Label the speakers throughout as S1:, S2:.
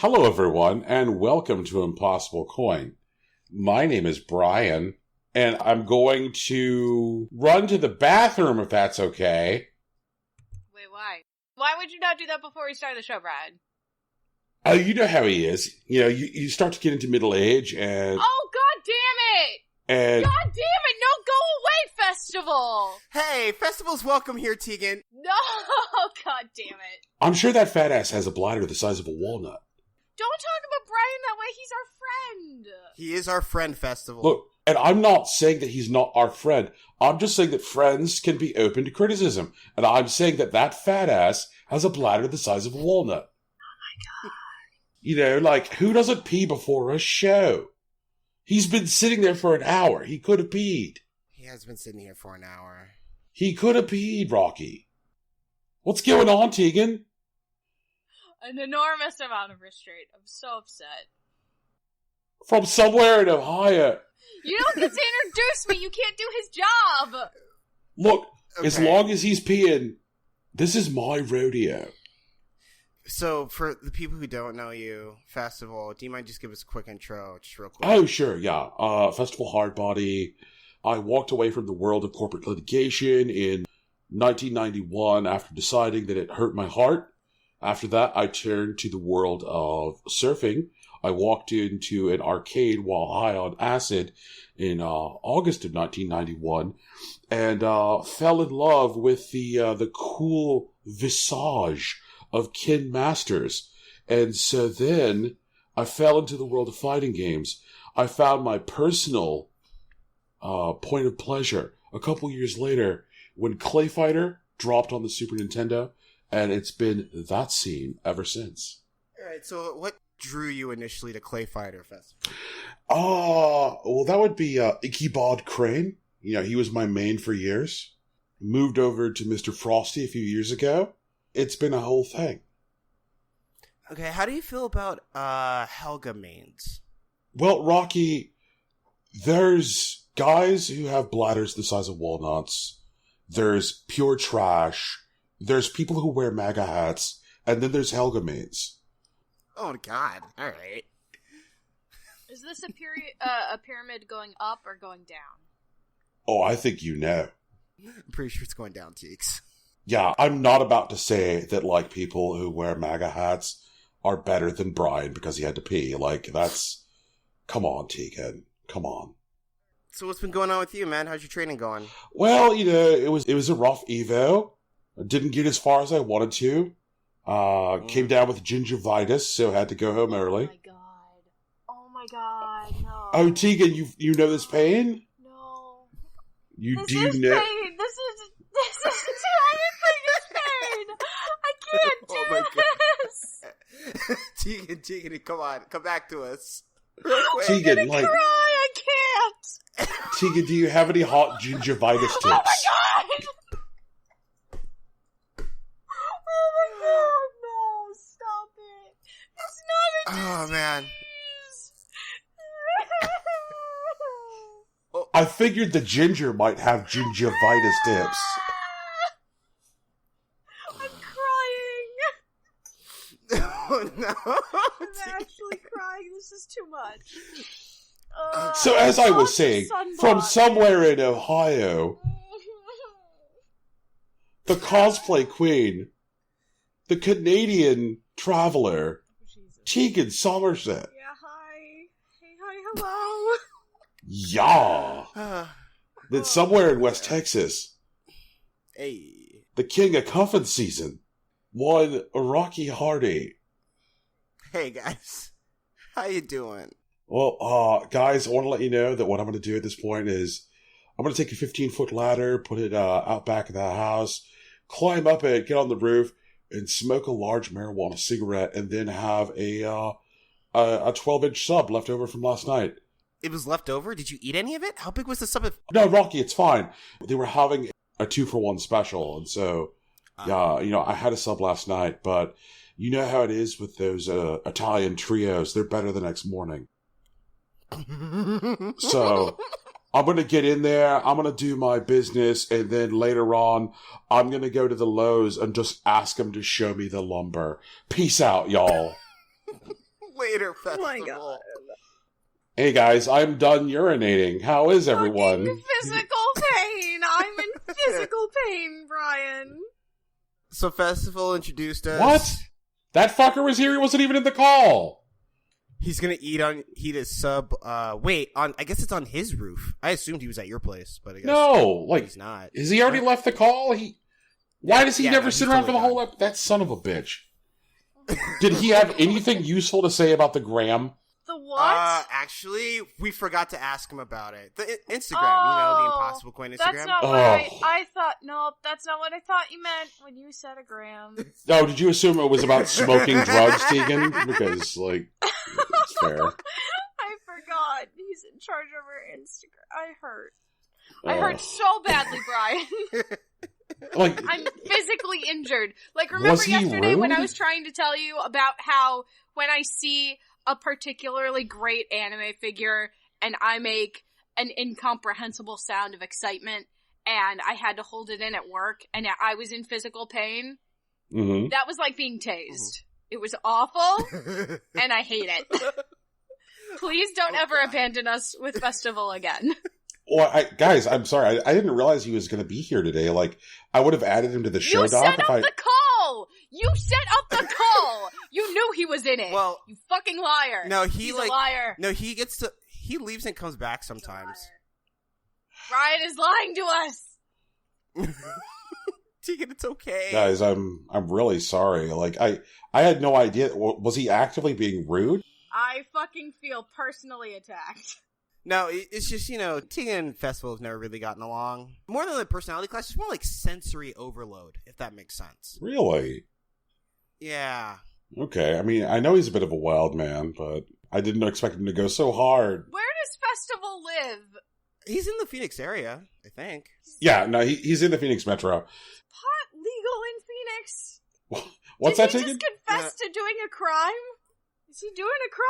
S1: Hello, everyone, and welcome to Impossible Coin. My name is Brian, and I'm going to run to the bathroom if that's okay.
S2: Wait, why? Why would you not do that before we start the show, Brian?
S1: You know how he is. You know, you start to get into middle age, and...
S2: Oh, god damn it!
S1: And...
S2: God damn it! No, go away, Festival!
S3: Hey, Festival's welcome here, Tegan.
S2: No! God damn it.
S1: I'm sure that fat ass has a bladder the size of a walnut.
S2: Don't talk about Brian that way, he's our friend!
S3: He is our friend, Festival.
S1: Look, and I'm not saying that he's not our friend. I'm just saying that friends can be open to criticism. And I'm saying that that fat ass has a bladder the size of a walnut.
S2: Oh my god.
S1: You know, like, who doesn't pee before a show? He's been sitting there for an hour. He could have peed.
S3: He has been sitting here for an hour.
S1: He could have peed, Rocky. What's going on, Tegan?
S2: An enormous amount of restraint. I'm so upset.
S1: From somewhere in Ohio.
S2: You don't get to introduce me. You can't do his job.
S1: Look,
S3: Okay.
S1: as long as he's peeing, this is my rodeo.
S3: So, for the people who don't know you, Festival, do you mind just give us a quick intro, just real quick?
S1: Oh, sure, yeah. Festival Hardbody. I walked away from the world of corporate litigation in 1991 after deciding that it hurt my heart. After that, I turned to the world of surfing. I walked into an arcade while high on acid in August of 1991 and fell in love with the cool visage of Ken Masters. And so then I fell into the world of fighting games. I found my personal point of pleasure a couple years later when Clay Fighter dropped on the Super Nintendo, and it's been that scene ever since.
S3: Alright, so what drew you initially to Clay Fighter Festival?
S1: Well, that would be Ichabod Crane. You know, he was my main for years. Moved over to Mr. Frosty a few years ago. It's been a whole thing.
S3: Okay, how do you feel about Helga mains?
S1: Well, Rocky, there's guys who have bladders the size of walnuts. There's pure trash. There's people who wear MAGA hats. And then there's Helga mains.
S3: Oh, God. Alright.
S2: Is this a pyramid going up or going down?
S1: Oh, I think you know.
S3: I'm pretty sure it's going down, Teeks.
S1: Yeah, I'm not about to say that, like, people who wear MAGA hats are better than Brian because he had to pee. Like, that's... Come on, Tegan. Come on.
S3: So what's been going on with you, man? How's your training going?
S1: Well, you know, it was a rough Evo. I didn't get as far as I wanted to. Came down with gingivitis, so had to go home early.
S2: Oh my god. Oh my god, no.
S1: Oh, Tegan, you know this pain?
S2: No.
S1: You
S2: This
S1: do
S2: is
S1: know...
S2: pain. This is pain. I can't do
S3: Oh my
S2: this.
S3: Tegan, come on. Come back to us. Real quick.
S1: Tegan,
S2: I'm
S1: like...
S2: gonna cry. I can't.
S1: Tegan, do you have any hot gingivitis tips?
S2: Oh my god. Oh my god, no, stop it. It's not a disease.
S3: Oh, man.
S1: I figured the ginger might have gingivitis tips.
S2: I'm crying.
S3: Oh, no.
S2: I'm actually crying. This is too much.
S1: So as I was
S2: Lots of
S1: saying,
S2: sunblock.
S1: from somewhere in Ohio, the cosplay queen, the Canadian traveler,
S2: Jesus.
S1: Tegan Somerset.
S2: Yeah, hi. Hey, hi, hello.
S1: Yeah. Then somewhere in West Texas,
S3: Hey.
S1: the king of cuffin season, one Rocky Hardy.
S3: Hey, guys. How you doing?
S1: Well, guys, I want to let you know that what I'm going to do at this point is I'm going to take a 15-foot ladder, put it out back of the house, climb up it, get on the roof, and smoke a large marijuana cigarette, and then have a 12-inch sub left over from last night.
S3: It was left over? Did you eat any of it? How big was the sub?
S1: No, Rocky, it's fine. They were having a 2-for-1 special, and so, yeah, you know, I had a sub last night, but you know how it is with those Italian trios. They're better the next morning. So I'm going to get in there, I'm going to do my business, and then later on, I'm going to go to the Lowe's and just ask them to show me the lumber. Peace out, y'all.
S3: Later,
S2: Oh
S3: Festival.
S2: my god.
S1: Hey guys, I'm done urinating. How is everyone?
S2: Fucking physical pain. I'm in physical pain, Brian.
S3: So Festival introduced us.
S1: What? That fucker was here. He wasn't even in the call.
S3: He's gonna eat his sub. Wait, I guess it's on his roof. I assumed he was at your place, but I guess
S1: No, like
S3: he's not.
S1: Has he already left the call? Why does he never sit around for the
S3: totally
S1: whole that son of a bitch? Did he have anything useful to say about the gram?
S2: The what?
S3: Actually, we forgot to ask him about it. The Instagram,
S2: Oh,
S3: the Impossible Coin Instagram.
S2: That's not what I thought. No, that's not what I thought you meant when you said a gram.
S1: Oh, did you assume it was about smoking drugs, Tegan? Because, it's fair.
S2: I forgot. He's in charge of our Instagram. I hurt so badly, Brian. I'm physically injured. Remember yesterday when I was trying to tell you about how when I see a particularly great anime figure and I make an incomprehensible sound of excitement and I had to hold it in at work and I was in physical pain?
S1: Mm-hmm.
S2: That was like being tased. It was awful and I hate it. Please don't ever abandon us with Festival again.
S1: Well, guys, I'm sorry. I didn't realize he was going to be here today. I would have added him to the show, Doc.
S2: You set up the call! You set up the call! You knew he was in it. Well, you fucking liar.
S3: No,
S2: he's a liar.
S3: No, he leaves and comes back sometimes.
S2: Ryan is lying to us.
S3: Tegan, it's okay.
S1: Guys, I'm really sorry. I had no idea. Was he actively being rude?
S2: I fucking feel personally attacked.
S3: No, it's just, Tegan and Festival have never really gotten along. More than the personality clash, it's more like sensory overload, if that makes sense.
S1: Really?
S3: Yeah.
S1: Okay, I mean, I know he's a bit of a wild man, but I didn't expect him to go so hard.
S2: Where does Festival live?
S3: He's in the Phoenix area, I think.
S1: Yeah, no, he's in the Phoenix Metro.
S2: Pot legal in Phoenix?
S1: What's
S2: Did
S1: that,
S2: he
S1: Tegan?
S2: just confess to doing a crime? Is he doing a crime?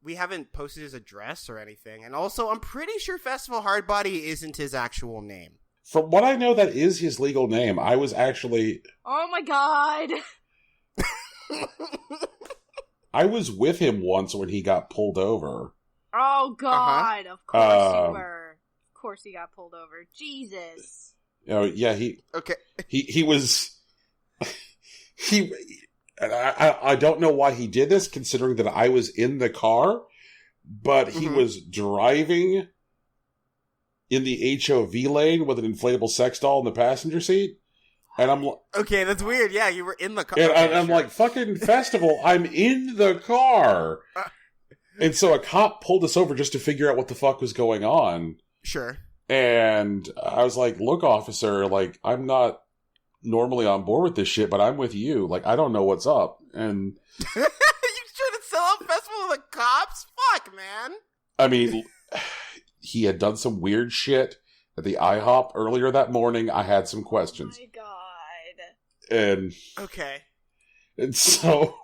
S3: We haven't posted his address or anything. And also, I'm pretty sure Festival Hardbody isn't his actual name.
S1: From what I know, that is his legal name. I was actually...
S2: Oh my god.
S1: I was with him once when he got pulled over.
S2: Oh god, of course you were. Of course he got pulled over. Jesus.
S1: Yeah,
S3: Okay.
S1: He was... I don't know why he did this, considering that I was in the car, but he was driving in the HOV lane with an inflatable sex doll in the passenger seat. And I'm like...
S3: Okay, that's weird. Yeah, you were in the car.
S1: And I'm like, fucking Festival, I'm in the car. And so a cop pulled us over just to figure out what the fuck was going on.
S3: Sure. And
S1: I was like, look, officer, I'm not normally on board with this shit, but I'm with you. I don't know what's up. And
S3: you trying to sell out Festival to the cops? Fuck, man.
S1: I mean, he had done some weird shit at the IHOP earlier that morning. I had some questions.
S2: Oh my god.
S1: And
S3: okay.
S1: And so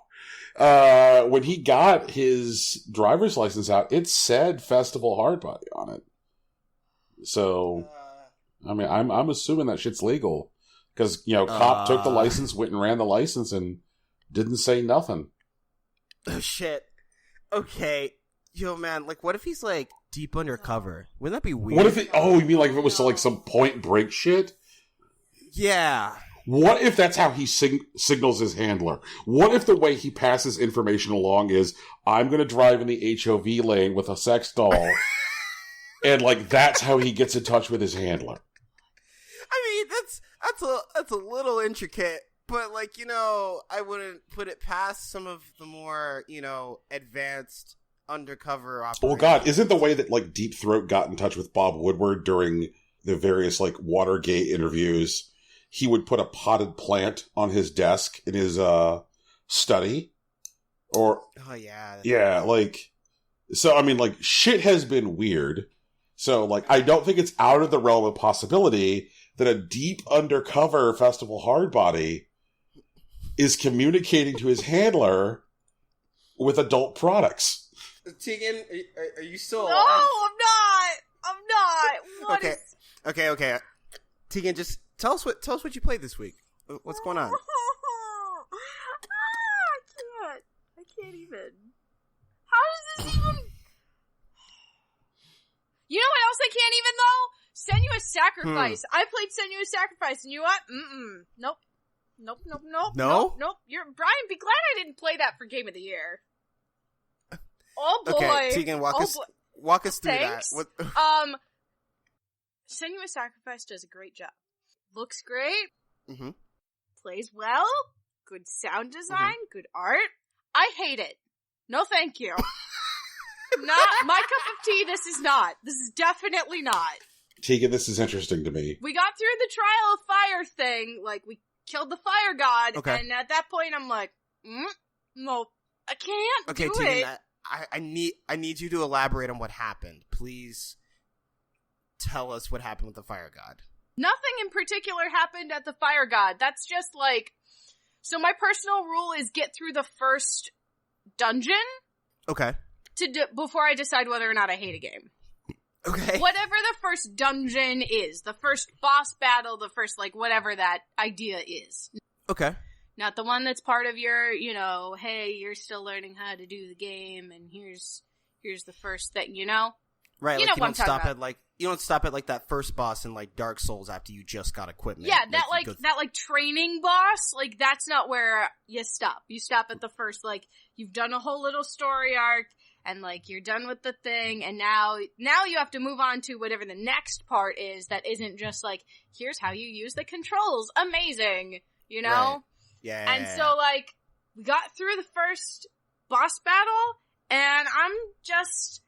S1: when he got his driver's license out, it said Festival Hardbody on it. So I mean, I'm assuming that shit's legal. Because, cop took the license, went and ran the license, and didn't say nothing.
S3: Oh, shit. Okay. Yo, man, what if he's, deep undercover? Wouldn't that be weird?
S1: What if it... Oh, you mean if it was some Point Break shit?
S3: Yeah.
S1: What if that's how he signals his handler? What if the way he passes information along is, I'm going to drive in the HOV lane with a sex doll, and, that's how he gets in touch with his handler?
S3: I mean, that's a little intricate, but I wouldn't put it past some of the more, advanced undercover operations.
S1: Well, God, isn't the way that Deep Throat got in touch with Bob Woodward during the various Watergate interviews? He would put a potted plant on his desk in his study, or yeah, so I mean, shit has been weird. So I don't think it's out of the realm of possibility that a deep undercover Festival Hardbody is communicating to his handler with adult products.
S3: Tegan, are you still alive?
S2: No, I'm not.
S3: Okay. Tegan, just tell us what you played this week. What's going on?
S2: I can't even. You know what else I can't even, though? Senua's Sacrifice. I played Senua's Sacrifice, and you know what? Nope.
S3: No?
S2: Nope. Brian, be glad I didn't play that for Game of the Year. Oh, boy.
S3: Okay, Tegan, walk us through
S2: Thanks.
S3: that.
S2: Senua's Sacrifice does a great job. Looks great.
S3: Mm-hmm.
S2: Plays well. Good sound design. Good art. I hate it. No, thank you. Not my cup of tea. This is not. This is definitely not.
S1: Tegan, this is interesting to me.
S2: We got through the Trial of Fire thing. Like, we killed the fire god.
S3: Okay.
S2: And at that point, I'm like, no, I can't do
S3: Tegan,
S2: it.
S3: I need you to elaborate on what happened. Please tell us what happened with the fire god.
S2: Nothing in particular happened at the fire god. That's just like, so my personal rule is get through the first dungeon.
S3: Okay.
S2: Before I decide whether or not I hate a game.
S3: Okay.
S2: Whatever the first dungeon is, the first boss battle, the first, like, whatever that idea is.
S3: Okay.
S2: Not the one that's part of your, hey, you're still learning how to do the game, and here's the first thing,
S3: Right,
S2: you
S3: like
S2: know what I'm talking about.
S3: you don't stop at like that first boss in like Dark Souls after you just got equipment.
S2: Yeah, that training boss, like that's not where you stop. You stop at the first, like, you've done a whole little story arc, and like you're done with the thing, and now you have to move on to whatever the next part is that isn't just like, here's how you use the controls. Amazing.
S3: Right. Yeah.
S2: And so like we got through the first boss battle, and I'm just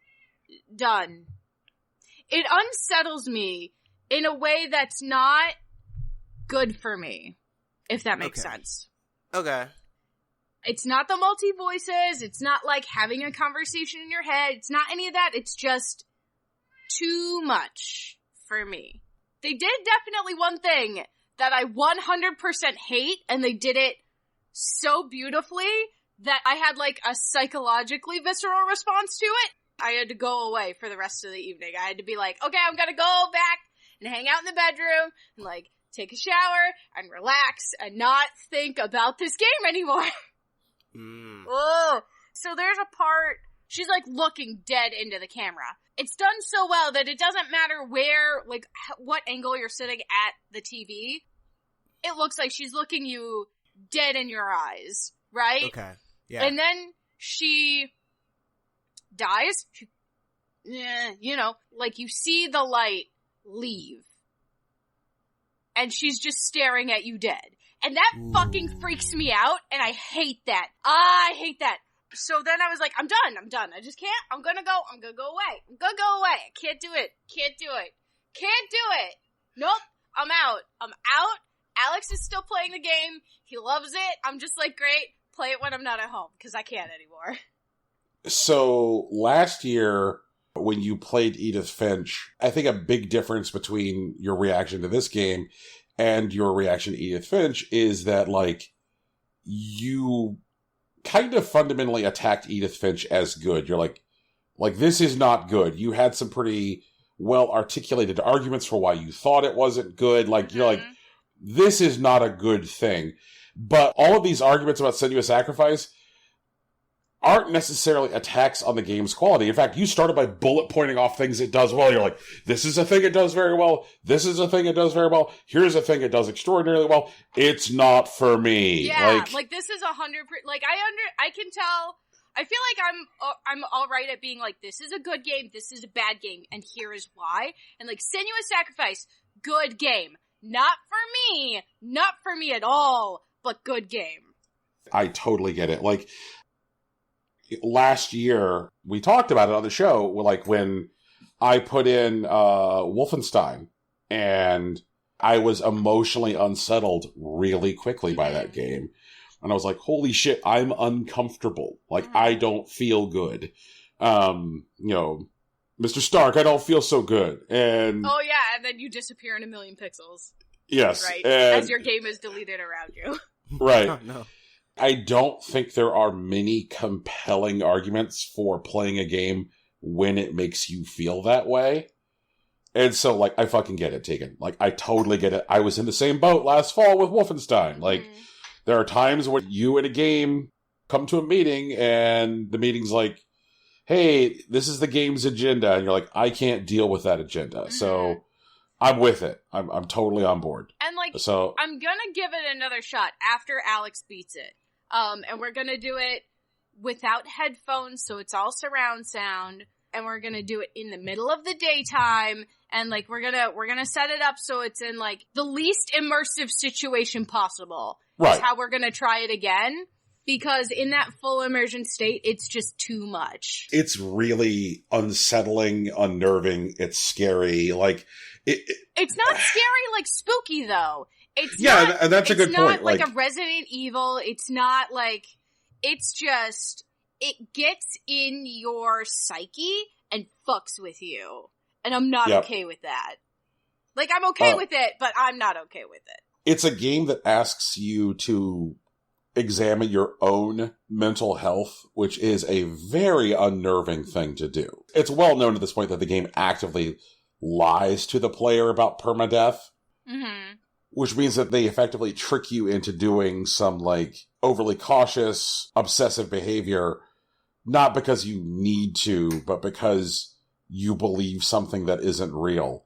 S2: done. It unsettles me in a way that's not good for me, if that makes sense.
S3: Okay.
S2: It's not the multi-voices, it's not like having a conversation in your head, it's not any of that, it's just too much for me. They did definitely one thing that I 100% hate, and they did it so beautifully that I had like a psychologically visceral response to it. I had to go away for the rest of the evening. I had to be like, okay, I'm gonna go back and hang out in the bedroom and like take a shower and relax and not think about this game anymore. Oh, so there's a part, she's like looking dead into the camera. It's done so well that it doesn't matter where, like, what angle you're sitting at the TV. It looks like she's looking you dead in your eyes, right?
S3: Okay, yeah.
S2: And then she dies. Like you see the light leave. And she's just staring at you dead. And that fucking freaks me out, and I hate that. I hate that. So then I was like, I'm done. I just can't. I'm gonna go away. I can't do it. Nope. I'm out. Alex is still playing the game. He loves it. I'm just like, great. Play it when I'm not at home, because I can't anymore.
S1: So, last year, when you played Edith Finch, I think a big difference between your reaction to this game and your reaction to Edith Finch is that, like, you kind of fundamentally attacked Edith Finch as good. You're like, this is not good. You had some pretty well-articulated arguments for why you thought it wasn't good. Like, you're like, this is not a good thing. But all of these arguments about Senua's Sacrifice aren't necessarily attacks on the game's quality. In fact, you started by bullet pointing off things it does well. You're like, this is a thing it does very well. This is a thing it does very well. Here's a thing it does extraordinarily well. It's not for me.
S2: Yeah, like this is 100%. Like I can tell. I feel like I'm all right at being like, this is a good game. This is a bad game, and here is why. And like Senua's Sacrifice, good game. Not for me at all, but good game.
S1: I totally get it. Like, last year, we talked about it on the show, like when I put in Wolfenstein, and I was emotionally unsettled really quickly by that game. And I was like, holy shit, I'm uncomfortable. Like, I don't feel good. Mr. Stark, I don't feel so good. And
S2: oh yeah, and then you disappear in a million pixels.
S1: Yes.
S2: Right, as your game is deleted around you.
S1: Right.
S3: Oh, no.
S1: I don't think there are many compelling arguments for playing a game when it makes you feel that way. And so, like, I fucking get it, Tegan. Like, I totally get it. I was in the same boat last fall with Wolfenstein. Like, there are times when you in a game come to a meeting and the meeting's like, hey, this is the game's agenda. And you're like, I can't deal with that agenda. So I'm with it. I'm totally on board.
S2: And
S1: so
S2: I'm gonna give it another shot after Alex beats it. And we're gonna do it without headphones, so it's all surround sound. And we're gonna do it in the middle of the daytime. And we're gonna set it up so it's in the least immersive situation possible.
S1: Right.
S2: That's how we're gonna try it again. Because in that full immersion state, it's just too much.
S1: It's really unsettling, unnerving. It's scary.
S2: It's not scary spooky though. It's
S1: and that's a good point.
S2: It's not a Resident Evil. It's not it's just, it gets in your psyche and fucks with you. And I'm not okay with that. I'm okay with it, but I'm not okay with it.
S1: It's a game that asks you to examine your own mental health, which is a very unnerving thing to do. It's well known at this point that the game actively lies to the player about permadeath, which means that they effectively trick you into doing some overly cautious, obsessive behavior, not because you need to, but because you believe something that isn't real.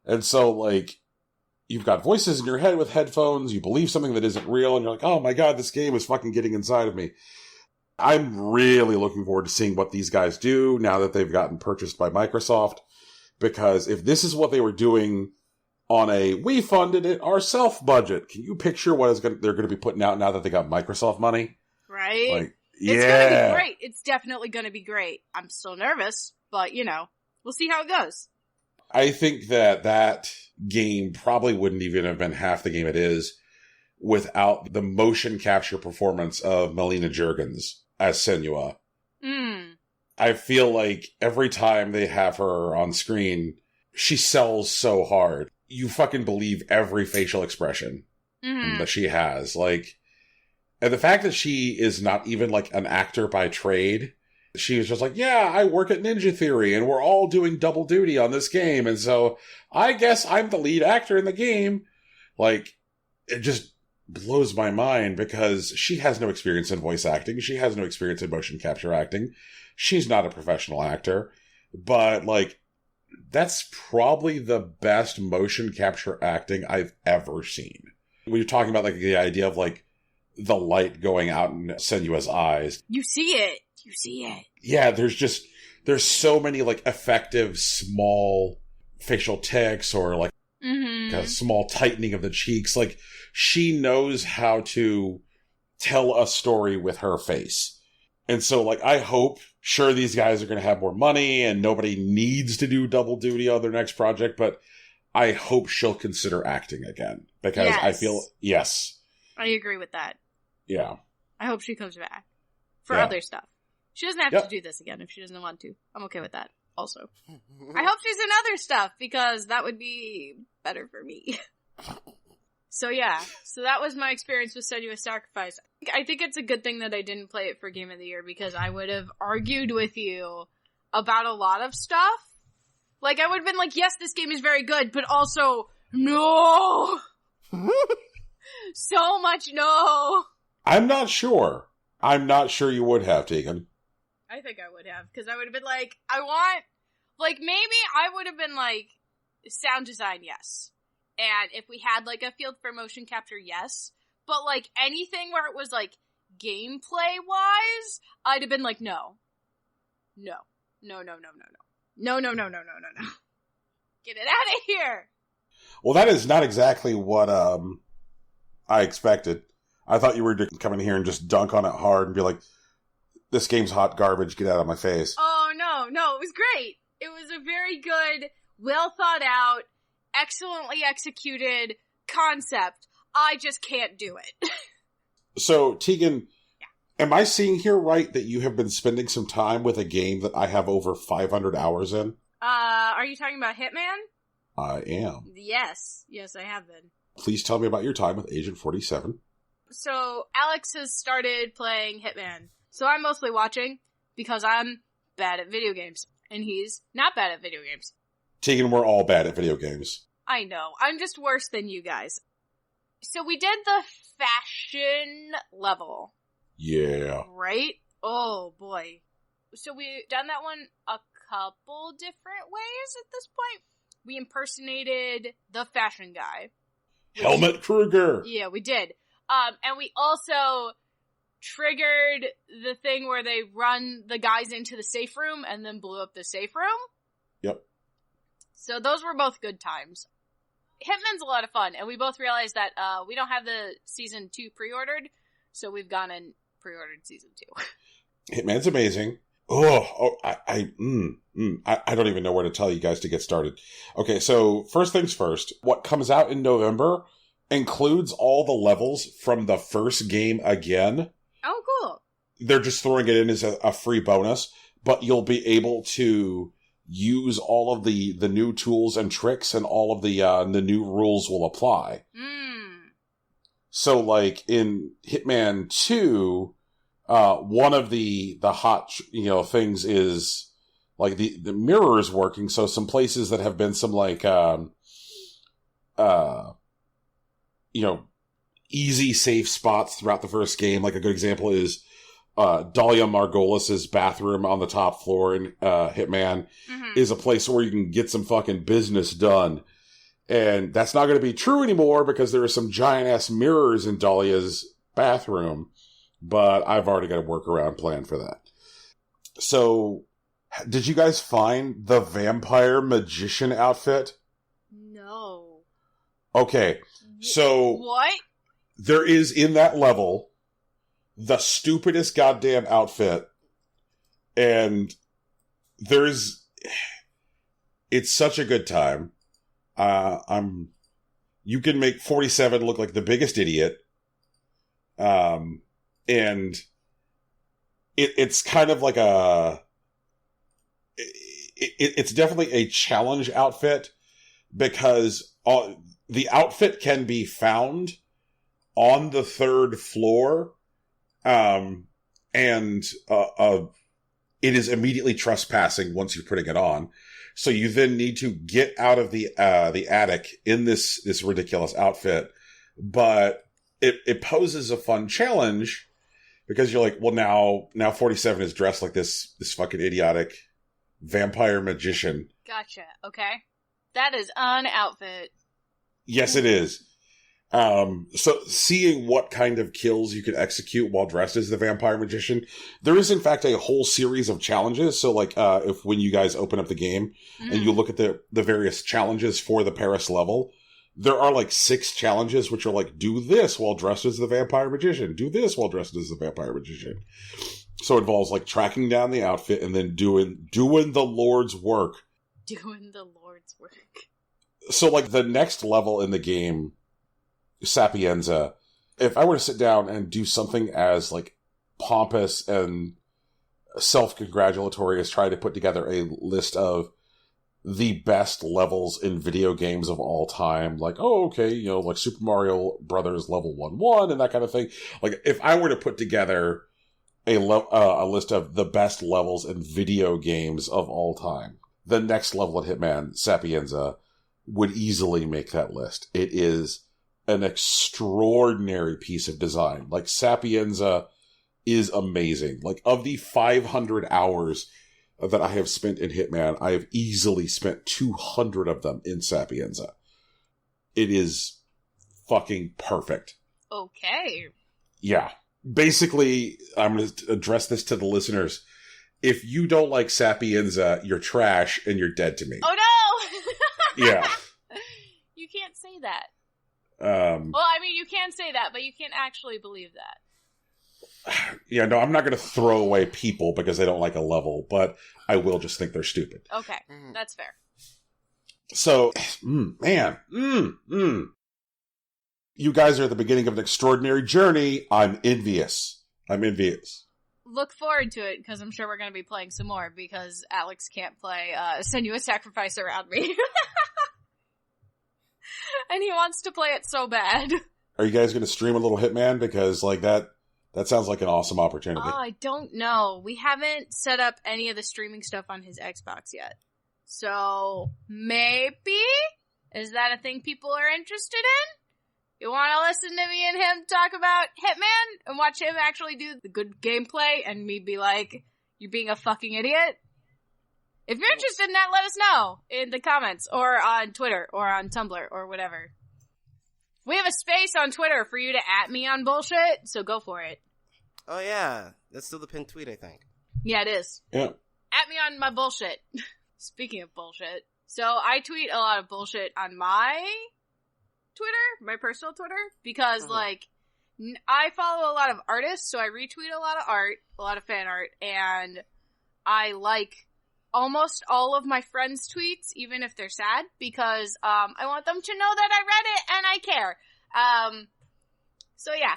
S1: And so you've got voices in your head with headphones, you believe something that isn't real, and you're like, oh my god, this game is fucking getting inside of me. I'm really looking forward to seeing what these guys do now that they've gotten purchased by Microsoft, because if this is what they were doing on we funded it ourselves budget, can you picture what they're going to be putting out now that they got Microsoft money?
S2: Right? It's going to be great. It's definitely going to be great. I'm still nervous, but we'll see how it goes.
S1: I think that game probably wouldn't even have been half the game it is without the motion capture performance of Melina Juergens as Senua. I feel like every time they have her on screen, she sells so hard. You fucking believe every facial expression that she has. And the fact that she is not even an actor by trade, she was just yeah, I work at Ninja Theory and we're all doing double duty on this game. And so I guess I'm the lead actor in the game. It just blows my mind because she has no experience in voice acting. She has no experience in motion capture acting. She's not a professional actor, but that's probably the best motion capture acting I've ever seen. When you're talking about the idea of the light going out in Senua's eyes.
S2: You see it. You see it.
S1: Yeah, there's so many effective small facial tics or a small tightening of the cheeks. She knows how to tell a story with her face. And so I hope, sure, these guys are going to have more money and nobody needs to do double duty on their next project, but I hope she'll consider acting again because I feel,
S2: I agree with that.
S1: Yeah.
S2: I hope she comes back for other stuff. She doesn't have to do this again if she doesn't want to. I'm okay with that also. I hope she's in other stuff because that would be better for me. So that was my experience with Senua's Sacrifice. I think it's a good thing that I didn't play it for Game of the Year because I would have argued with you about a lot of stuff. I would have been yes, this game is very good, but also, no! So much no!
S1: I'm not sure. I'm not sure you would have, Tegan.
S2: I think I would have, because I would have been I want, maybe I would have been sound design, yes. And if we had, a field for motion capture, yes. But, anything where it was, gameplay-wise, I'd have been no. No. No, no, no, no, no. No, no, no, no, no, no, no. Get it out of here!
S1: Well, that is not exactly what, I expected. I thought you were coming here and just dunk on it hard and be this game's hot garbage, get out of my face.
S2: Oh, no, it was great. It was a very good, well thought out, excellently executed concept. I just can't do it.
S1: So, Tegan, am I seeing here right that you have been spending some time with a game that I have over 500 hours in?
S2: Are you talking about Hitman?
S1: I am.
S2: Yes, I have been.
S1: Please tell me about your time with Agent 47.
S2: So, Alex has started playing Hitman. So I'm mostly watching, because I'm bad at video games. And he's not bad at video games.
S1: Tegan, we're all bad at video games.
S2: I know. I'm just worse than you guys. So we did the fashion level.
S1: Yeah.
S2: Right? Oh, boy. So we've done that one a couple different ways at this point. We impersonated the fashion guy.
S1: Helmut Kruger!
S2: Yeah, we did. And we also triggered the thing where they run the guys into the safe room and then blew up the safe room.
S1: Yep.
S2: So those were both good times. Hitman's a lot of fun, and we both realized that we don't have the Season 2 pre-ordered, so we've gone and pre-ordered Season 2.
S1: Hitman's amazing. I don't even know where to tell you guys to get started. Okay, so first things first, what comes out in November includes all the levels from the first game again.
S2: Oh, cool.
S1: They're just throwing it in as a free bonus, but you'll be able to use all of the new tools and tricks, and all of the new rules will apply. So, like, in Hitman 2... one of the hot, things is, like, the mirror is working, so some places that have been some, like, easy, safe spots throughout the first game, like, a good example is, Dahlia Margolis's bathroom on the top floor in, Hitman, is a place where you can get some fucking business done. And that's not going to be true anymore, because there are some giant-ass mirrors in Dahlia's bathroom. But I've already got a workaround plan for that. So, did you guys find the vampire magician outfit?
S2: No.
S1: Okay, so...
S2: What?
S1: There is, in that level, the stupidest goddamn outfit. And it's such a good time. You can make 47 look like the biggest idiot. And it's kind of like it's definitely a challenge outfit, because the outfit can be found on the 3rd floor, and it is immediately trespassing once you're putting it on. So you then need to get out of the attic in this ridiculous outfit, but it poses a fun challenge, because you're like, well, now 47 is dressed like this fucking idiotic vampire magician.
S2: Gotcha. Okay. That is an outfit.
S1: Yes, it is. So seeing what kind of kills you could execute while dressed as the vampire magician, there is in fact a whole series of challenges. So like, when you guys open up the game and you look at the various challenges for the Paris level, there are like 6 challenges which are like, do this while dressed as the vampire magician, do this while dressed as the vampire magician. So it involves like tracking down the outfit and then doing the Lord's work.
S2: Doing the Lord's work.
S1: So like the next level in the game, Sapienza, if I were to sit down and do something as like pompous and self-congratulatory as trying to put together a list of the best levels in video games of all time, like, oh, okay, like Super Mario Brothers level 1-1 and that kind of thing. Like, if I were to put together a list of the best levels in video games of all time, the next level at Hitman, Sapienza, would easily make that list. It is an extraordinary piece of design. Like, Sapienza is amazing. Like, of the 500 hours that I have spent in Hitman, I have easily spent 200 of them in Sapienza. It is fucking perfect.
S2: Okay.
S1: Yeah. Basically, I'm going to address this to the listeners. If you don't like Sapienza, you're trash and you're dead to me.
S2: Oh no!
S1: Yeah.
S2: You can't say that.
S1: Well,
S2: I mean, you can say that, but you can't actually believe that.
S1: Yeah, no, I'm not going to throw away people because they don't like a level, but I will just think they're stupid.
S2: Okay, that's fair.
S1: So, man, you guys are at the beginning of an extraordinary journey. I'm envious.
S2: Look forward to it, because I'm sure we're going to be playing some more, because Alex can't play Senua's Sacrifice around me. And he wants to play it so bad.
S1: Are you guys going to stream a little Hitman? Because, like, that sounds like an awesome opportunity.
S2: Oh, I don't know. We haven't set up any of the streaming stuff on his Xbox yet. So, maybe? Is that a thing people are interested in? You want to listen to me and him talk about Hitman? And watch him actually do the good gameplay? And me be like, You're being a fucking idiot. If you're interested in that, let us know in the comments or on Twitter or on Tumblr or whatever. We have a space on Twitter for you to @ me on bullshit, so go for it.
S3: Oh yeah, that's still the pinned tweet, I think.
S2: Yeah, it is.
S1: Yeah.
S2: @ me on my bullshit. Speaking of bullshit. So I tweet a lot of bullshit on my Twitter, my personal Twitter, because like, I follow a lot of artists, so I retweet a lot of art, a lot of fan art, and I like almost all of my friends' tweets, even if they're sad, because I want them to know that I read it and I care. So yeah.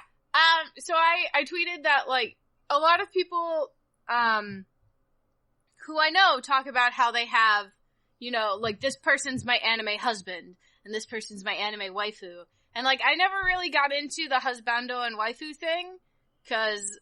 S2: So I tweeted that, like, a lot of people who I know talk about how they have, you know, like, this person's my anime husband, and this person's my anime waifu. And, like, I never really got into the husbando and waifu thing, because,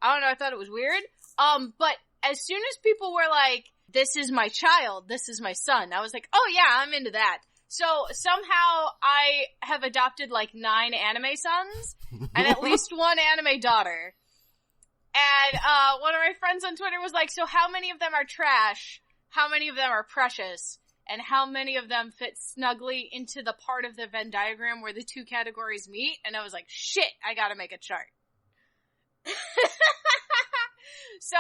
S2: I don't know, I thought it was weird. But as soon as people were like, this is my child, this is my son, I was like, oh yeah, I'm into that. So, somehow, I have adopted, like, 9 anime sons, and at least 1 anime daughter. And, one of my friends on Twitter was like, so how many of them are trash? How many of them are precious? And how many of them fit snugly into the part of the Venn diagram where the 2 categories meet? And I was like, shit, I gotta make a chart. So,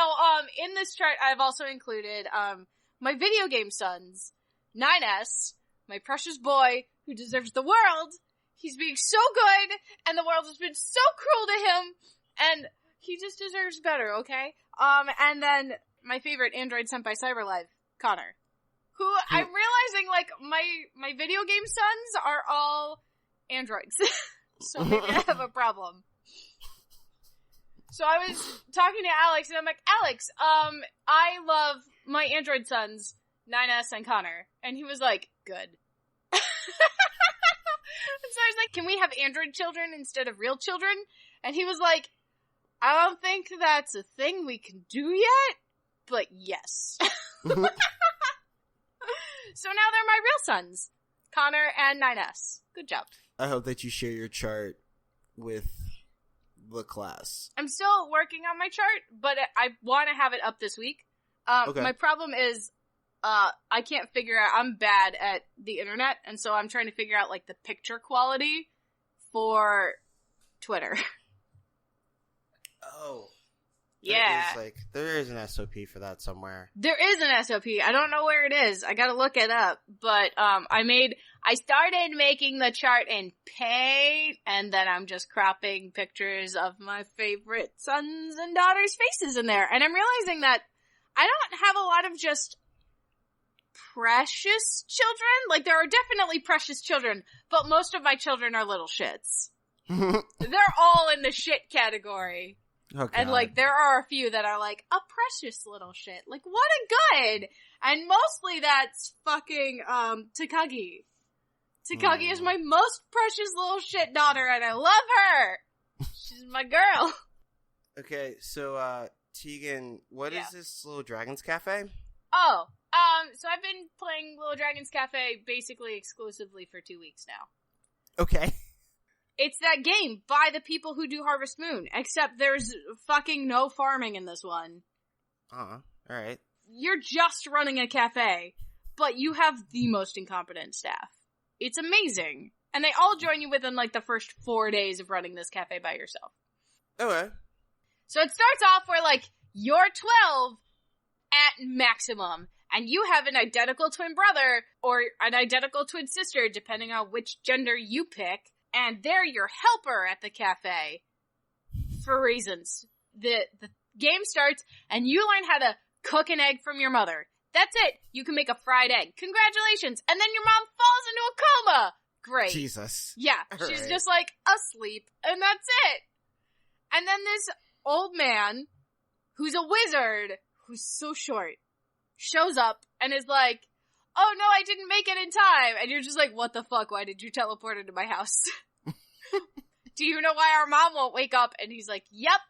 S2: in this chart, I've also included, my video game sons, 9S, my precious boy, who deserves the world. He's being so good, and the world has been so cruel to him, and he just deserves better, okay? And then, my favorite Android Senpai Cyberlife, Connor. Who, I'm realizing, like, my video game sons are all androids. So maybe I have a problem. So I was talking to Alex, and I'm like, Alex, I love my android sons, 9S and Connor. And he was like, good. And so I was like, can we have android children instead of real children? And he was like, I don't think that's a thing we can do yet, but yes. So now they're my real sons, Connor and 9S. Good job.
S3: I hope that you share your chart with the class.
S2: I'm still working on my chart, but I want to have it up this week. Okay. My problem is, I can't figure out, I'm bad at the internet, and so I'm trying to figure out, like, the picture quality for Twitter.
S3: Oh.
S2: Yeah.
S3: There is an SOP for that somewhere.
S2: There is an SOP. I don't know where it is. I gotta look it up. But, I started making the chart in Paint, and then I'm just cropping pictures of my favorite sons and daughters' faces in there. And I'm realizing that I don't have a lot of just precious children. Like, there are definitely precious children, but most of my children are little shits. They're all in the shit category. Oh, and, like, there are a few that are, like, a precious little shit. Like, what a good! And mostly that's fucking, Takagi. Takagi is my most precious little shit daughter, and I love her! She's my girl.
S3: Okay, so, Tegan, what is this Little Dragons Cafe?
S2: Oh, so I've been playing Little Dragons Cafe basically exclusively for 2 weeks now.
S3: Okay.
S2: It's that game by the people who do Harvest Moon, except there's fucking no farming in this one.
S3: Alright.
S2: You're just running a cafe, but you have the most incompetent staff. It's amazing. And they all join you within, like, the first 4 days of running this cafe by yourself.
S3: Okay.
S2: So it starts off where, like, you're 12 at maximum, and you have an identical twin brother, or an identical twin sister, depending on which gender you pick, and they're your helper at the cafe. For reasons. The game starts, and you learn how to cook an egg from your mother. That's it. You can make a fried egg. Congratulations. And then your mom falls into a coma. Great.
S3: Jesus.
S2: Yeah. She's just, like, asleep, and that's it. And then this old man, who's a wizard, who's so short, shows up and is like, oh no, I didn't make it in time. And you're just like, what the fuck? Why did you teleport into my house? Do you know why our mom won't wake up? And he's like, yep,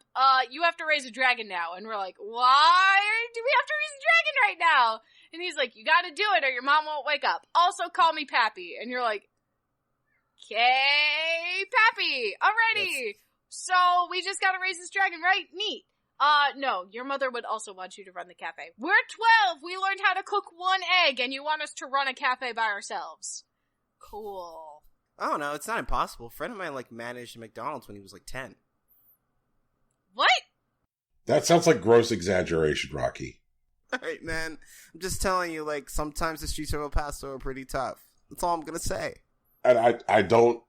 S2: you have to raise a dragon now. And we're like, why do we have to raise a dragon right now? And he's like, you gotta do it or your mom won't wake up. Also call me Pappy. And you're like, okay, Pappy, alrighty. So we just gotta raise this dragon, right? Neat. No, your mother would also want you to run the cafe. We're 12! We learned how to cook one egg, and you want us to run a cafe by ourselves. Cool.
S3: I don't know, it's not impossible. A friend of mine, managed a McDonald's when he was, 10.
S2: What?
S1: That sounds like gross exaggeration, Rocky.
S3: Alright, man. I'm just telling you, sometimes the streets of El Paso are pretty tough. That's all I'm gonna say.
S1: And I don't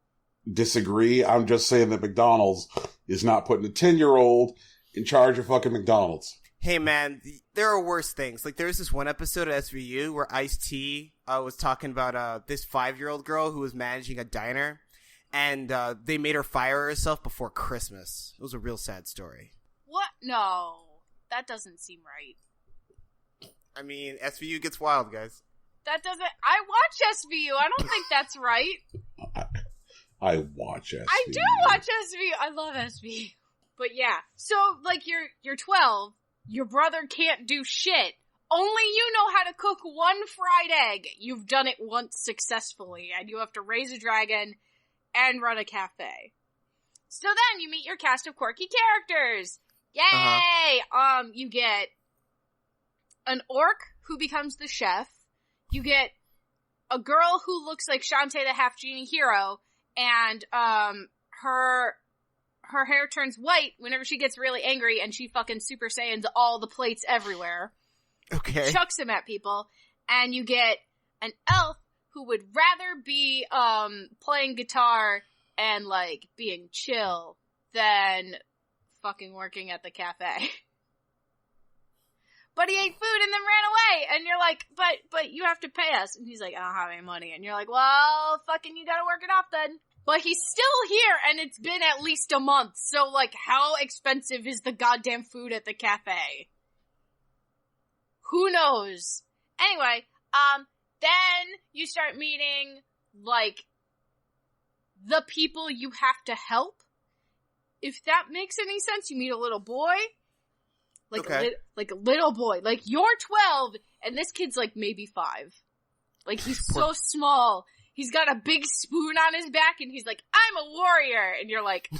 S1: disagree. I'm just saying that McDonald's is not putting a 10-year-old in charge of fucking McDonald's.
S3: Hey, man, there are worse things. There's this one episode of SVU where Ice-T was talking about this 5-year-old girl who was managing a diner, and they made her fire herself before Christmas. It was a real sad story.
S2: What? No. That doesn't seem right.
S3: I mean, SVU gets wild, guys.
S2: That doesn't... I watch SVU. I don't think that's right.
S1: I watch SVU.
S2: I do watch SVU. I love SVU. But yeah. So, you're 12. Your brother can't do shit. Only you know how to cook one fried egg. You've done it once successfully, and you have to raise a dragon and run a cafe. So then you meet your cast of quirky characters. Yay! You get an orc who becomes the chef. You get a girl who looks like Shantae the half-genie hero, and her hair turns white whenever she gets really angry, and she fucking Super Saiyans all the plates everywhere.
S3: Okay.
S2: Chucks them at people. And you get an elf who would rather be playing guitar and being chill than fucking working at the cafe. But he ate food and then ran away, and you're like, but you have to pay us. And he's like, I don't have any money. And you're like, well, fucking you gotta work it off then. But he's still here, and it's been at least a month, so, how expensive is the goddamn food at the cafe? Who knows? Anyway, then you start meeting, the people you have to help. If that makes any sense, you meet a little boy.
S3: Okay.
S2: A little boy. You're 12, and this kid's, maybe 5. He's so small. He's got a big spoon on his back, and he's like, I'm a warrior! And you're like...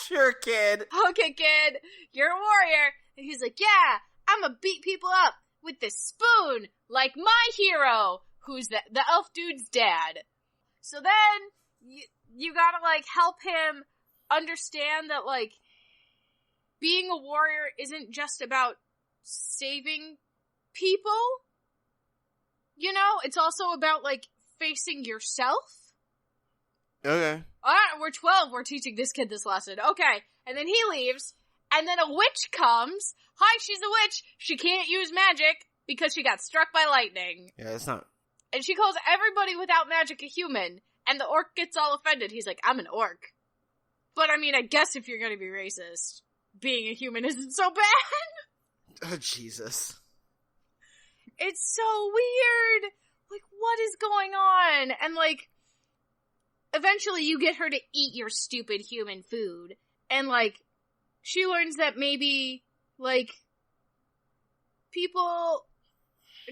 S3: Sure, kid.
S2: Okay, kid. You're a warrior. And he's like, yeah, I'm gonna beat people up with this spoon, like my hero, who's the elf dude's dad. So then, you gotta, help him understand that, being a warrior isn't just about saving people. You know? It's also about, facing yourself.
S3: Okay.
S2: Alright, we're 12, we're teaching this kid this lesson. Okay. And then he leaves, and then a witch comes. Hi, she's a witch. She can't use magic because she got struck by lightning.
S3: Yeah, that's not...
S2: And she calls everybody without magic a human, and the orc gets all offended. He's like, I'm an orc. But I mean, I guess if you're gonna be racist, being a human isn't so bad.
S3: Oh, Jesus.
S2: It's so weird. What is going on? And, eventually you get her to eat your stupid human food. And, she learns that maybe, people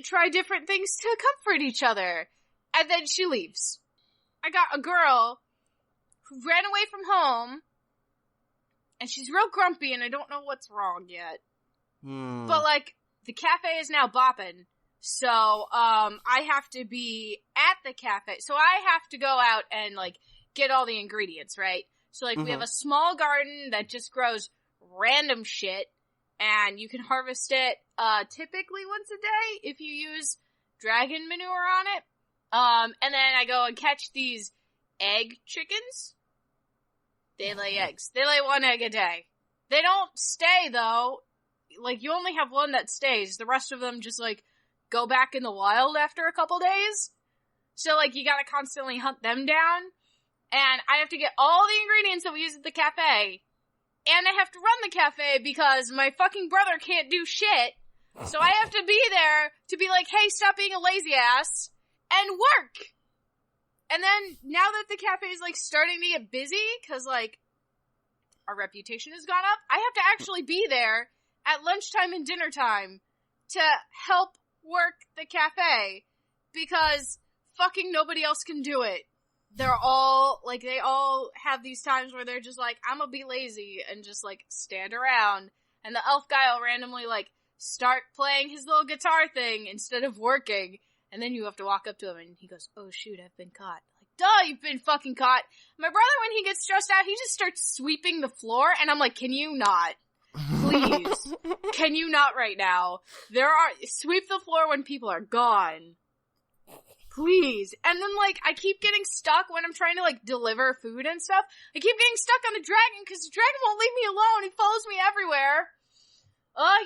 S2: try different things to comfort each other. And then she leaves. I got a girl who ran away from home, and she's real grumpy, and I don't know what's wrong yet. But, the cafe is now bopping. So, I have to be at the cafe. So I have to go out and, get all the ingredients, right? So, we have a small garden that just grows random shit, and you can harvest it, typically once a day if you use dragon manure on it. And then I go and catch these egg chickens. They lay eggs. They lay 1 egg a day. They don't stay, though. You only have one that stays. The rest of them just, go back in the wild after a couple days. So, you gotta constantly hunt them down. And I have to get all the ingredients that we use at the cafe. And I have to run the cafe because my fucking brother can't do shit. So I have to be there to be like, hey, stop being a lazy ass. And work! And then, now that the cafe is, starting to get busy, cause, our reputation has gone up, I have to actually be there at lunchtime and dinner time to help work the cafe, because fucking nobody else can do it. They're all, they all have these times where they're just I'm gonna be lazy and just, stand around. and the elf guy will randomly, like, start playing his little guitar thing instead of working, and then you have to walk up to him, and he goes, oh shoot, I've been caught. Like, duh, you've been fucking caught. My brother, when he gets stressed out, he just starts sweeping the floor, and I'm like, can you not? Please. Can you not right now? Sweep the floor when people are gone. Please. And then, like, I keep getting stuck when I'm trying to, like, deliver food and stuff. I keep getting stuck on the dragon, because the dragon won't leave me alone. He follows me everywhere.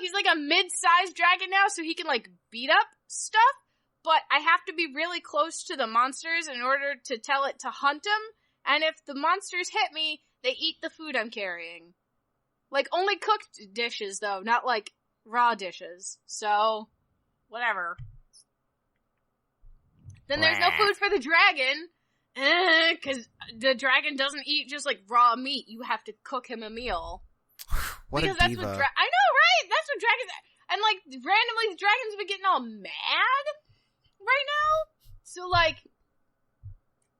S2: He's like a mid-sized dragon now, so he can, like, beat up stuff. But I have to be really close to the monsters in order to tell it to hunt them. And if the monsters hit me, they eat the food I'm carrying. Like, only cooked dishes, though, not, like, raw dishes. So, whatever. Then there's no food for the dragon, because the dragon doesn't eat just, like, raw meat. You have to cook him a meal.
S3: What
S2: because
S3: a
S2: that's
S3: diva.
S2: what I know, right? That's what dragons... And, like, randomly the dragon's been getting all mad right now. So, like,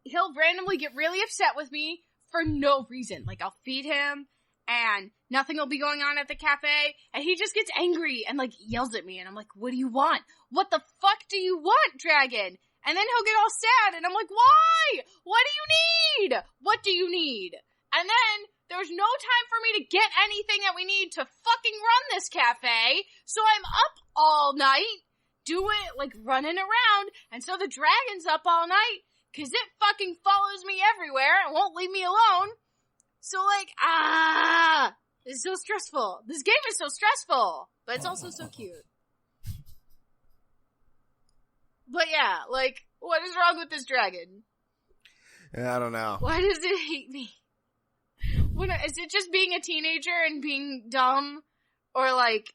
S2: he'll randomly get really upset with me for no reason. Like, I'll feed him, and nothing will be going on at the cafe, and he just gets angry and, like, yells at me, and I'm like, what do you want? What the fuck do you want, dragon? And then he'll get all sad, and I'm like, why? What do you need? What do you need? And then there's no time for me to get anything that we need to fucking run this cafe, so I'm up all night, running around, and so the dragon's up all night, cause it fucking follows me everywhere and won't leave me alone. So, like, it's so stressful. This game is so stressful, but it's also so cute. But yeah, like, what is wrong with this dragon?
S3: I don't know.
S2: Why does it hate me? Is it just being a teenager and being dumb? Or, like,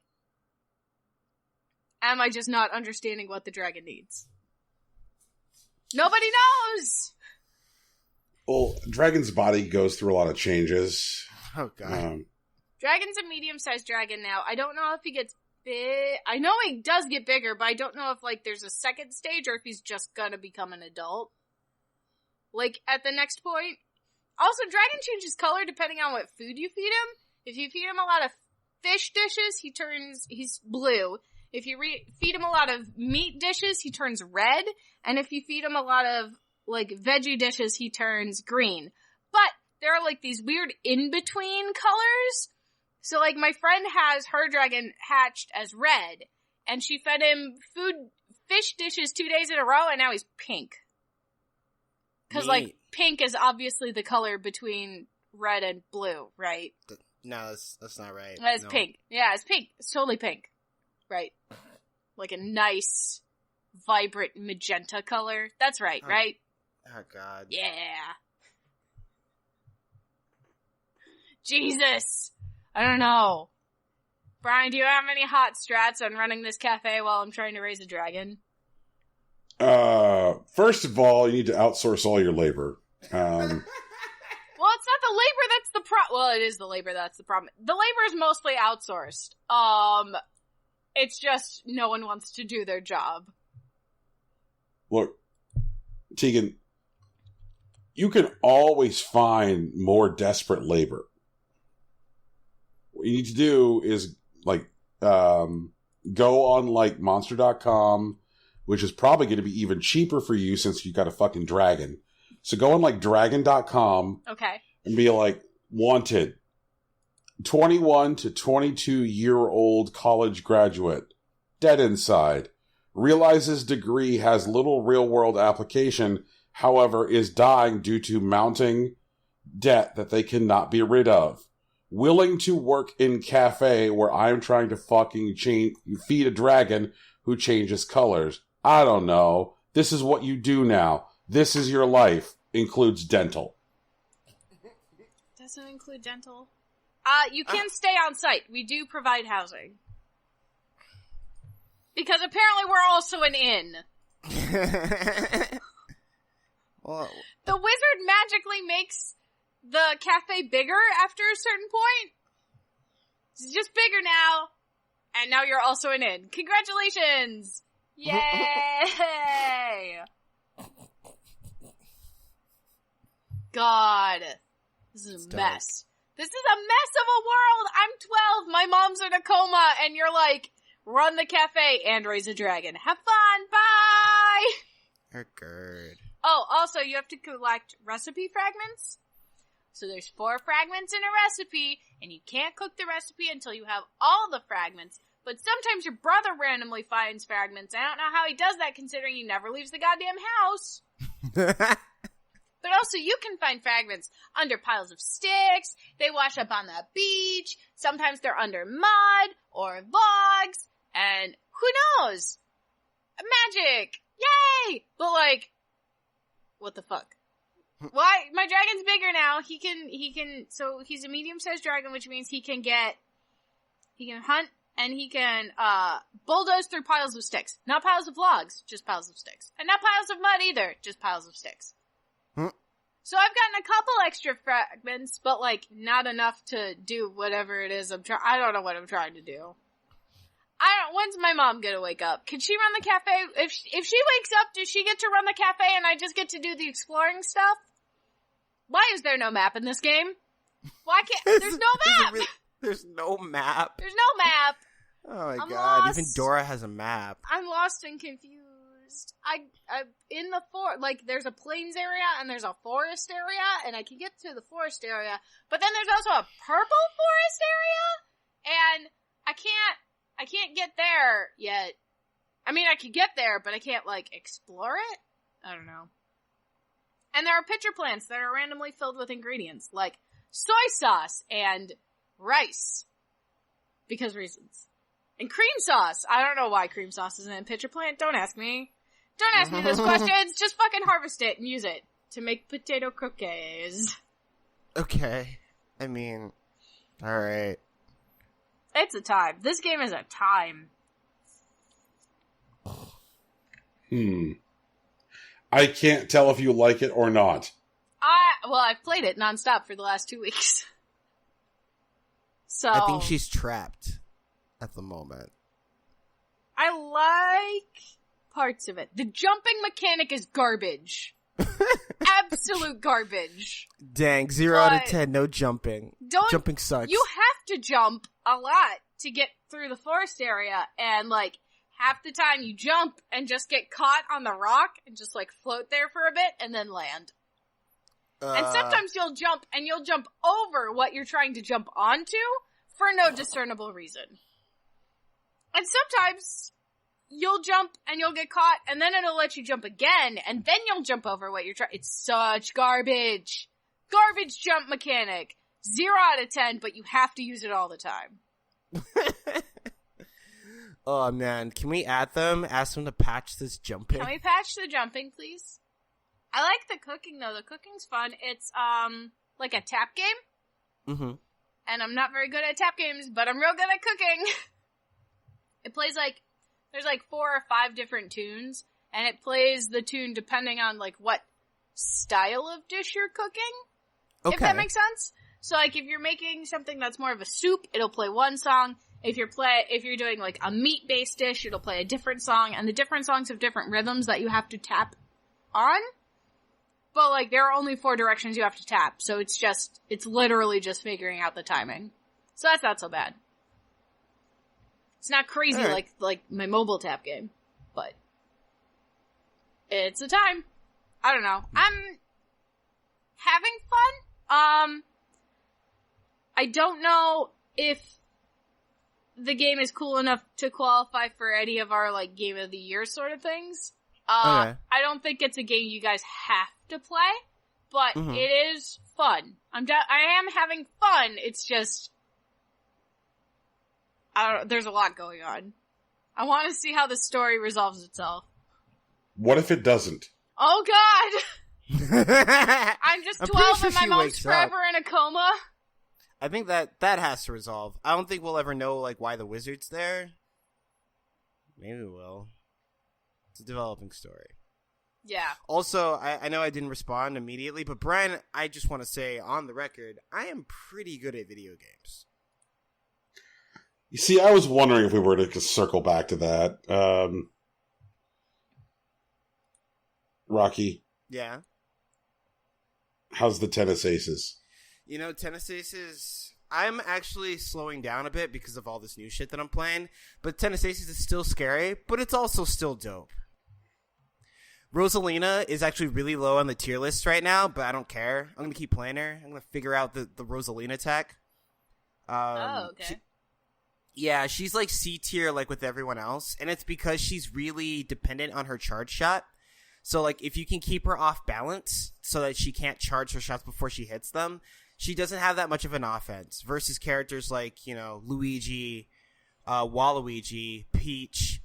S2: am I just not understanding what the dragon needs? Nobody knows!
S1: Well, dragon's body goes through a lot of changes.
S3: Oh, God.
S2: Dragon's a medium-sized dragon now. I don't know if he gets big. I know he does get bigger, but I don't know if, like, there's a second stage or if he's just gonna become an adult. Like, at the next point. Also, dragon changes color depending on what food you feed him. If you feed him a lot of fish dishes, he's blue. If you feed him a lot of meat dishes, he turns red. And if you feed him a lot of, like, veggie dishes, he turns green. But there are, like, these weird in-between colors. So, like, my friend has her dragon hatched as red, and she fed him fish dishes 2 days in a row, and now he's pink. Cause, like, pink is obviously the color between red and blue, right?
S3: No, that's not right.
S2: It's pink. Yeah, it's pink. It's totally pink. Right. Like a nice, vibrant magenta color. That's right, right?
S3: Oh, God.
S2: Yeah. Jesus. I don't know. Brian, do you have any hot strats on running this cafe while I'm trying to raise a dragon?
S1: First of all, you need to outsource all your labor.
S2: Well, it's not the labor that's the well, it is the labor that's the problem. The labor is mostly outsourced. It's just no one wants to do their job.
S1: Look, Tegan, you can always find more desperate labor. What you need to do is, like, go on, like, monster.com, which is probably going to be even cheaper for you since you got a fucking dragon. So go on, like, dragon.com.
S2: Okay.
S1: And be like, wanted. 21 to 22-year-old college graduate. Dead inside. Realizes degree has little real-world application, however, is dying due to mounting debt that they cannot be rid of. Willing to work in cafe where I'm trying to fucking feed a dragon who changes colors. I don't know. This is what you do now. This is your life. Includes dental.
S2: Doesn't include dental. You can stay on site. We do provide housing. Because apparently we're also an inn.
S3: Well,
S2: the wizard magically makes the cafe bigger after a certain point. It's just bigger now. And now you're also an inn. Congratulations! Yay! God. This is a mess. This is a mess of a world. I'm 12. My mom's in a coma, and you're like, run the cafe and raise a dragon. Have fun. Bye.
S3: Good.
S2: Oh, also, you have to collect recipe fragments. So there's 4 fragments in a recipe, and you can't cook the recipe until you have all the fragments. But sometimes your brother randomly finds fragments. I don't know how he does that, considering he never leaves the goddamn house. But also, you can find fragments under piles of sticks. They wash up on the beach. Sometimes they're under mud or logs. And who knows? Magic! Yay! But like, what the fuck? Why? My dragon's bigger now. So he's a medium-sized dragon, which means he can hunt, and he can, bulldoze through piles of sticks. Not piles of logs, just piles of sticks. And not piles of mud either, just piles of sticks. So I've gotten a couple extra fragments, but like, not enough to do whatever it is I don't know what I'm trying to do. When's my mom gonna wake up? Can she run the cafe? If she wakes up, does she get to run the cafe and I just get to do the exploring stuff? Why is there no map in this game? Why can't, there's no map!
S3: There's no map.
S2: There's no map!
S3: Oh my
S2: I'm
S3: god,
S2: lost.
S3: even Dora has a map.
S2: I'm lost and confused. In the there's a plains area and there's a forest area, and I can get to the forest area, but then there's also a purple forest area, and I can't get there yet. I mean, I could get there, but I can't, like, explore it? I don't know. And there are pitcher plants that are randomly filled with ingredients, like soy sauce and rice. Because reasons. And cream sauce. I don't know why cream sauce isn't in a pitcher plant. Don't ask me. Don't ask me those questions. Just fucking harvest it and use it to make potato croquets.
S3: Okay. I mean, alright.
S2: It's a time. This game is a time.
S1: I can't tell if you like it or not.
S2: I've played it nonstop for the last 2 weeks. So
S3: I think she's trapped at the moment.
S2: I like parts of it. The jumping mechanic is garbage. Absolute garbage.
S3: Dang, 0 out of 10, no jumping. Jumping sucks.
S2: You have to jump a lot to get through the forest area, and like, half the time you jump and just get caught on the rock and just like float there for a bit and then land. And sometimes you'll jump over what you're trying to jump onto for no discernible reason. And sometimes you'll jump and you'll get caught, and then it'll let you jump again, and then you'll jump over what you're trying. It's such garbage. Garbage jump mechanic. 0 out of 10, but you have to use it all the time.
S3: Oh man, can we add them? Ask them to patch this jumping?
S2: Can we patch the jumping, please? I like the cooking though. The cooking's fun. It's, like a tap game.
S3: Mm-hmm.
S2: And I'm not very good at tap games, but I'm real good at cooking. It plays like, there's like 4 or 5 different tunes, and it plays the tune depending on like what style of dish you're cooking. Okay. If that makes sense. So like if you're making something that's more of a soup, it'll play one song. If you're doing like a meat-based dish, it'll play a different song, and the different songs have different rhythms that you have to tap on. But like there are only 4 directions you have to tap, so it's literally just figuring out the timing. So that's not so bad. It's not crazy like my mobile tap game, but it's a time. I don't know. I'm having fun. I don't know if the game is cool enough to qualify for any of our like game of the year sort of things. I don't think it's a game you guys have to play, but it is fun. I am having fun. It's just, I don't know, there's a lot going on. I want to see how the story resolves itself.
S1: What if it doesn't?
S2: Oh god! I'm just 12 and my mom's forever in a coma.
S3: I think that has to resolve. I don't think we'll ever know like why the wizard's there. Maybe we will. It's a developing story.
S2: Yeah.
S3: Also, I know I didn't respond immediately, but Brian, I just want to say on the record, I am pretty good at video games.
S1: You see, I was wondering if we were to circle back to that. Rocky.
S3: Yeah?
S1: How's the tennis aces?
S3: You know, Tennis Aces, I'm actually slowing down a bit because of all this new shit that I'm playing. But Tennis Aces is still scary, but it's also still dope. Rosalina is actually really low on the tier list right now, but I don't care. I'm going to keep playing her. I'm going to figure out the Rosalina tech.
S2: Okay.
S3: Yeah, she's like C tier like with everyone else, and it's because she's really dependent on her charge shot. So like if you can keep her off balance so that she can't charge her shots before she hits them, she doesn't have that much of an offense versus characters like, you know, Luigi, Waluigi, Peach,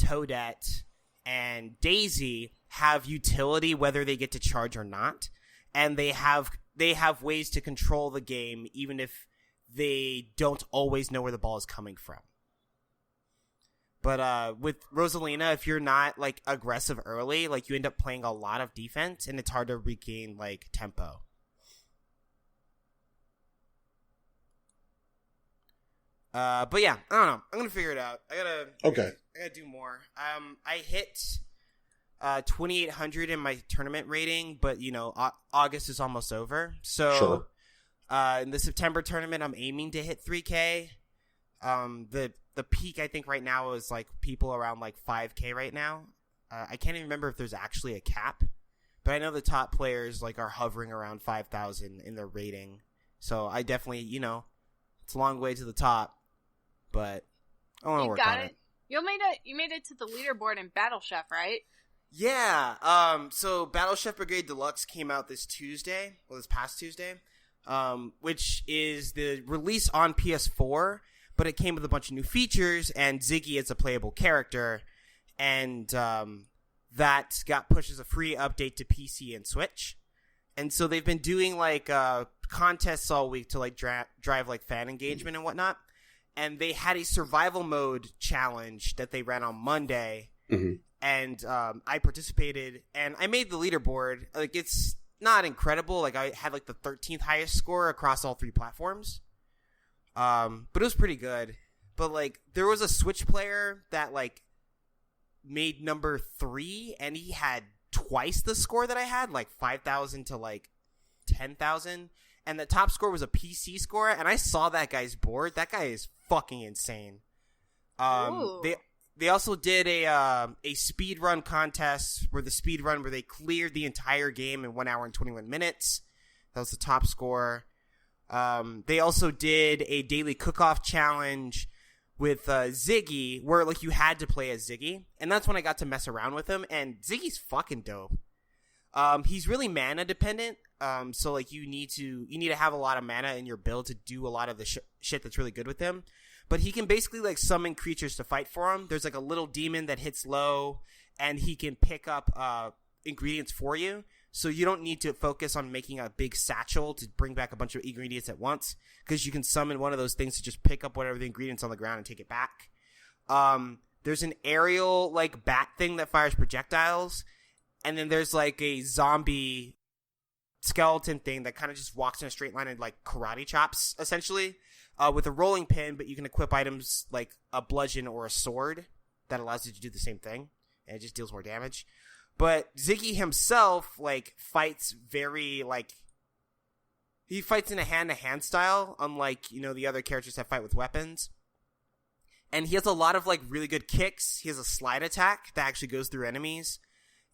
S3: Toadette, and Daisy have utility whether they get to charge or not, and they have ways to control the game even if they don't always know where the ball is coming from. But with Rosalina, if you're not like aggressive early, like you end up playing a lot of defense and it's hard to regain like tempo. But yeah, I don't know. I'm gonna figure it out. I gotta do more. I hit 2,800 in my tournament rating, but you know, August is almost over. So
S1: sure.
S3: In the September tournament, I'm aiming to hit 3K. The peak I think right now is like people around like 5K right now. I can't even remember if there's actually a cap, but I know the top players like are hovering around 5,000 in their rating. So I definitely, you know, it's a long way to the top, but I want to work on it.
S2: You made it to the leaderboard in Battle Chef, right?
S3: Yeah. So Battle Chef Brigade Deluxe came out this past Tuesday, which is the release on PS4, but it came with a bunch of new features, and Ziggy is a playable character, and that got pushed as a free update to PC and Switch. And so they've been doing like contests all week to like drive like fan engagement and whatnot. And they had a survival mode challenge that they ran on Monday.
S1: Mm-hmm.
S3: And I participated, and I made the leaderboard. Like, it's not incredible. Like, I had like the 13th highest score across all 3 platforms. But it was pretty good. But like, there was a Switch player that like made number 3, and he had twice the score that I had, like 5,000 to like 10,000. And the top score was a PC score, and I saw that guy's board. That guy is fucking insane. They also did a speed run contest where they cleared the entire game in 1 hour and 21 minutes. That was the top score. They also did a daily cook-off challenge with Ziggy, where like you had to play as Ziggy, and that's when I got to mess around with him. And Ziggy's fucking dope. He's really mana dependent. So like you need to have a lot of mana in your build to do a lot of the shit that's really good with him. But he can basically like summon creatures to fight for him. There's like a little demon that hits low, and he can pick up ingredients for you. So you don't need to focus on making a big satchel to bring back a bunch of ingredients at once, because you can summon one of those things to just pick up whatever the ingredients on the ground and take it back. There's an aerial like bat thing that fires projectiles, and then there's like a zombie skeleton thing that kind of just walks in a straight line and like karate chops essentially. With a rolling pin, but you can equip items like a bludgeon or a sword that allows you to do the same thing, and it just deals more damage. But Ziggy himself, like, fights very, like, he fights in a hand-to-hand style, unlike, you know, the other characters that fight with weapons. And he has a lot of, like, really good kicks. He has a slide attack that actually goes through enemies.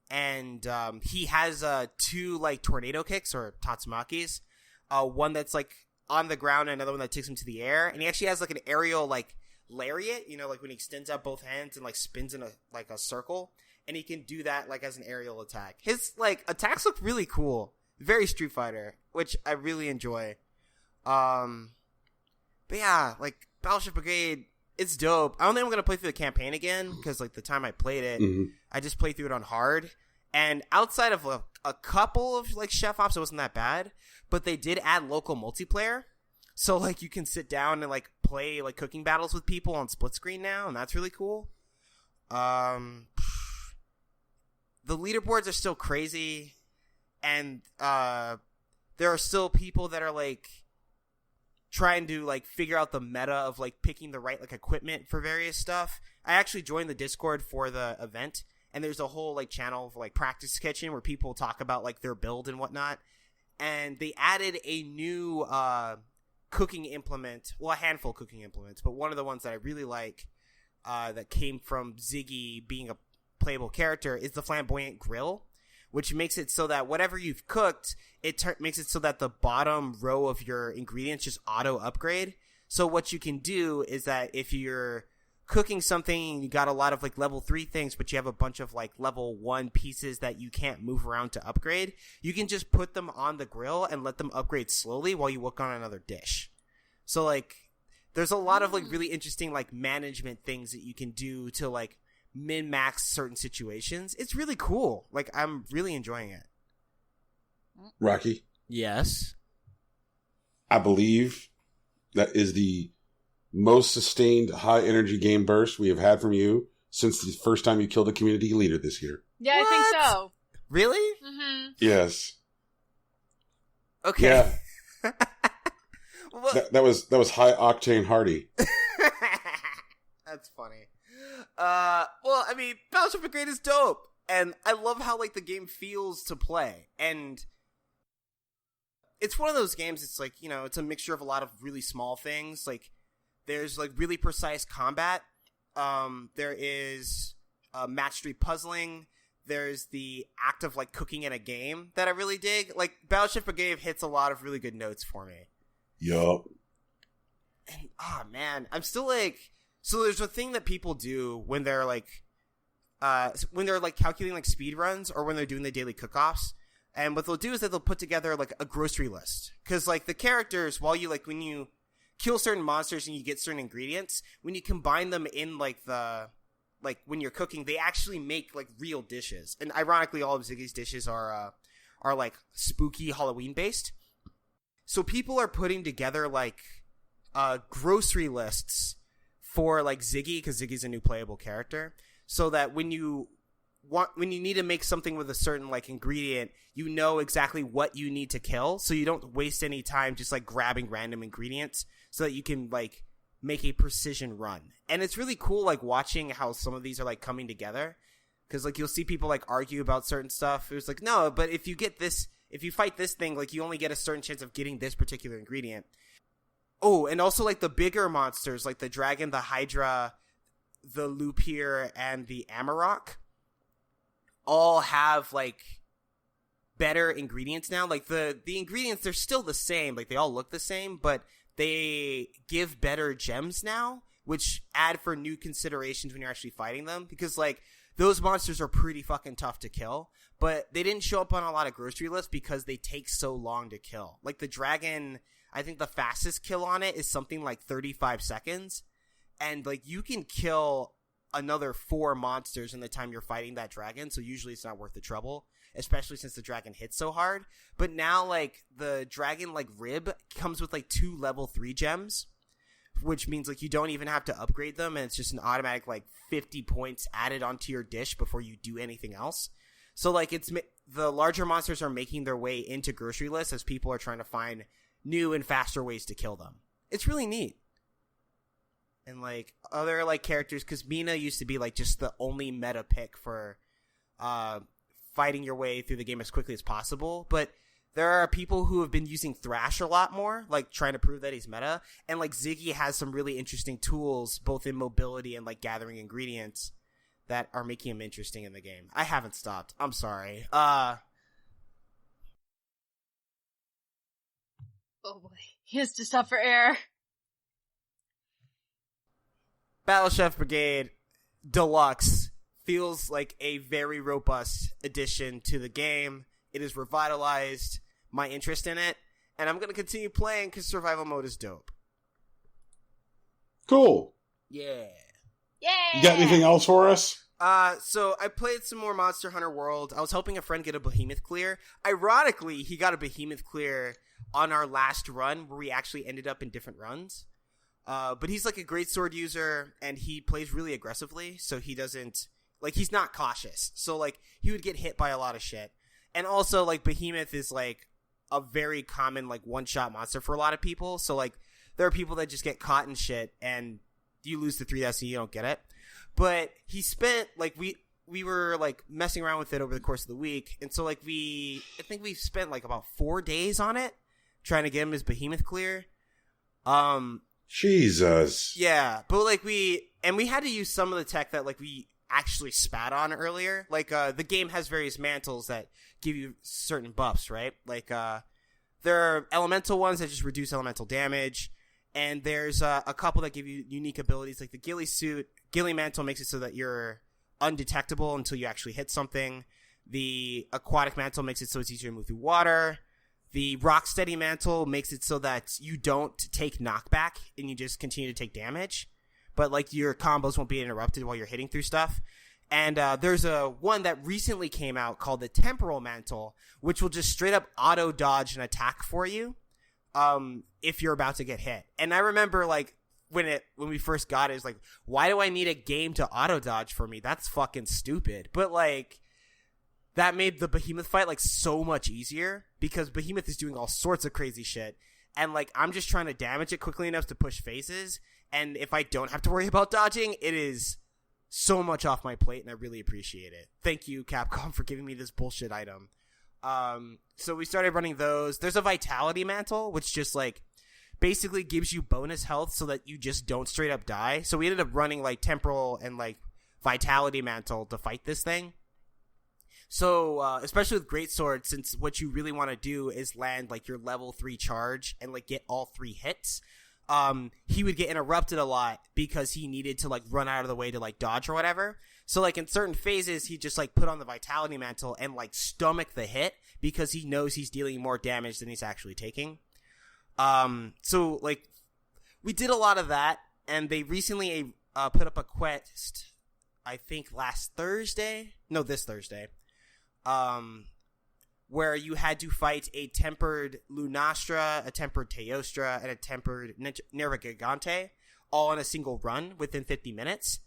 S3: And he has 2, like, tornado kicks, or tatsumakis. One that's, like, on the ground, and another one that takes him to the air. And he actually has, like, an aerial, like, lariat, you know, like, when he extends out both hands and, like, spins in a circle. And he can do that, like, as an aerial attack. His, like, attacks look really cool. Very Street Fighter, which I really enjoy. But yeah, like, Battleship Brigade, it's dope. I don't think I'm going to play through the campaign again, because, like, the time I played it, I just played through it on hard. And outside of a couple of, like, Chef Ops, it wasn't that bad. But they did add local multiplayer. So, like, you can sit down and, like, play, like, cooking battles with people on split screen now, and that's really cool. The leaderboards are still crazy, and there are still people that are, like, trying to, like, figure out the meta of, like, picking the right, like, equipment for various stuff. I actually joined the Discord for the event, and there's a whole, like, channel for, like, practice kitchen where people talk about, like, their build and whatnot. and they added a new cooking implement. Well, a handful of cooking implements, but one of the ones that I really like that came from Ziggy being a playable character is the flamboyant grill, which makes it so that whatever you've cooked, makes it so that the bottom row of your ingredients just auto upgrade. So what you can do is that if you're cooking something and you got a lot of like level 3 things, but you have a bunch of like level 1 pieces that you can't move around to upgrade, you can just put them on the grill and let them upgrade slowly while you work on another dish. So like there's a lot of like really interesting like management things that you can do to like min-max certain situations. It's really cool. Like, I'm really enjoying it.
S1: Rocky?
S3: Yes?
S1: I believe that is the most sustained high-energy game burst we have had from you since the first time you killed a community leader this year.
S2: Yeah, what? I think so.
S3: Really?
S2: Mm-hmm.
S1: Yes.
S3: Okay.
S1: Yeah. that was high-octane Hardy.
S3: That's funny. Well, I mean, Battleship Brigade is dope, and I love how, like, the game feels to play, and it's one of those games, it's like, you know, it's a mixture of a lot of really small things, like, there's, like, really precise combat, there is, match 3 puzzling, there's the act of, like, cooking in a game that I really dig, like, Battleship Brigade hits a lot of really good notes for me.
S1: Yup.
S3: And, man, I'm still, like... So there's a thing that people do when they're calculating like speed runs or when they're doing the daily cook-offs. And what they'll do is that they'll put together like a grocery list. Cause like the characters, while you like, when you kill certain monsters and you get certain ingredients, when you combine them in like when you're cooking, they actually make like real dishes. And ironically, all of Ziggy's dishes are like spooky Halloween based. So people are putting together like, grocery lists for like Ziggy, because Ziggy's a new playable character, so that when you need to make something with a certain like ingredient, you know exactly what you need to kill, so you don't waste any time just like grabbing random ingredients, so that you can like make a precision run. And it's really cool like watching how some of these are like coming together, because like you'll see people like argue about certain stuff. It was like, no, but if you fight this thing, like you only get a certain chance of getting this particular ingredient. Oh, and also, like, the bigger monsters, like the dragon, the hydra, the lupir, and the amarok, all have, like, better ingredients now. Like, the ingredients, they're still the same. Like, they all look the same, but they give better gems now, which add for new considerations when you're actually fighting them. Because, like, those monsters are pretty fucking tough to kill, but they didn't show up on a lot of grocery lists because they take so long to kill. Like, the dragon... I think the fastest kill on it is something like 35 seconds. And, like, you can kill another 4 monsters in the time you're fighting that dragon, so usually it's not worth the trouble, especially since the dragon hits so hard. But now, like, the dragon, like, rib comes with, like, 2 level 3 gems, which means, like, you don't even have to upgrade them, and it's just an automatic, like, 50 points added onto your dish before you do anything else. So, like, the larger monsters are making their way into grocery lists as people are trying to find new and faster ways to kill them. It's really neat. And like other like characters, because Mina used to be like just the only meta pick for fighting your way through the game as quickly as possible, but there are people who have been using Thrash a lot more, like trying to prove that he's meta, and like Ziggy has some really interesting tools both in mobility and like gathering ingredients that are making him interesting in the game. I haven't stopped. I'm sorry.
S2: Oh boy, he has to stop for air.
S3: Battleship Brigade Deluxe feels like a very robust addition to the game. It has revitalized my interest in it, and I'm going to continue playing because survival mode is dope.
S1: Cool.
S3: Yeah.
S2: Yay!
S1: You got anything else for us?
S3: So I played some more Monster Hunter World. I was helping a friend get a behemoth clear. Ironically, he got a behemoth clear on our last run where we actually ended up in different runs. But he's like a great sword user and he plays really aggressively. So he doesn't like, he's not cautious. So like he would get hit by a lot of shit. And also like behemoth is like a very common like one-shot monster for a lot of people. So like there are people that just get caught in shit and you lose the 3 dice and you don't get it. But he spent like we were like messing around with it over the course of the week, and so like I think we spent like about 4 days on it trying to get him his behemoth clear.
S1: Jesus.
S3: Yeah, but like we had to use some of the tech that like we actually spat on earlier. Like the game has various mantles that give you certain buffs, right? Like there are elemental ones that just reduce elemental damage, and there's a couple that give you unique abilities, like the ghillie suit. Ghillie mantle makes it so that you're undetectable until you actually hit something. The aquatic mantle makes it so it's easier to move through water. The rock steady mantle makes it so that you don't take knockback and you just continue to take damage, but like your combos won't be interrupted while you're hitting through stuff. And there's a one that recently came out called the temporal mantle, which will just straight up auto dodge an attack for you if you're about to get hit. And I remember like when we first got it, it's like, why do I need a game to auto dodge for me? That's fucking stupid. But like that made the behemoth fight like so much easier because behemoth is doing all sorts of crazy shit, and like I'm just trying to damage it quickly enough to push phases, and if I don't have to worry about dodging, it is so much off my plate, and I really appreciate it. Thank you, Capcom, for giving me this bullshit item. So we started running those. There's a vitality mantle, which just like basically gives you bonus health so that you just don't straight up die. So we ended up running like temporal and like vitality mantle to fight this thing. So, especially with greatsword, since what you really want to do is land like your level 3 charge and like get all 3 hits, he would get interrupted a lot because he needed to like run out of the way to like dodge or whatever. So like in certain phases, he just like put on the vitality mantle and like stomach the hit because he knows he's dealing more damage than he's actually taking. So like we did a lot of that, and they recently put up a quest, I think this Thursday, where you had to fight a tempered Lunastra, a tempered Teostra, and a tempered Nervigigante all in a single run within 50 minutes.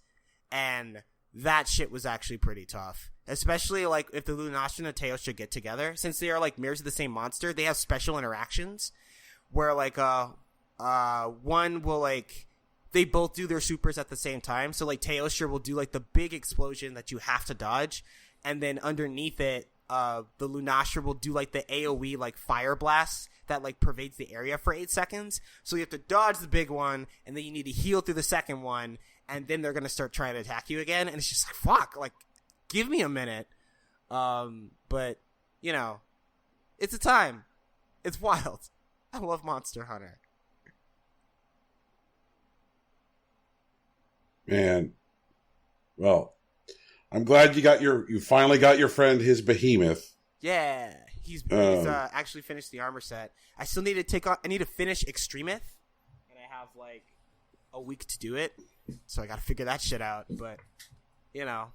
S3: And that shit was actually pretty tough. Especially, like, if the Lunastra and the Teostra get together. Since they are, like, mirrors of the same monster, they have special interactions where, like, one will, like, they both do their supers at the same time. So, like, Teostra will do, like, the big explosion that you have to dodge. And then underneath it, the Lunastra will do, like, the AoE, like, fire blast that, like, pervades the area for 8 seconds. So you have to dodge the big one, and then you need to heal through the second one, and then they're going to start trying to attack you again. And it's just like, fuck, like, give me a minute. But, you know, it's a time. It's wild. I love Monster Hunter.
S1: Man. Well, I'm glad you finally got your friend his behemoth.
S3: Yeah. He's actually finished the armor set. I still need to I need to finish Extremeth, and I have like a week to do it, so I gotta figure that shit out, but you know.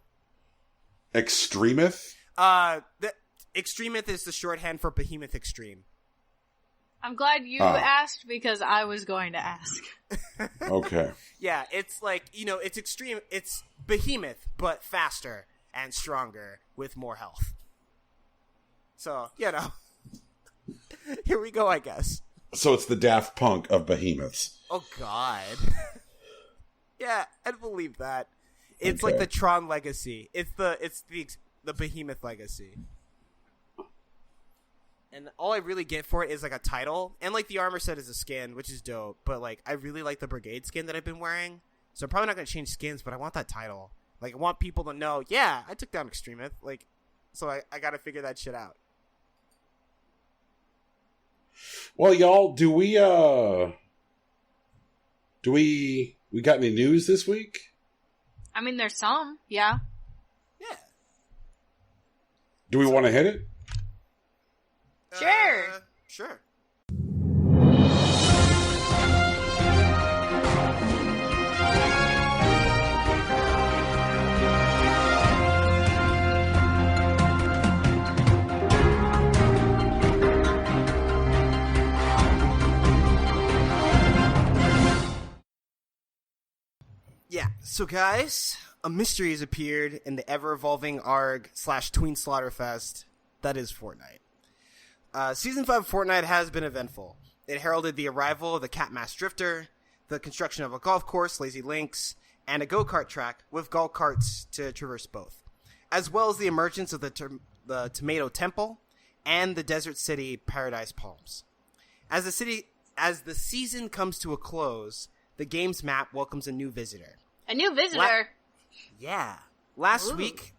S1: Extremeth?
S3: The Extremeth is the shorthand for Behemoth Extreme.
S2: I'm glad you asked because I was going to ask.
S1: Okay.
S3: Yeah, it's like, you know, it's extreme. It's Behemoth, but faster and stronger with more health. So, you know, here we go, I guess.
S1: So it's the Daft Punk of behemoths.
S3: Oh, God. Yeah, I'd believe that. It's
S1: okay.
S3: like the Tron legacy. It's the Behemoth legacy. And all I really get for it is, like, a title. And, like, the armor set is a skin, which is dope. But, like, I really like the Brigade skin that I've been wearing. So I'm probably not going to change skins, but I want that title. Like, I want people to know, yeah, I took down Extremeth. Like, so I got to figure that shit out.
S1: Well, y'all, we got any news this week?
S2: I mean, there's some, yeah.
S3: Yeah.
S1: Do we want to hit it?
S2: Sure.
S3: Sure. Yeah, so guys, a mystery has appeared in the ever-evolving ARG/Tween Slaughterfest that is Fortnite. Season 5 of Fortnite has been eventful. It heralded the arrival of the Catmass Drifter, the construction of a golf course, Lazy Links, and a go-kart track with golf carts to traverse both. as well as the emergence of the Tomato Temple and the Desert City Paradise Palms. As the season comes to a close, the game's map welcomes a new visitor.
S2: A new visitor?
S3: Last week,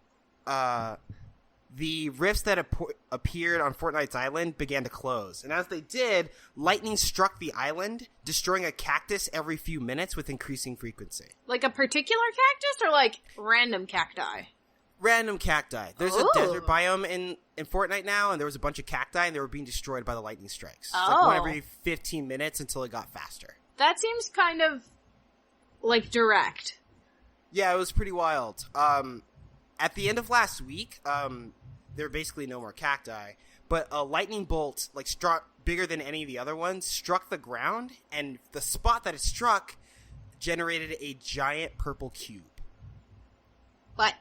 S3: the rifts that appeared on Fortnite's island began to close. And as they did, lightning struck the island, destroying a cactus every few minutes with increasing frequency.
S2: Like a particular cactus or like random cacti?
S3: Random cacti. There's a desert biome in Fortnite now, and there was a bunch of cacti, and they were being destroyed by the lightning strikes. It's like one every 15 minutes until it got faster.
S2: That seems kind of, like, direct.
S3: Yeah, it was pretty wild. At the end of last week, there were basically no more cacti, but a lightning bolt, like, bigger than any of the other ones, struck the ground, and the spot that it struck generated a giant purple cube.
S2: What?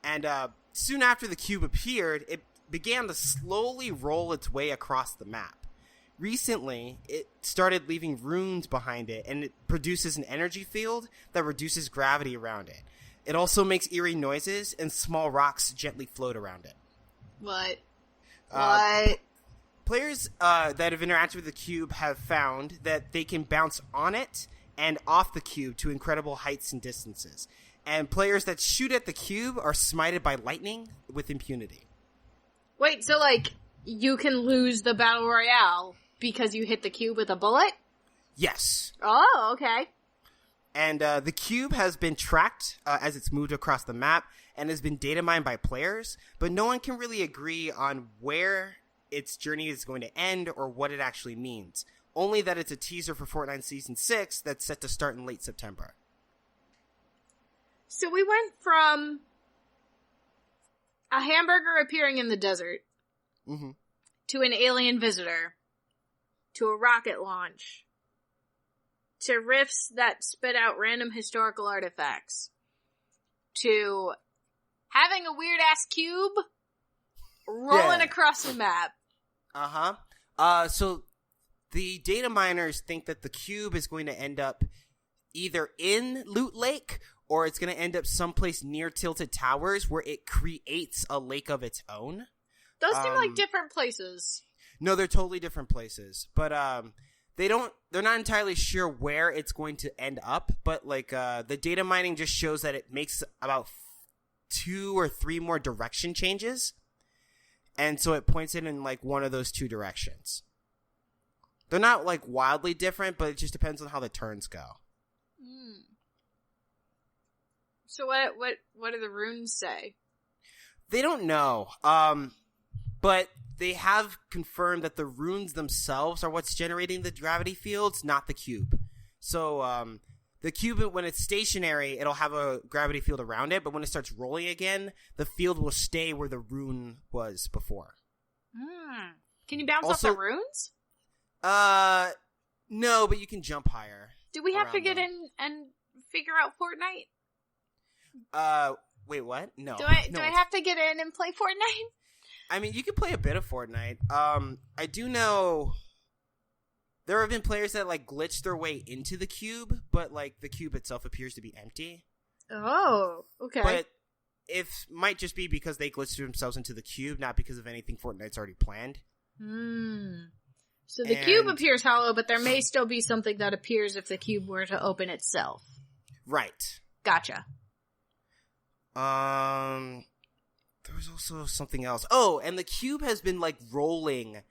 S3: And soon after the cube appeared, it began to slowly roll its way across the map. Recently, it started leaving runes behind it, and it produces an energy field that reduces gravity around it. It also makes eerie noises, and small rocks gently float around it.
S2: What?
S3: Players that have interacted with the cube have found that they can bounce on it and off the cube to incredible heights and distances. And players that shoot at the cube are smited by lightning with impunity.
S2: Wait, so, like, you can lose the Battle Royale because you hit the cube with a bullet?
S3: Yes.
S2: Oh, okay.
S3: And the cube has been tracked as it's moved across the map and has been data mined by players, but no one can really agree on where its journey is going to end or what it actually means. Only that it's a teaser for Fortnite Season 6 that's set to start in late September.
S2: So we went from a hamburger appearing in the desert to an alien visitor to a rocket launch to rifts that spit out random historical artifacts to having a weird-ass cube rolling across the map.
S3: So the data miners think that the cube is going to end up either in Loot Lake or it's going to end up someplace near Tilted Towers where it creates a lake of its own.
S2: Those seem like different places.
S3: No, they're totally different places. But they're not entirely sure where it's going to end up. But like the data mining just shows that it makes about 2 or 3 more direction changes. And so it points it in like one of those 2 directions. They're not like wildly different, but it just depends on how the turns go.
S2: So what do the runes say?
S3: They don't know. But they have confirmed that the runes themselves are what's generating the gravity fields, not the cube. So the cube, when it's stationary, it'll have a gravity field around it, but when it starts rolling again, the field will stay where the rune was before.
S2: Can you bounce off the runes?
S3: No, but you can jump higher.
S2: Do we have to get in and figure out Fortnite?
S3: Wait, what? No.
S2: Do I have to get in and play Fortnite?
S3: I mean, you can play a bit of Fortnite. I do know there have been players that like glitch their way into the cube, but like the cube itself appears to be empty.
S2: Oh, okay.
S3: But it might just be because they glitched themselves into the cube, not because of anything Fortnite's already planned.
S2: So the cube appears hollow, but there may still be something that appears if the cube were to open itself.
S3: Right.
S2: Gotcha.
S3: There was also something else. Oh, and the cube has been like rolling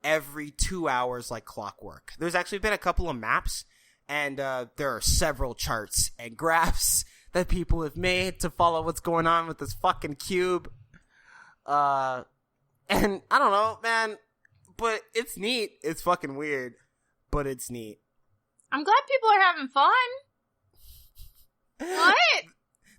S3: every 2 hours like clockwork. There's actually been a couple of maps, and there are several charts and graphs that people have made to follow what's going on with this fucking cube. And I don't know, man, but it's neat. It's fucking weird, but it's neat.
S2: I'm glad people are having fun. What?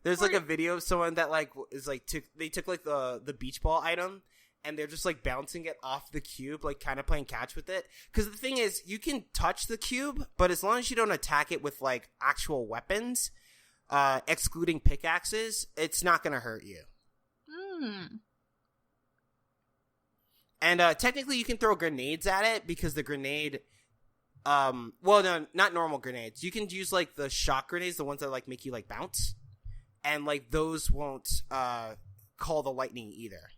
S3: There's like a video of someone that like is like they took like the beach ball item and they're just like bouncing it off the cube, like kind of playing catch with it. Because the thing is, you can touch the cube, but as long as you don't attack it with like actual weapons, excluding pickaxes, it's not gonna hurt you. And technically, you can throw grenades at it because the grenade. Well, no, not normal grenades. You can use like the shock grenades, the ones that like make you like bounce. and like those won't call the lightning either.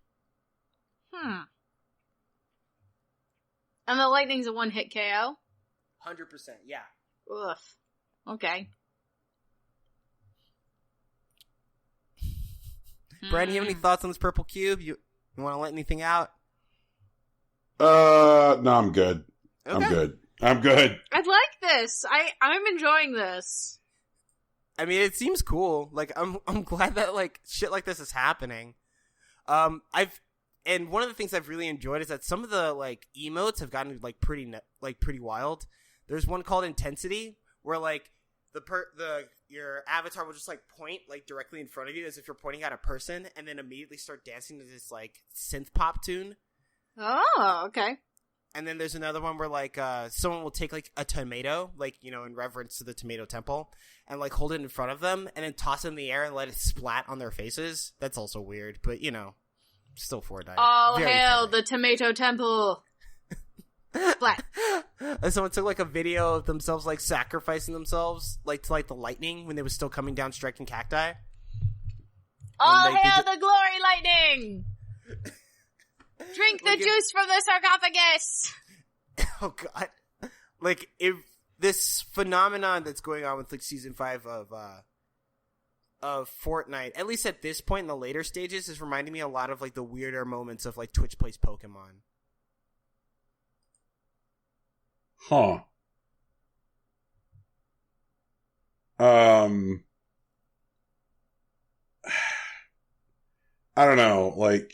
S2: And the lightning's a one-hit KO?
S3: 100%, yeah.
S2: Ugh. Okay.
S3: Brad, you have any thoughts on this purple cube? You want to let anything out?
S1: No, I'm good. Okay. I'm good.
S2: I like this. I'm enjoying this.
S3: I mean, it seems cool. Like, I'm glad that like shit like this is happening. And one of the things I've really enjoyed is that some of the like emotes have gotten like pretty wild. There's one called Intensity where like your avatar will just like point like directly in front of you as if you're pointing at a person, and then immediately start dancing to this like synth pop tune.
S2: Oh, okay.
S3: And then there's another one where like someone will take like a tomato, like, you know, in reverence to the tomato temple, and like hold it in front of them and then toss it in the air and let it splat on their faces. That's also weird, but you know, still Fortnite.
S2: Oh, hail the tomato temple. Splat.
S3: And someone took like a video of themselves like sacrificing themselves like to like the lightning when they were still coming down striking cacti.
S2: Oh, hail the glory lightning! Drink the juice from the sarcophagus!
S3: Oh god. Like, if this phenomenon that's going on with like season 5 of Fortnite, at least at this point in the later stages, is reminding me a lot of like the weirder moments of like Twitch plays Pokemon.
S1: Huh. I don't know, like,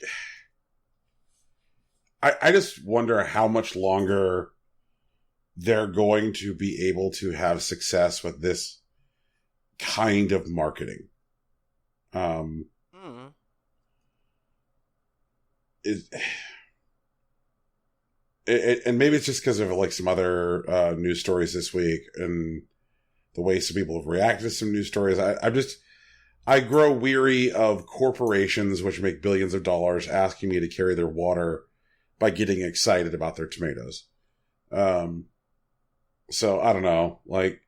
S1: I just wonder how much longer they're going to be able to have success with this kind of marketing. And maybe it's just because of like some other news stories this week and the way some people have reacted to some news stories. I grow weary of corporations which make billions of dollars asking me to carry their water by getting excited about their tomatoes. So I don't know, like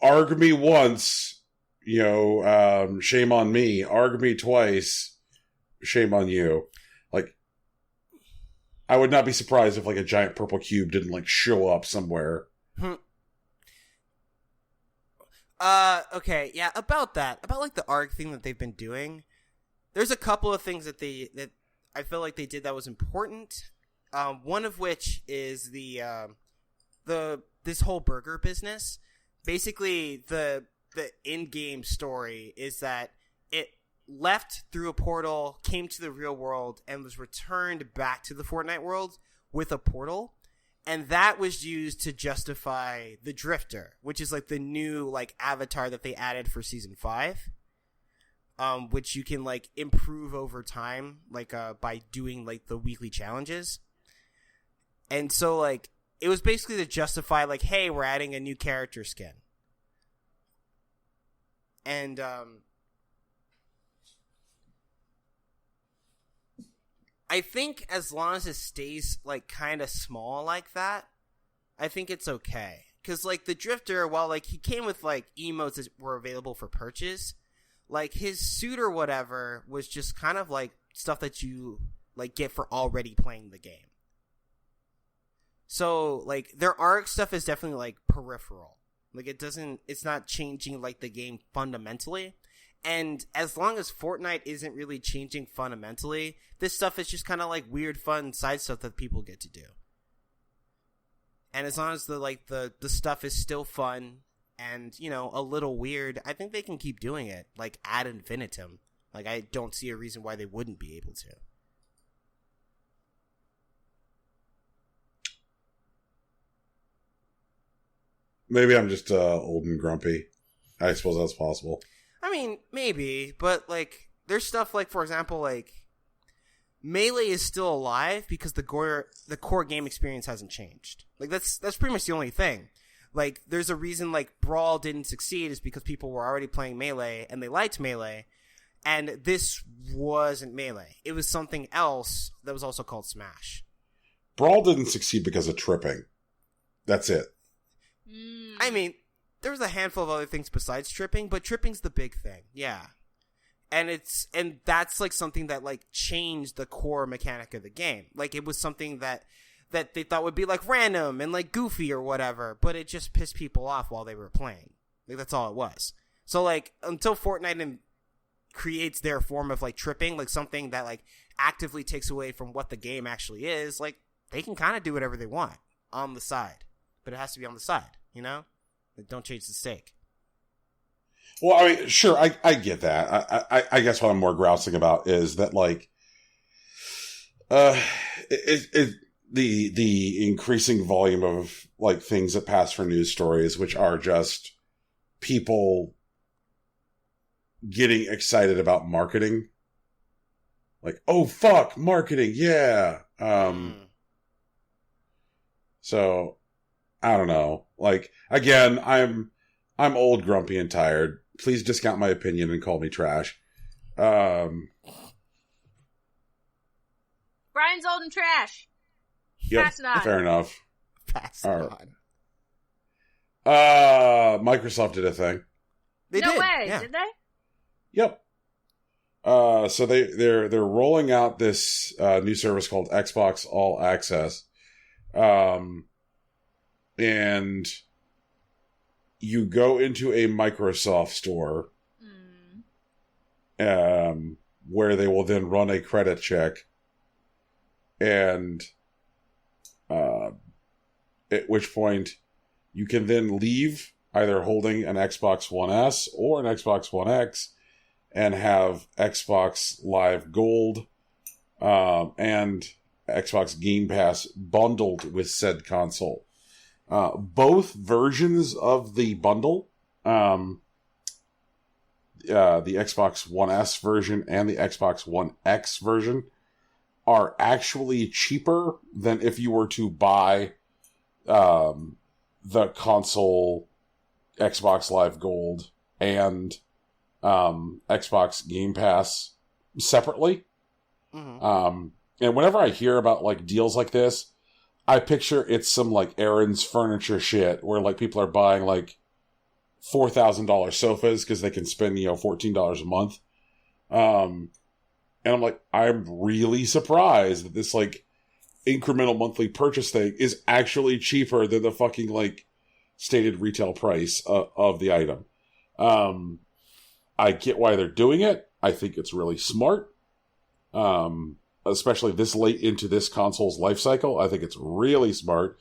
S1: arg me once, you know, shame on me. Arg me twice, shame on you. Like, I would not be surprised if like a giant purple cube didn't like show up somewhere.
S3: Okay, yeah, about like the ARG thing that they've been doing. There's a couple of things that I feel like they did that was important. One of which is this whole burger business. Basically, the in-game story is that it left through a portal, came to the real world, and was returned back to the Fortnite world with a portal. And that was used to justify the Drifter, which is like the new like avatar that they added for season 5. Which you can like improve over time, like by doing like the weekly challenges. And so like it was basically to justify like, hey, we're adding a new character skin. And I think as long as it stays like kind of small like that, I think it's okay. Because like the Drifter, while like he came with like emotes that were available for purchase, like his suit or whatever was just kind of like stuff that you like get for already playing the game. So like their ARC stuff is definitely like peripheral. Like it's not changing like the game fundamentally. And as long as Fortnite isn't really changing fundamentally, this stuff is just kind of like weird, fun side stuff that people get to do. And as long as the stuff is still fun and, you know, a little weird, I think they can keep doing it, like ad infinitum. Like, I don't see a reason why they wouldn't be able to.
S1: Maybe I'm just old and grumpy. I suppose that's possible.
S3: I mean, maybe, but like, there's stuff like, for example, like Melee is still alive because the core game experience hasn't changed. Like, that's pretty much the only thing. Like, there's a reason like Brawl didn't succeed is because people were already playing Melee and they liked Melee, and this wasn't Melee. It was something else that was also called Smash.
S1: Brawl didn't succeed because of tripping. That's it.
S3: I mean, there's a handful of other things besides tripping, but tripping's the big thing. Yeah. And that's like something that like changed the core mechanic of the game. Like it was something that they thought would be like random and like goofy or whatever, but it just pissed people off while they were playing. Like that's all it was. So like until Fortnite creates their form of like tripping, like something that like actively takes away from what the game actually is, like they can kind of do whatever they want on the side, but it has to be on the side, you know? Like, don't change the stake.
S1: Well, I mean, sure, I get that. I guess what I'm more grousing about is that like, the increasing volume of like things that pass for news stories, which are just people getting excited about marketing. Like, oh fuck, marketing, yeah. So I don't know. Like, again, I'm old, grumpy, and tired. Please discount my opinion and call me trash.
S2: Brian's old and trash.
S1: Yep,
S2: Passing on.
S1: fair enough.
S3: Passing on.
S1: Microsoft did a thing.
S3: They
S2: no
S3: did.
S2: way,
S3: Yeah.
S2: did they?
S1: Yep. So they're rolling out this new service called Xbox All Access, and you go into a Microsoft store, where they will then run a credit check, and at which point you can then leave either holding an Xbox One S or an Xbox One X and have Xbox Live Gold and Xbox Game Pass bundled with said console. Both versions of the bundle, the Xbox One S version and the Xbox One X version, are actually cheaper than if you were to buy the console, Xbox Live Gold, and Xbox Game Pass separately.
S3: Mm-hmm.
S1: And whenever I hear about like deals like this, I picture it's some like Aaron's furniture shit where like people are buying like $4,000 sofas because they can spend, $14 a month. And I'm like, I'm really surprised that this like incremental monthly purchase thing is actually cheaper than the fucking like stated retail price of the item. I get why they're doing it. I think it's really smart. Especially this late into this console's life cycle. I think it's really smart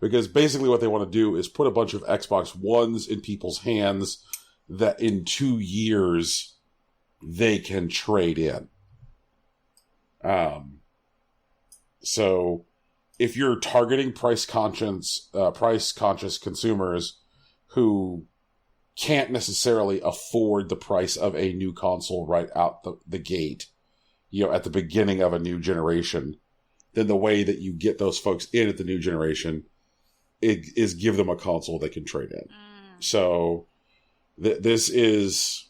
S1: because basically what they want to do is put a bunch of Xbox Ones in people's hands that in 2 years they can trade in. So if you're targeting price conscious consumers who can't necessarily afford the price of a new console right out the gate, at the beginning of a new generation, then the way that you get those folks in at the new generation is give them a console they can trade in. So this is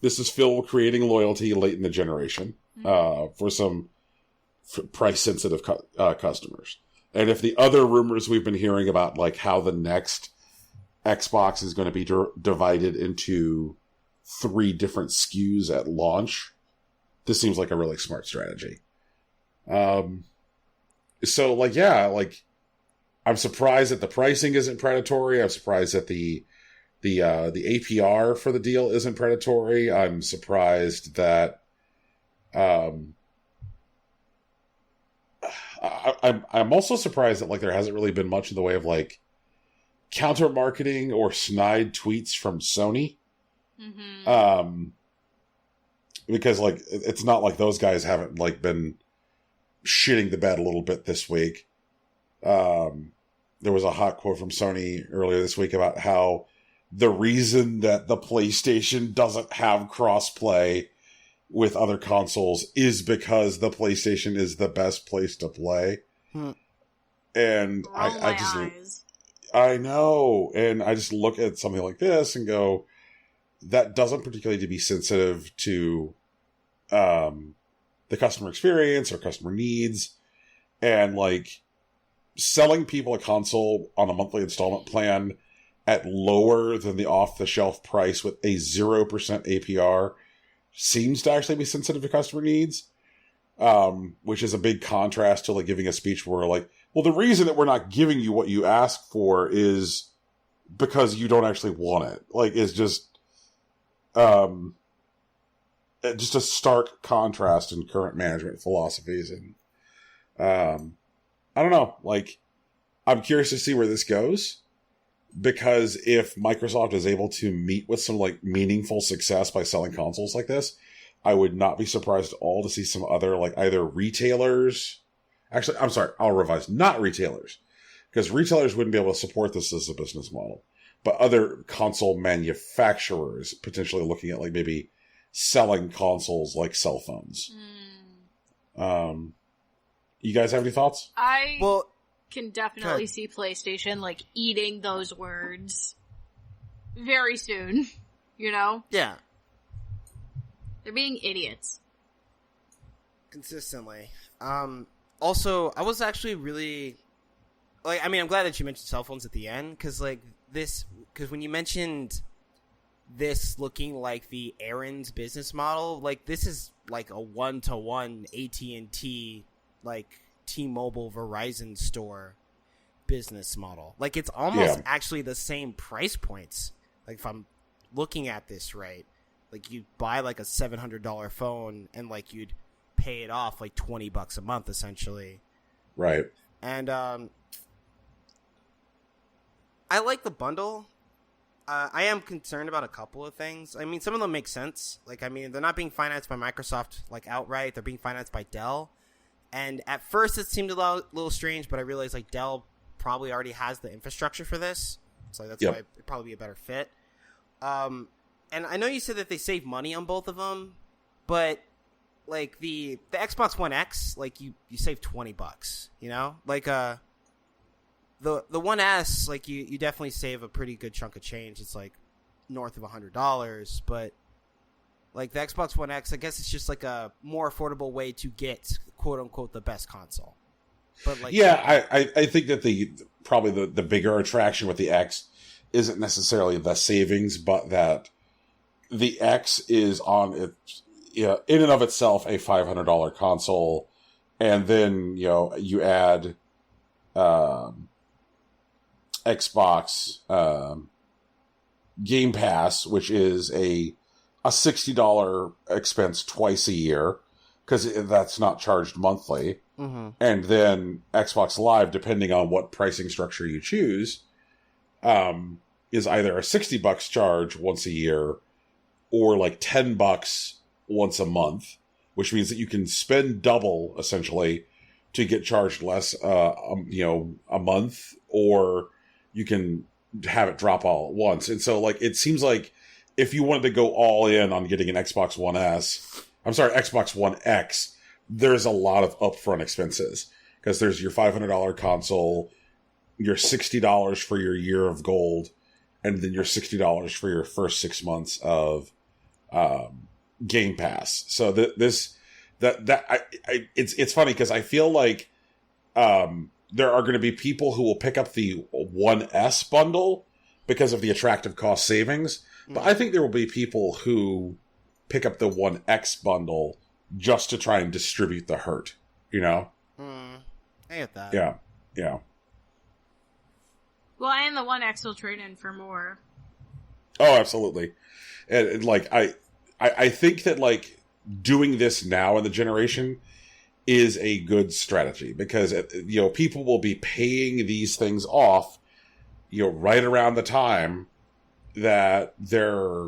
S1: Phil creating loyalty late in the generation for some price-sensitive customers. And if the other rumors we've been hearing about, like how the next Xbox is going to be divided into 3 different SKUs at launch, this seems like a really smart strategy. So, like, yeah, like, I'm surprised that the pricing isn't predatory. I'm surprised that the APR for the deal isn't predatory. I'm surprised that I'm also surprised that like there hasn't really been much in the way of like counter marketing or snide tweets from Sony.
S2: Mm-hmm.
S1: Because like it's not like those guys haven't like been shitting the bed a little bit this week. There was a hot quote from Sony earlier this week about how the reason that the PlayStation doesn't have crossplay with other consoles is because the PlayStation is the best place to play. And I know. And I just look at something like this and go, that doesn't particularly be sensitive to the customer experience or customer needs. And like selling people a console on a monthly installment plan at lower than the off-the-shelf price with a 0% APR seems to actually be sensitive to customer needs, which is a big contrast to like giving a speech where like, well, the reason that we're not giving you what you ask for is because you don't actually want it. Like, it's just a stark contrast in current management philosophies. And I don't know, like, I'm curious to see where this goes, because if Microsoft is able to meet with some like meaningful success by selling consoles like this, I would not be surprised at all to see some other like either retailers. Actually, I'm sorry, I'll revise. Not retailers, because retailers wouldn't be able to support this as a business model, but other console manufacturers potentially looking at like maybe selling consoles like cell phones. You guys have any thoughts?
S2: I can definitely see PlayStation like eating those words very soon. You know?
S3: Yeah.
S2: They're being idiots.
S3: Consistently. Also, I was actually really like, I mean, I'm glad that you mentioned cell phones at the end, because when you mentioned this looking like the Aaron's business model, like this is like a 1-to-1 AT&T, like T-Mobile Verizon store business model. Like, it's almost actually the same price points. Like, if I'm looking at this right, like you buy like a $700 phone and like you'd pay it off like $20 a month essentially.
S1: Right.
S3: And I like the bundle. I am concerned about a couple of things. I mean, some of them make sense. Like, I mean, they're not being financed by Microsoft like outright. They're being financed by Dell. And at first it seemed a little strange, but I realized like Dell probably already has the infrastructure for this. So that's why it'd probably be a better fit. And I know you said that they save money on both of them, but like the Xbox One X, like you save $20, you know? Like the One S, like you definitely save a pretty good chunk of change. It's like north of $100, but like the Xbox One X, I guess it's just like a more affordable way to get quote unquote the best console. But like,
S1: I think that probably the bigger attraction with the X isn't necessarily the savings, but that the X is on it, in and of itself a $500 console, and then you add Xbox Game Pass, which is a $60 expense twice a year, because that's not charged monthly.
S3: Mm-hmm.
S1: And then Xbox Live, depending on what pricing structure you choose, is either a $60 charge once a year or like $10 once a month, which means that you can spend double essentially to get charged less, a month, or you can have it drop all at once. And so like, it seems like if you wanted to go all in on getting an Xbox One X, there's a lot of upfront expenses, because there's your $500 console, your $60 for your year of gold, and then your $60 for your first 6 months of Game Pass. So it's funny because I feel like there are going to be people who will pick up the One S bundle because of the attractive cost savings, but I think there will be people who pick up the One X bundle just to try and distribute the hurt, I
S3: get that.
S1: Yeah.
S2: Well, and the One X will trade in for more.
S1: Oh, absolutely. And like, I think that like doing this now in the generation is a good strategy, because people will be paying these things off right around the time that they're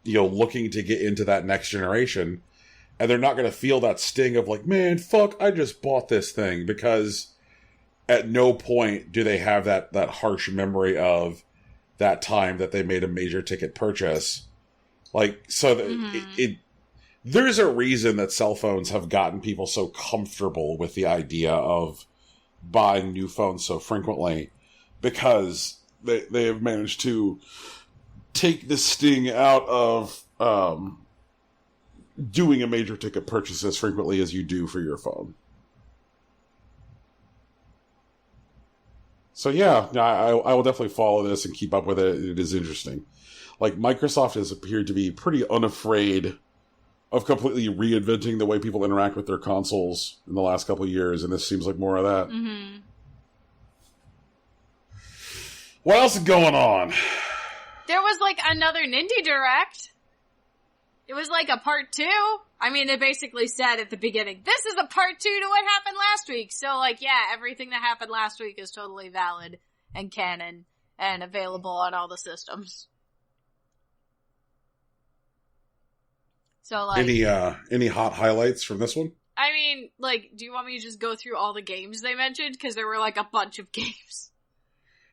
S1: looking to get into that next generation, and they're not going to feel that sting of like, man, fuck, I just bought this thing, because at no point do they have that harsh memory of that time that they made a major ticket purchase. Like, so there's a reason that cell phones have gotten people so comfortable with the idea of buying new phones so frequently, because they have managed to take the sting out of doing a major ticket purchase as frequently as you do for your phone. So yeah, I will definitely follow this and keep up with it. It is interesting. Like, Microsoft has appeared to be pretty unafraid of completely reinventing the way people interact with their consoles in the last couple of years, and this seems like more of that.
S2: Mm-hmm.
S1: What else is going on?
S2: There was, like, another Nindy Direct. It was, like, a part 2. I mean, they basically said at the beginning, this is a part 2 to what happened last week. So, like, yeah, everything that happened last week is totally valid and canon and available on all the systems. So, like...
S1: Any hot highlights from this one?
S2: I mean, like, do you want me to just go through all the games they mentioned? Because there were, like, a bunch of games.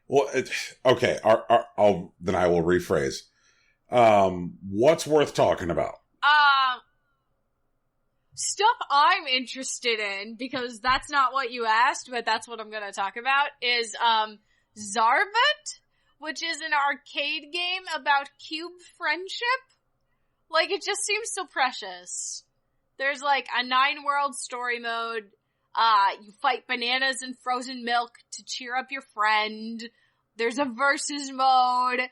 S1: Well, okay, then I will rephrase. What's worth talking about?
S2: Stuff I'm interested in, because that's not what you asked, but that's what I'm gonna talk about, is, Zarbot, which is an arcade game about cube friendship. Like, it just seems so precious. There's, like, a 9-world story mode. You fight bananas and frozen milk to cheer up your friend. There's a versus mode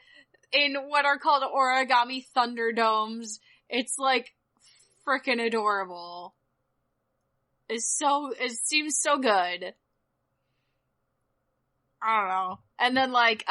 S2: in what are called origami thunderdomes. It's, like, frickin' adorable. It seems so good. I don't know. And then, like,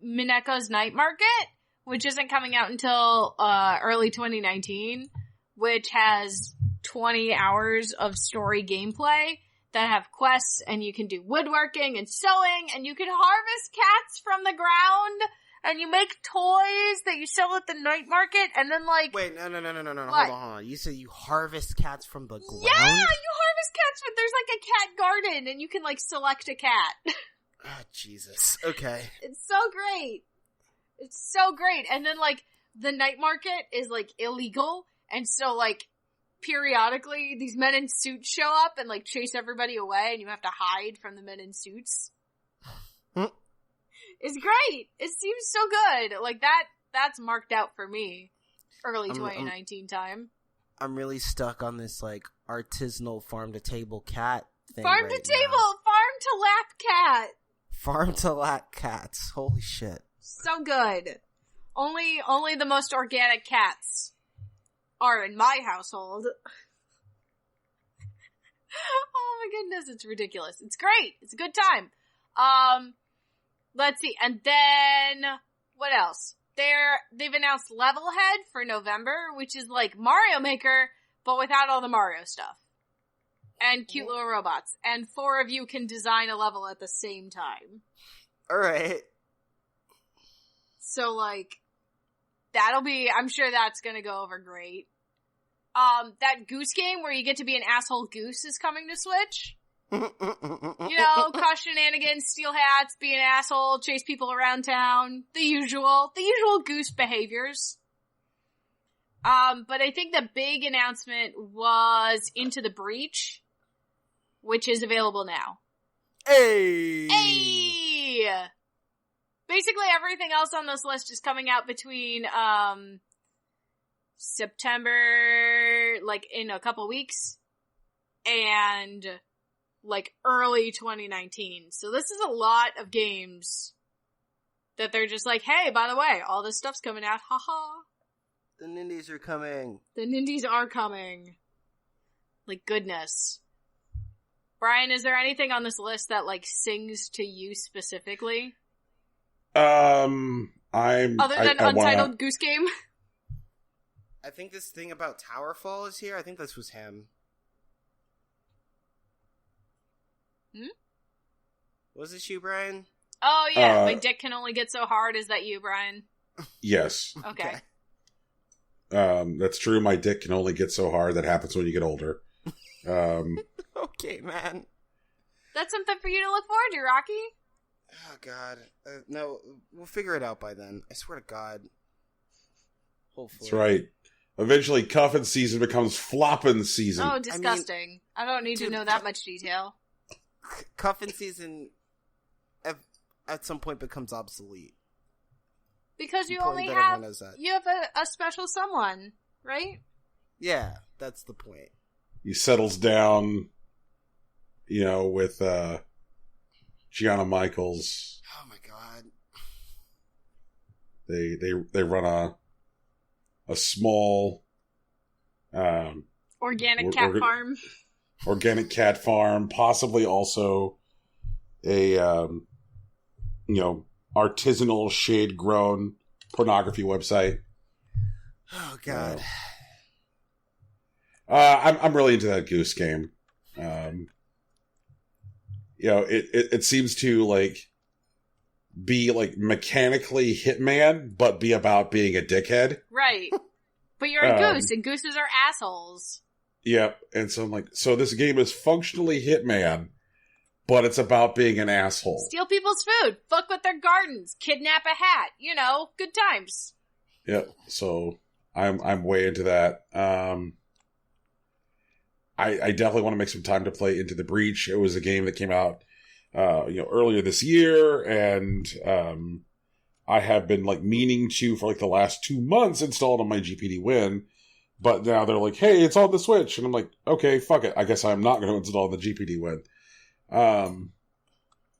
S2: Mineko's Night Market, which isn't coming out until, early 2019, which has 20 hours of story gameplay that have quests, and you can do woodworking and sewing, and you can harvest cats from the ground, and you make toys that you sell at the night market, and then, like...
S3: Wait, no, hold on. You said you harvest cats from the ground?
S2: Yeah, you harvest cats, but there's, like, a cat garden, and you can, like, select a cat.
S3: Oh, Jesus. Okay.
S2: It's so great. It's so great. And then, like, the night market is, like, illegal, and so, like, periodically, these men in suits show up and, like, chase everybody away, and you have to hide from the men in suits. It's great! It seems so good! Like, that's marked out for me. Early 2019 time.
S3: I'm really stuck on this, like, artisanal farm-to-table cat thing
S2: Farm-to-table! Farm-to-lap cat!
S3: Farm-to-lap cats. Holy shit.
S2: So good. Only the most organic cats are in my household. Oh my goodness, it's ridiculous. It's great. It's a good time. Let's see. And then, what else? They've announced Levelhead for November, which is like Mario Maker, but without all the Mario stuff. And cute little robots. And 4 of you can design a level at the same time.
S3: Alright.
S2: So, like, I'm sure that's gonna go over great. That goose game where you get to be an asshole goose is coming to Switch. You know, cause shenanigans, steal hats, be an asshole, chase people around town. The usual goose behaviors. But I think the big announcement was Into the Breach, which is available now.
S3: Hey!
S2: Basically everything else on this list is coming out between, September, like, in a couple weeks, and, like, early 2019. So this is a lot of games that they're just like, hey, by the way, all this stuff's coming out, haha.
S3: The Nindies are coming.
S2: The Nindies are coming. Like, goodness. Brian, is there anything on this list that, like, sings to you specifically? Other than Untitled Goose Game?
S3: I think this thing about Towerfall is here. I think this was him. Was this you, Brian?
S2: Oh, yeah. My dick can only get so hard. Is that you, Brian?
S1: Yes.
S2: Okay.
S1: That's true. My dick can only get so hard. That happens when you get older.
S3: Okay, man.
S2: That's something for you to look forward to, Rocky.
S3: Oh, God. No, we'll figure it out by then. I swear to God. Hopefully.
S1: That's right. Eventually, cuffin season becomes floppin' season.
S2: Oh, disgusting. I don't need to know that much detail.
S3: Cuffin season at some point becomes obsolete.
S2: Because you only have a special someone, right?
S3: Yeah, that's the point.
S1: He settles down, you know, with Gianna Michaels.
S3: Oh my god.
S1: They run a small
S2: organic cat farm.
S1: Organic cat farm, possibly also a artisanal shade grown pornography website.
S3: Oh god.
S1: I'm really into that Goose Game. It seems to like be like mechanically Hitman, but be about being a dickhead.
S2: Right. But you're a goose, and gooses are assholes.
S1: Yep. And so I'm like, so this game is functionally Hitman, but it's about being an asshole.
S2: Steal people's food, fuck with their gardens, kidnap a hat, good times.
S1: Yep. So I'm way into that. I definitely want to make some time to play Into the Breach. It was a game that came out, earlier this year, and I have been like meaning to for like the last 2 months install it on my GPD Win, but now they're like, hey, it's on the Switch, and I'm like, okay, fuck it. I guess I'm not going to install the GPD Win.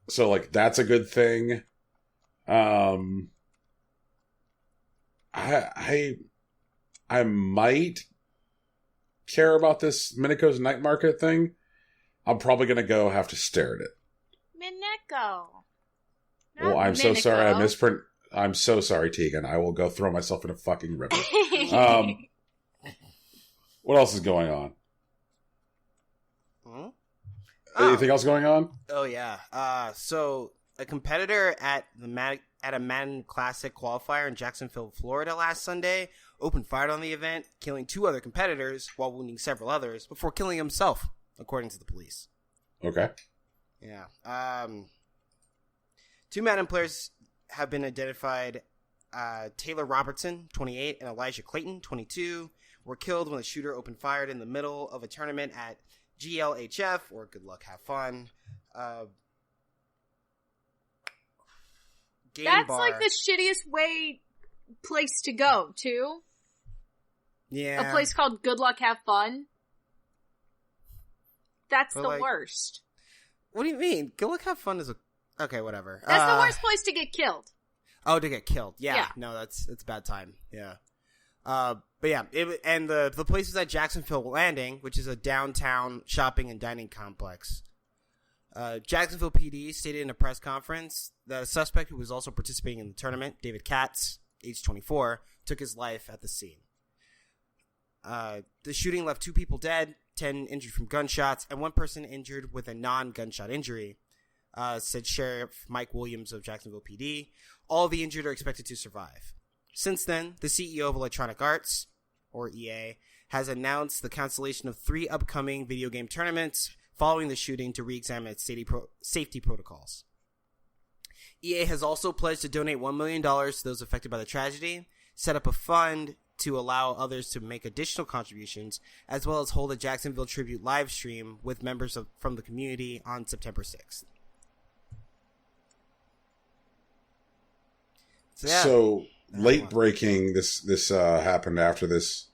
S1: So like that's a good thing. I might care about this Mineko's Night Market thing. I'm probably going to have to stare at it.
S2: Mineko.
S1: Well, I'm so sorry I misprint. I'm so sorry, Tegan. I will go throw myself in a fucking river. What else is going on?
S3: Huh?
S1: Anything else going on?
S3: Oh yeah. So a competitor at a Madden Classic qualifier in Jacksonville, Florida last Sunday opened fire on the event, killing 2 other competitors while wounding several others before killing himself, according to the police.
S1: Okay.
S3: Yeah. 2 Madden players have been identified. Taylor Robertson, 28, and Elijah Clayton, 22, were killed when the shooter opened fire in the middle of a tournament at GLHF, or Good Luck, Have Fun.
S2: That's bar. Like the shittiest place to go, too.
S3: Yeah.
S2: A place called Good Luck, Have Fun. That's the worst.
S3: What do you mean? Good Luck, Have Fun is okay, whatever.
S2: That's the worst place to get killed.
S3: Oh, to get killed. Yeah. No, it's a bad time. Yeah. But yeah, the place is at Jacksonville Landing, which is a downtown shopping and dining complex. Jacksonville PD stated in a press conference that a suspect who was also participating in the tournament, David Katz, age 24, took his life at the scene. The shooting left 2 people dead, 10 injured from gunshots, and 1 person injured with a non-gunshot injury, said Sheriff Mike Williams of Jacksonville PD. All the injured are expected to survive. Since then, the CEO of Electronic Arts, or EA, has announced the cancellation of 3 upcoming video game tournaments following the shooting to re-examine its safety protocols. EA has also pledged to donate $1 million to those affected by the tragedy, set up a fund to allow others to make additional contributions, as well as hold a Jacksonville tribute live stream with members from the community on September 6th.
S1: So late breaking, this happened after this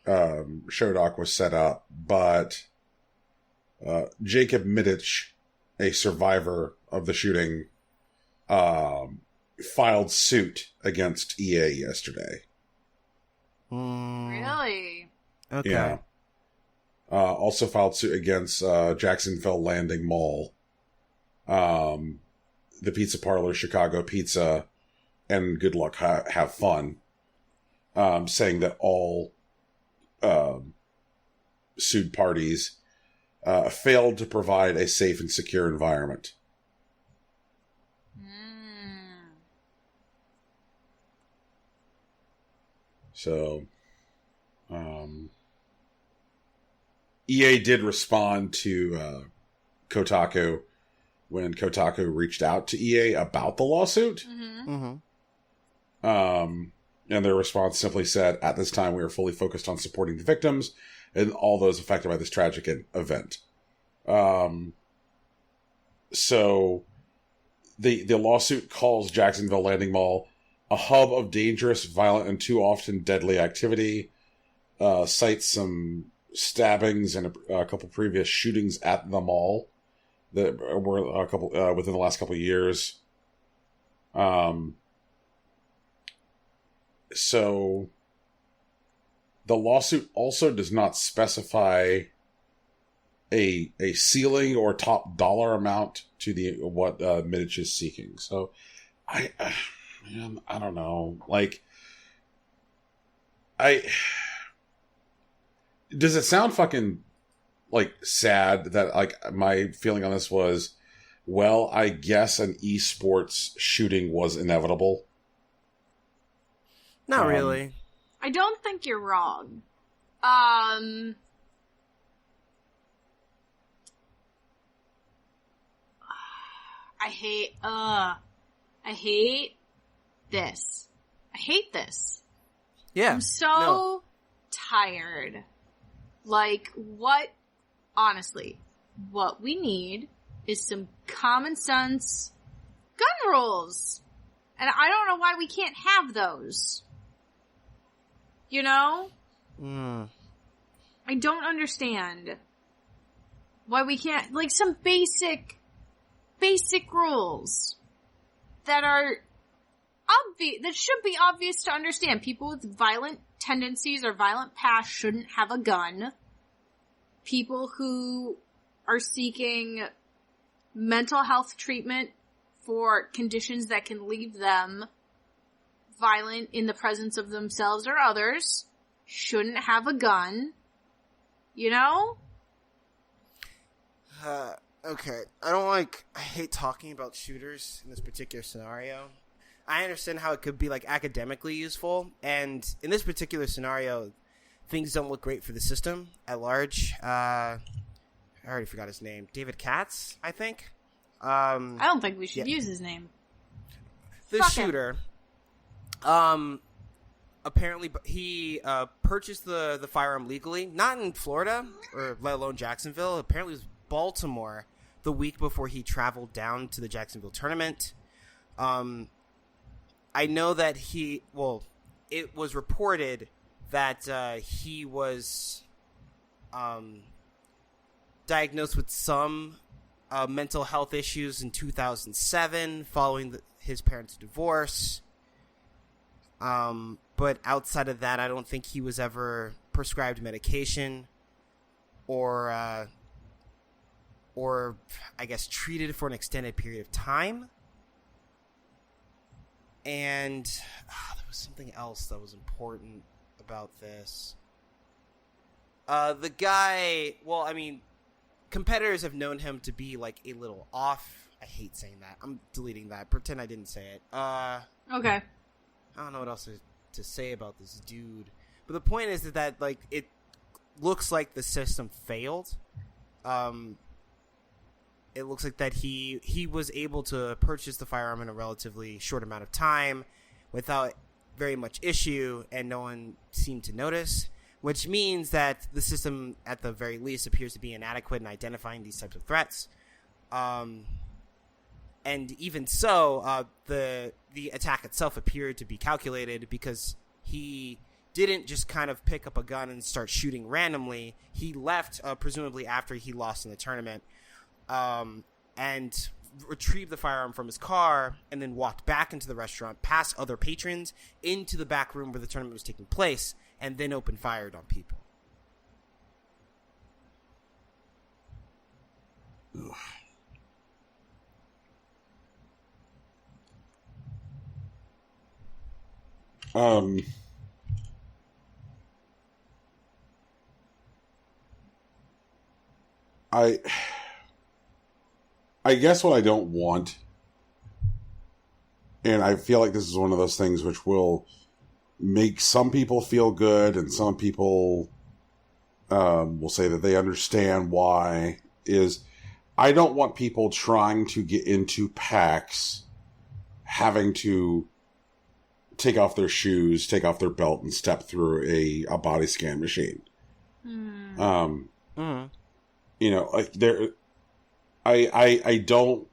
S1: show doc was set up, but Jacob Middich, a survivor of the shooting, filed suit against EA yesterday.
S2: Really?
S3: Okay.
S1: Yeah. Also filed suit against Jacksonville Landing Mall, the pizza parlor, Chicago Pizza, and Good Luck, Have Fun, saying that all sued parties failed to provide a safe and secure environment. So, EA did respond to Kotaku when Kotaku reached out to EA about the lawsuit.
S3: Mm-hmm.
S1: And their response simply said, at this time, we are fully focused on supporting the victims and all those affected by this tragic event. So the lawsuit calls Jacksonville Landing Mall a hub of dangerous, violent, and too often deadly activity, cites some stabbings and a couple previous shootings at the mall, that were within the last couple of years. So the lawsuit also does not specify a ceiling or top dollar amount to what Midge is seeking. So I don't know. Like, does it sound fucking like sad that like my feeling on this was, well, I guess an esports shooting was inevitable?
S3: Not really.
S2: I don't think you're wrong. I hate this. I hate this.
S3: Yeah.
S2: I'm so tired. Like, honestly, what we need is some common sense gun rules. And I don't know why we can't have those. You know? I don't understand why we can't, like, some basic rules that are obvious, that should be obvious to understand. People with violent tendencies or violent past shouldn't have a gun. People who are seeking mental health treatment for conditions that can leave them violent in the presence of themselves or others shouldn't have a gun. You know?
S3: Okay. I hate talking about shooters in this particular scenario. I understand how it could be, like, academically useful, and in this particular scenario, things don't look great for the system at large. I already forgot his name. David Katz, I think?
S2: I don't think we should use his name.
S3: The
S2: Fuck
S3: shooter. Apparently, he purchased the firearm legally, not in Florida, or let alone Jacksonville. Apparently, it was Baltimore the week before he traveled down to the Jacksonville tournament. I know that it was reported that he was diagnosed with some mental health issues in 2007 following his parents' divorce. But outside of that, I don't think he was ever prescribed medication or I guess treated for an extended period of time. And there was something else that was important about this. The guy, well, I mean, competitors have known him to be, like, a little off. I hate saying that. I'm deleting that. Pretend I didn't say it.
S2: Okay.
S3: I don't know what else to say about this dude. But the point is that like, it looks like the system failed. It looks like that he was able to purchase the firearm in a relatively short amount of time without very much issue, and no one seemed to notice, which means that the system, at the very least, appears to be inadequate in identifying these types of threats. And even so, the attack itself appeared to be calculated because he didn't just kind of pick up a gun and start shooting randomly. He left, presumably after he lost in the tournament, and retrieved the firearm from his car and then walked back into the restaurant, past other patrons, into the back room where the tournament was taking place, and then opened fire on people.
S1: Ugh. I guess what I don't want, and I feel like this is one of those things which will make some people feel good and some people will say that they understand why, is I don't want people trying to get into PAX having to take off their shoes, take off their belt, and step through a body scan machine. You know, like I don't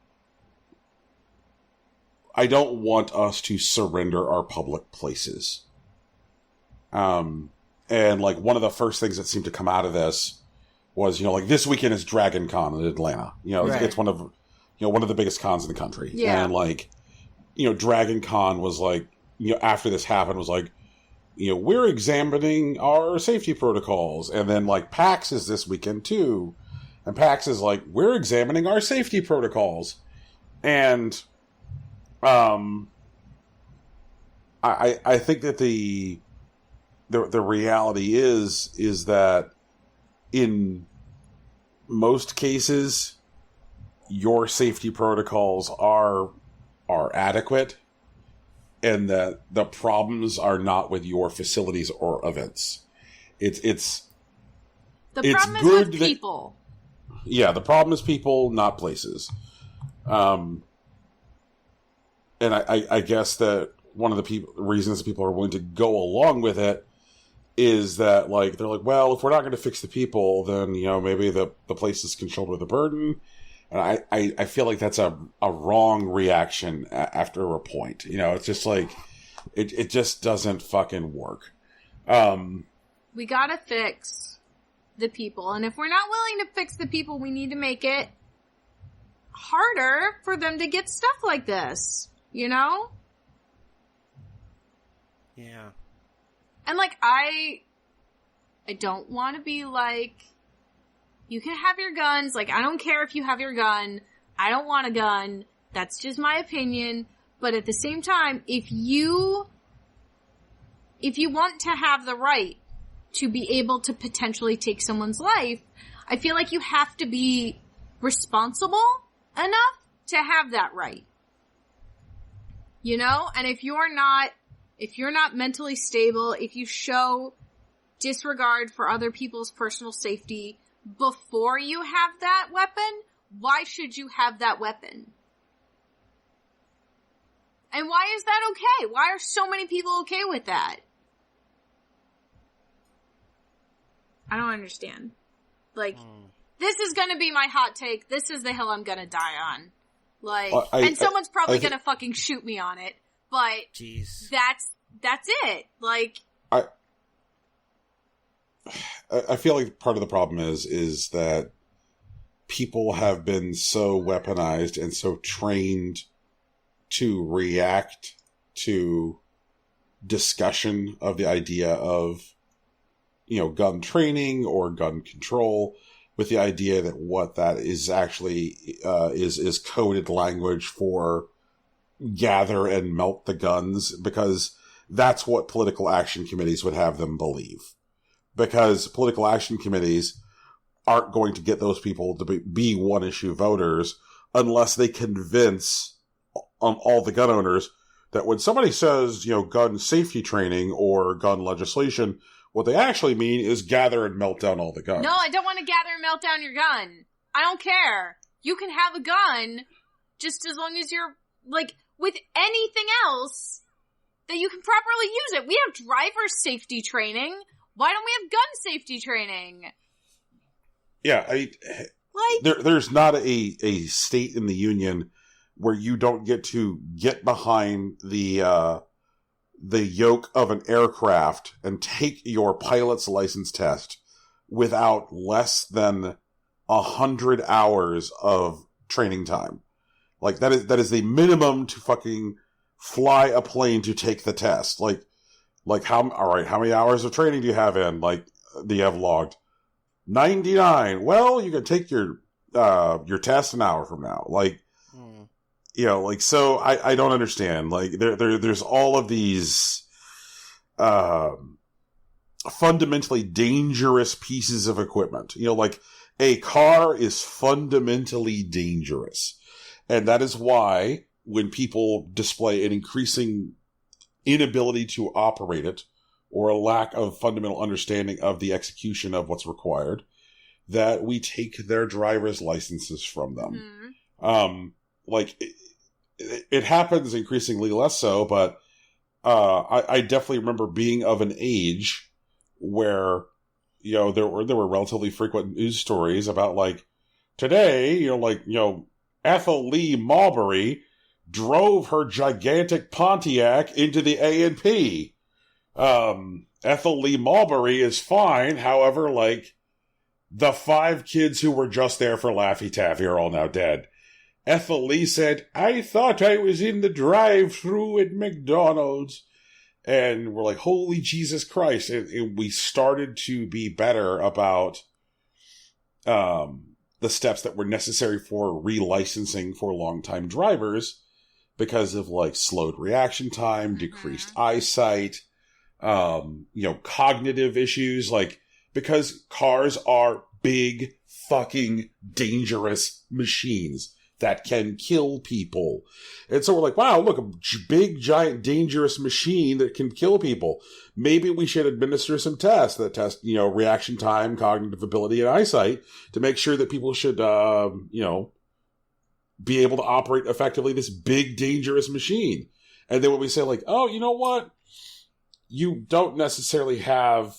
S1: want us to surrender our public places. And like one of the first things that seemed to come out of this was, like this weekend is Dragon Con in Atlanta.
S3: Right.
S1: It's one of the biggest cons in the country.
S2: Yeah.
S1: And like, Dragon Con was like, after this happened was like, we're examining our safety protocols. And then like PAX is this weekend too. And PAX is like, we're examining our safety protocols. And I think that the reality is that in most cases, your safety protocols are adequate, and that the problems are not with your facilities or events. It's
S2: the
S1: it's
S2: problem is
S1: good
S2: with
S1: that,
S2: people.
S1: Yeah, the problem is people, not places. And I guess that one of the reasons people are willing to go along with it is that, like, they're like, well, if we're not going to fix the people, then, maybe the places can shoulder the burden. And I feel like that's a wrong reaction after a point. It's just like, it just doesn't fucking work.
S2: We gotta fix the people. And if we're not willing to fix the people, we need to make it harder for them to get stuff like this.
S3: Yeah.
S2: And like, I don't want to be like, you can have your guns. Like, I don't care if you have your gun. I don't want a gun. That's just my opinion. But at the same time, if you want to have the right to be able to potentially take someone's life, I feel like you have to be responsible enough to have that right. And if you're not mentally stable, if you show disregard for other people's personal safety before you have that weapon, why should you have that weapon? And why is that okay? Why are so many people okay with that? I don't understand. Like, this is gonna be my hot take. This is the hill I'm gonna die on. Like, and someone's probably gonna fucking shoot me on it. But,
S3: jeez,
S2: that's it. Like,
S1: I feel like part of the problem is that people have been so weaponized and so trained to react to discussion of the idea of, gun training or gun control, with the idea that what that is actually is coded language for gather and melt the guns, because that's what political action committees would have them believe. Because political action committees aren't going to get those people to be one-issue voters unless they convince all the gun owners that when somebody says, gun safety training or gun legislation, what they actually mean is gather and melt down all the guns.
S2: No, I don't want to gather and melt down your gun. I don't care. You can have a gun just as long as you're, like, with anything else that you can properly use it. We have driver safety training. Why don't we have gun safety training?
S1: Yeah, there's not a state in the union where you don't get to get behind the yoke of an aircraft and take your pilot's license test without less than 100 hours of training time. Like, that is the minimum to fucking fly a plane to take the test. Like how many hours of training do you have in? Like, do you have logged? 99. Well, you can take your test an hour from now. Like, so I don't understand. Like, there's all of these, fundamentally dangerous pieces of equipment. Like, a car is fundamentally dangerous. And that is why when people display an increasing inability to operate it, or a lack of fundamental understanding of the execution of what's required, that we take their driver's licenses from them. Mm-hmm. It happens increasingly less so, but I definitely remember being of an age where, there were relatively frequent news stories about, like, today, Ethel Lee Marbury drove her gigantic Pontiac into the A&P. Ethel Lee Marbury is fine. However, The 5 kids who were just there for Laffy Taffy are all now dead. Ethel Lee said, I thought I was in the drive-thru at McDonald's. And we're like, holy Jesus Christ. And we started to be better about the steps that were necessary for relicensing for long-time drivers because of, like, slowed reaction time, decreased eyesight, cognitive issues, like, because cars are big, fucking dangerous machines that can kill people. And so we're like, wow, look, a big, giant, dangerous machine that can kill people. Maybe we should administer some tests that test, reaction time, cognitive ability, and eyesight to make sure that people should, be able to operate effectively this big, dangerous machine. And then when we say, like, oh, you know what? You don't necessarily have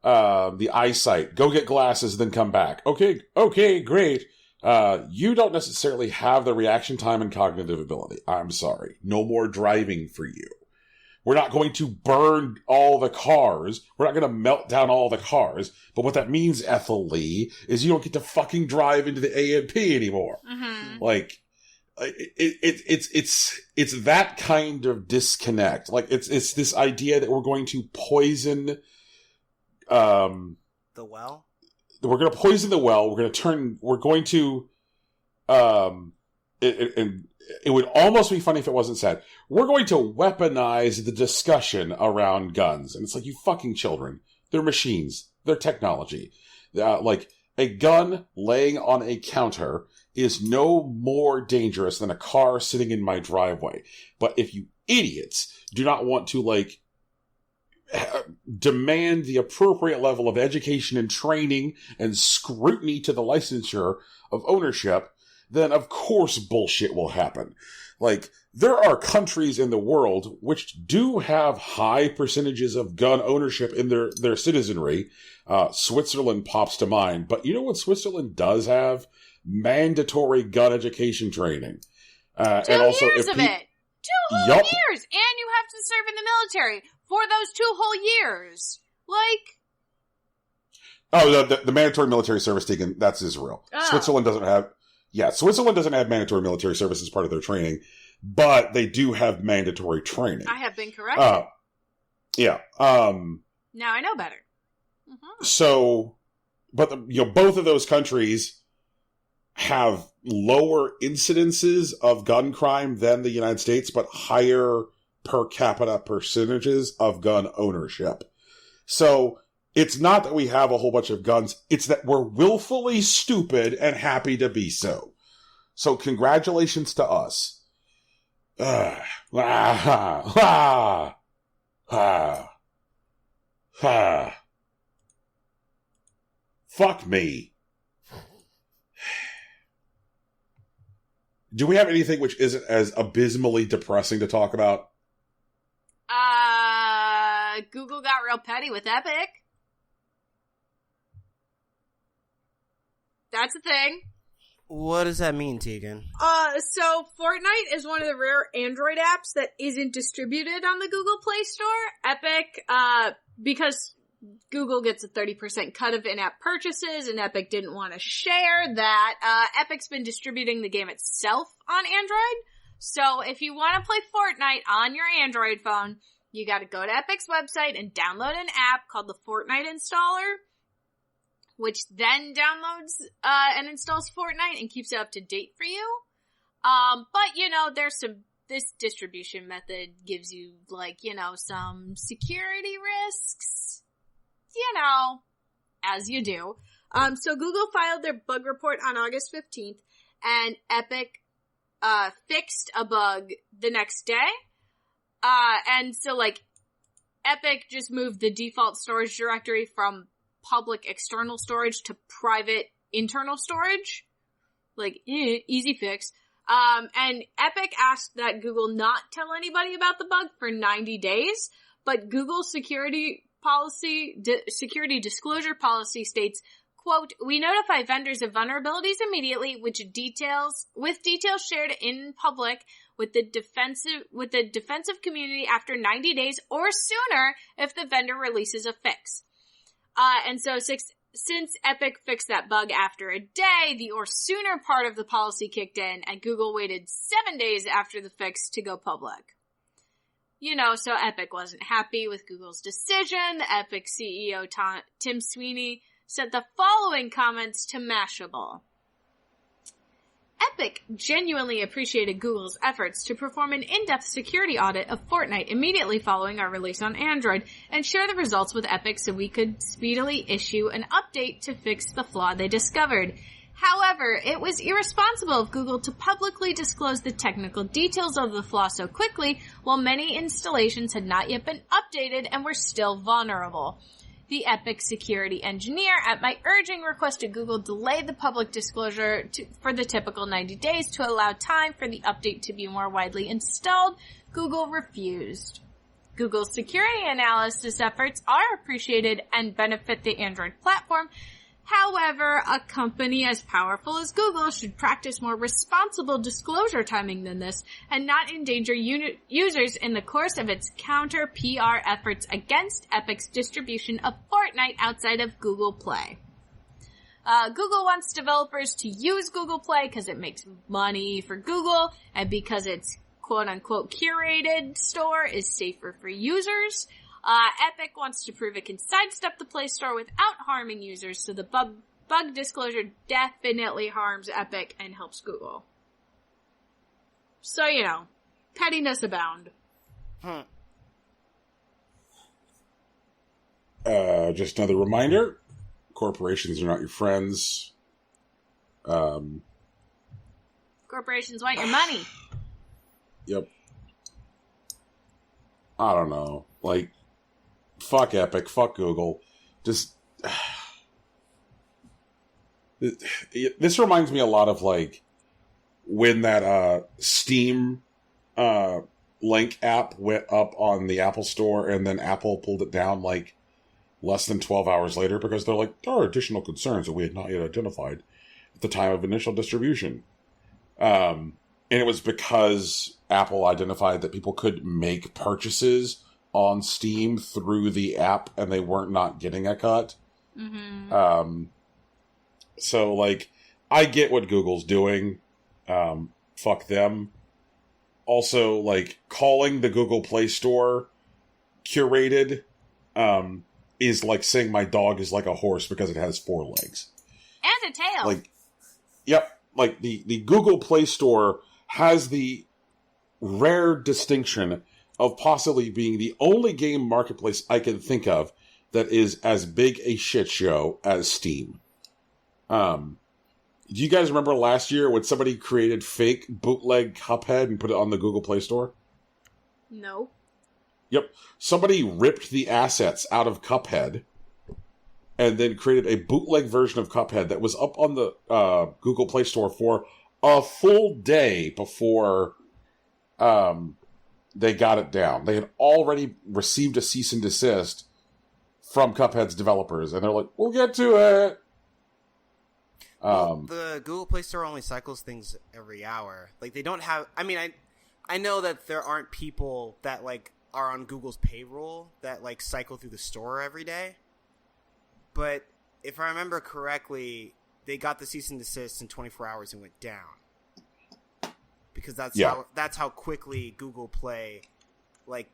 S1: the eyesight. Go get glasses, then come back. Okay, great. You don't necessarily have the reaction time and cognitive ability. I'm sorry. No more driving for you. We're not going to burn all the cars. We're not going to melt down all the cars. But what that means, Ethel Lee, is you don't get to fucking drive into the A&P anymore. Mm-hmm. Like, it's that kind of disconnect. Like, it's this idea that we're going to poison,
S3: the well?
S1: We're going to poison the well. It would almost be funny if it wasn't said. We're going to weaponize the discussion around guns. And it's like, you fucking children. They're machines. They're technology. Like, a gun laying on a counter is no more dangerous than a car sitting in my driveway. But if you idiots do not want to, like, demand the appropriate level of education and training and scrutiny to the licensure of ownership, then of course bullshit will happen. Like, there are countries in the world which do have high percentages of gun ownership in their citizenry. Switzerland pops to mind. But you know what Switzerland does have? Mandatory gun education training.
S2: 2 years of it! 2 whole years! And you have to serve in the military for those 2 whole years. Like...
S1: Oh, the mandatory military service, Tegan, that's Israel. Oh. Switzerland doesn't have mandatory military service as part of their training, but they do have mandatory training.
S2: I have been corrected.
S1: Yeah.
S2: Now I know better. Mm-hmm.
S1: So, but both of those countries have lower incidences of gun crime than the United States, but higher per capita percentages of gun ownership. So, it's not that we have a whole bunch of guns, it's that we're willfully stupid and happy to be so. So, congratulations to us. Fuck me. Do we have anything which isn't as abysmally depressing to talk about?
S2: Google got real petty with Epic. That's a thing.
S3: What does that mean, Tegan?
S2: So Fortnite is one of the rare Android apps that isn't distributed on the Google Play Store. Epic, because Google gets a 30% cut of in-app purchases, and Epic didn't want to share that. Epic's been distributing the game itself on Android. So if you want to play Fortnite on your Android phone, you gotta go to Epic's website and download an app called the Fortnite Installer, which then downloads and installs Fortnite and keeps it up to date for you. But, there's this distribution method gives you, some security risks, as you do. So Google filed their bug report on August 15th, and Epic fixed a bug the next day. And so, Epic just moved the default storage directory from public external storage to private internal storage. Easy fix. And Epic asked that Google not tell anybody about the bug for 90 days, but Google's security disclosure policy states, quote, "We notify vendors of vulnerabilities immediately, with details shared in public with the defensive community after 90 days or sooner if the vendor releases a fix." And so since Epic fixed that bug after a day, the or sooner part of the policy kicked in, and Google waited 7 days after the fix to go public. So Epic wasn't happy with Google's decision. The Epic CEO Tim Sweeney sent the following comments to Mashable. Epic genuinely appreciated Google's efforts to perform an in-depth security audit of Fortnite immediately following our release on Android and share the results with Epic so we could speedily issue an update to fix the flaw they discovered. However, it was irresponsible of Google to publicly disclose the technical details of the flaw so quickly while many installations had not yet been updated and were still vulnerable. The Epic security engineer, at my urging, requested Google delay the public disclosure for the typical 90 days to allow time for the update to be more widely installed. Google refused. Google's security analysis efforts are appreciated and benefit the Android platform. However, a company as powerful as Google should practice more responsible disclosure timing than this and not endanger users in the course of its counter PR efforts against Epic's distribution of Fortnite outside of Google Play. Google wants developers to use Google Play because it makes money for Google and because its quote-unquote curated store is safer for users. Epic wants to prove it can sidestep the Play Store without harming users, so the bug disclosure definitely harms Epic and helps Google. So, pettiness abound.
S1: Just another reminder, corporations are not your friends.
S2: Corporations want your money.
S1: Yep. I don't know. Fuck Epic, fuck Google. Just this reminds me a lot of when that Steam Link app went up on the Apple Store and then Apple pulled it down less than 12 hours later because they're like, there are additional concerns that we had not yet identified at the time of initial distribution. And it was because Apple identified that people could make purchases on Steam through the app and they weren't not getting a cut. Mm-hmm. So I get what Google's doing. Fuck them. Also, calling the Google Play Store curated, is like saying my dog is like a horse because it has 4 legs.
S2: And a tail.
S1: Yep. The Google Play Store has the rare distinction of possibly being the only game marketplace I can think of that is as big a shit show as Steam. Do you guys remember last year when somebody created fake bootleg Cuphead and put it on the Google Play Store?
S2: No.
S1: Yep. Somebody ripped the assets out of Cuphead and then created a bootleg version of Cuphead that was up on the Google Play Store for a full day before they got it down. They had already received a cease and desist from Cuphead's developers, and they're like, we'll get to it.
S3: The Google Play Store only cycles things every hour. They don't have... I know that there aren't people that, are on Google's payroll that, cycle through the store every day. But if I remember correctly, they got the cease and desist in 24 hours and went down. Because that's how quickly Google Play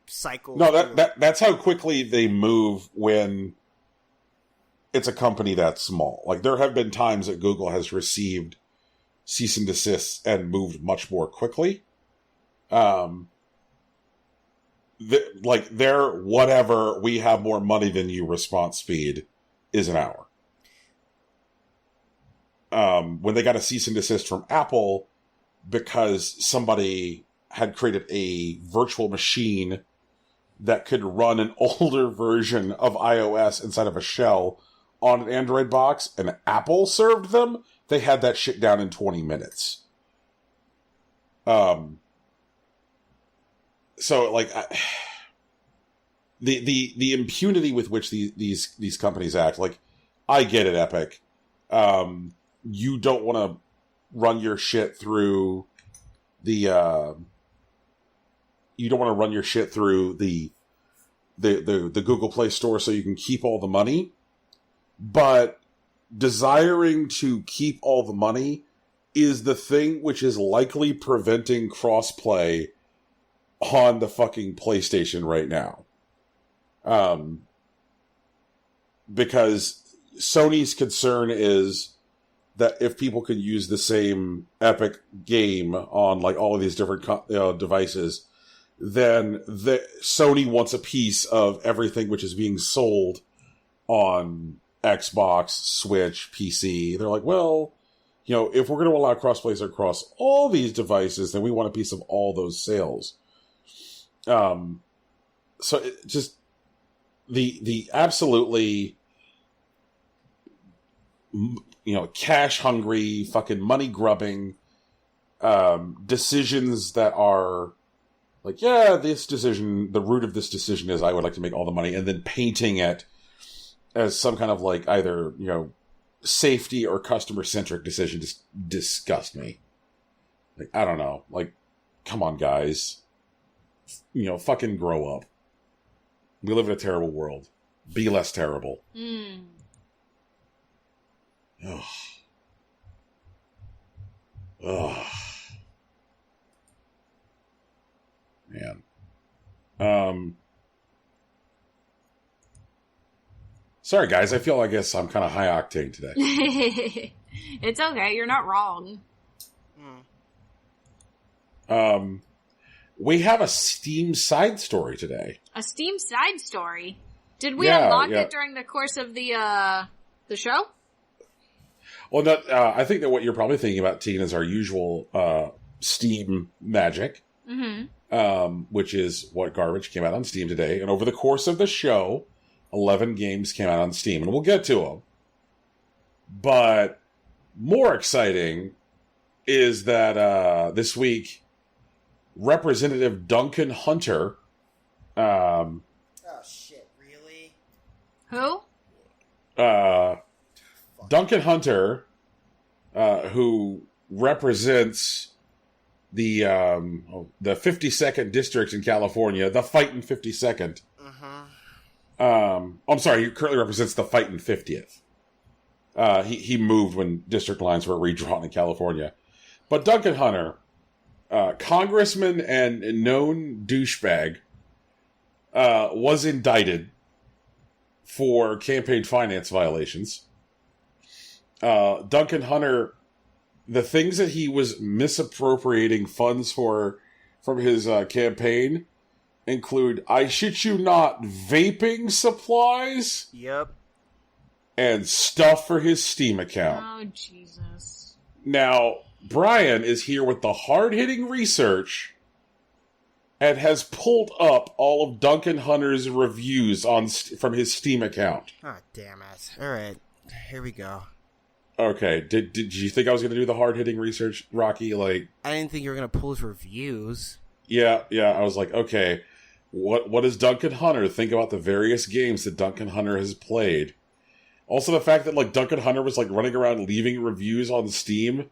S3: cycles.
S1: No, that's how quickly they move when it's a company that small. There have been times that Google has received cease and desists and moved much more quickly. Their whatever, we have more money than you response speed is an hour. When they got a cease and desist from Apple because somebody had created a virtual machine that could run an older version of iOS inside of a shell on an Android box, and Apple served them, they had that shit down in 20 minutes. So, the impunity with which these companies act, I get it, Epic. You don't want to run your shit through the Google Play Store so you can keep all the money. But desiring to keep all the money is the thing which is likely preventing crossplay on the fucking PlayStation right now. Because Sony's concern is that if people could use the same Epic game on like all of these different devices, then Sony wants a piece of everything which is being sold on Xbox, Switch, PC. They're like, well, you know, if we're going to allow crossplays across all these devices, then we want a piece of all those sales. So it just the absolutely, you know, cash hungry, fucking money grubbing decisions that are like, yeah, this decision, the root of this decision is I would like to make all the money, and then painting it as some kind of like either, you know, safety or customer centric decision just disgust me. Like, I don't know. Like, come on, guys. You know, fucking grow up. We live in a terrible world. Be less terrible. Ugh. Ugh. Man. Sorry, guys. I feel, I guess, I'm kind of high octane today.
S2: It's okay. You're not wrong.
S1: We have a Steam side story today.
S2: A Steam side story? Did we unlock it during the course of the show?
S1: Well, no, I think that what you're probably thinking about, Teen, is our usual Steam magic, which is what garbage came out on Steam today. And over the course of the show, 11 games came out on Steam, and we'll get to them. But more exciting is that this week, Representative Duncan Hunter.
S3: Oh shit! Really?
S2: Who?
S1: Duncan Hunter, who represents the 52nd district in California, the Fightin' 52nd. I'm sorry, he currently represents the Fightin' 50th. He moved when district lines were redrawn in California. But Duncan Hunter, congressman and known douchebag, was indicted for campaign finance violations. Duncan Hunter, the things that he was misappropriating funds for from his campaign include, I shit you not, vaping supplies.
S3: Yep.
S1: And stuff for his Steam account.
S2: Oh, Jesus.
S1: Now, Brian is here with the hard-hitting research and has pulled up all of Duncan Hunter's reviews from his Steam account.
S3: Ah, damn it. Alright, here we go.
S1: Okay, did you think I was going to do the hard-hitting research, Rocky? Like,
S3: I didn't think you were going to pull his reviews.
S1: Yeah, I was like, okay, what does Duncan Hunter think about the various games that Duncan Hunter has played? Also, the fact that, like, Duncan Hunter was, like, running around leaving reviews on Steam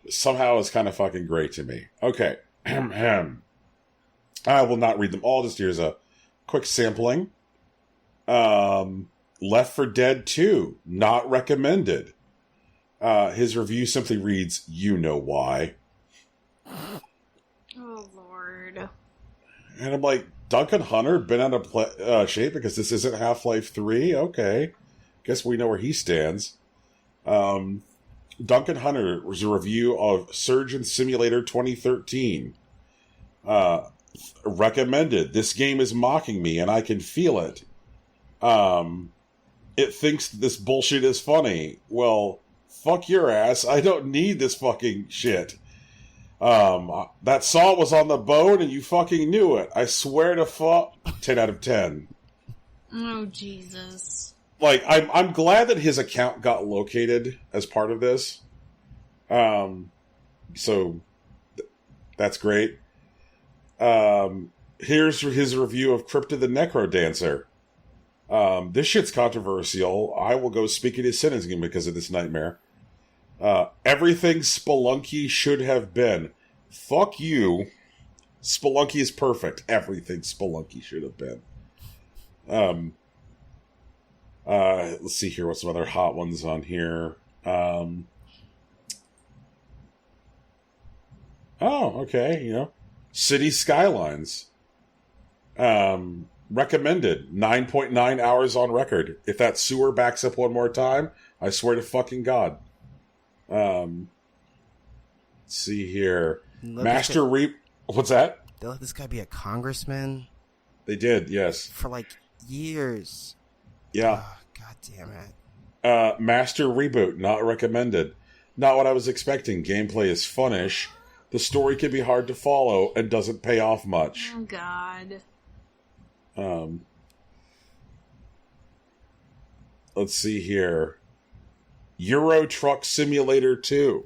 S1: somehow is kind of fucking great to me. Okay. I will not read them all, just here's a quick sampling. Left 4 Dead 2, not recommended. His review simply reads, you know why.
S2: Oh, Lord.
S1: And I'm like, Duncan Hunter been out of shape because this isn't Half-Life 3? Okay. Guess we know where he stands. Duncan Hunter was a review of Surgeon Simulator 2013. Recommended. This game is mocking me, and I can feel it. It thinks this bullshit is funny. Well, fuck your ass. I don't need this fucking shit. That saw was on the bone, and you fucking knew it. I swear to fuck. 10 out of 10.
S2: Oh, Jesus.
S1: Like, I'm glad that his account got located as part of this. So that's great. Here's his review of Crypta the Necrodancer. This shit's controversial. I will go speak at his sentencing because of this nightmare. Everything Spelunky should have been. Fuck you. Spelunky is perfect. Everything Spelunky should have been. Let's see here. What's some other hot ones on here? Oh, okay. City Skylines. Recommended 9.9 hours on record. If that sewer backs up one more time, I swear to fucking God. Let's see here. What's that?
S3: They let this guy be a congressman?
S1: They did, yes.
S3: For years.
S1: Yeah.
S3: Oh, God damn it.
S1: Master Reboot, not recommended. Not what I was expecting. Gameplay is funnish. The story can be hard to follow and doesn't pay off much.
S2: Oh, God.
S1: Let's see here. Euro Truck Simulator 2.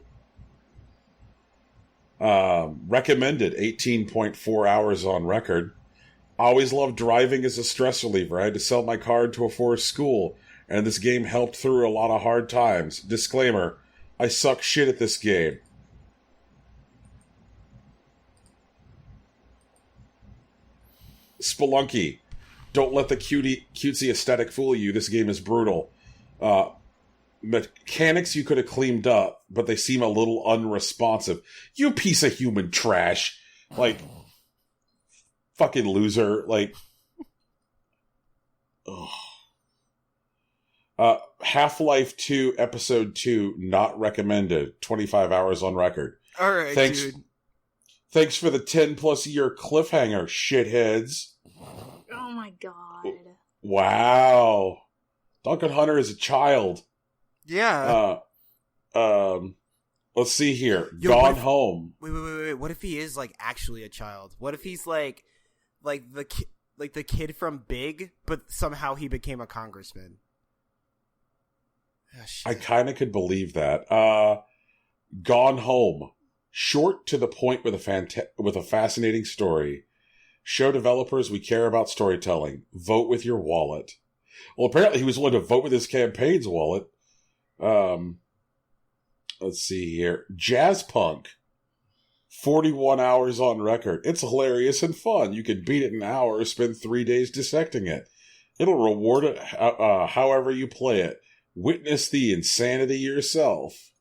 S1: Recommended 18.4 hours on record. Always loved driving as a stress reliever. I had to sell my car to afford school, and this game helped through a lot of hard times. Disclaimer, I suck shit at this game. Spelunky. Don't let the cutesy aesthetic fool you. This game is brutal. Mechanics you could have cleaned up, but they seem a little unresponsive. You piece of human trash. Fucking loser. Half-Life 2 Episode 2, not recommended. 25 hours on record.
S3: Alright, dude.
S1: Thanks for the 10-plus year cliffhanger, shitheads.
S2: Oh my God.
S1: Wow. Duncan Hunter is a child.
S3: Yeah.
S1: Let's see here. Gone Home.
S3: Wait. What if he is actually a child? What if he's like the kid from Big, but somehow he became a congressman? Oh,
S1: I kind of could believe that. Gone Home. Short, to the point, with a fascinating story. Show developers we care about storytelling. Vote with your wallet. Well, apparently he was willing to vote with his campaign's wallet. Let's see here. Jazz Punk. 41 hours on record. It's hilarious and fun. You can beat it in an hour or spend 3 days dissecting it. It'll reward it however you play it. Witness the insanity yourself.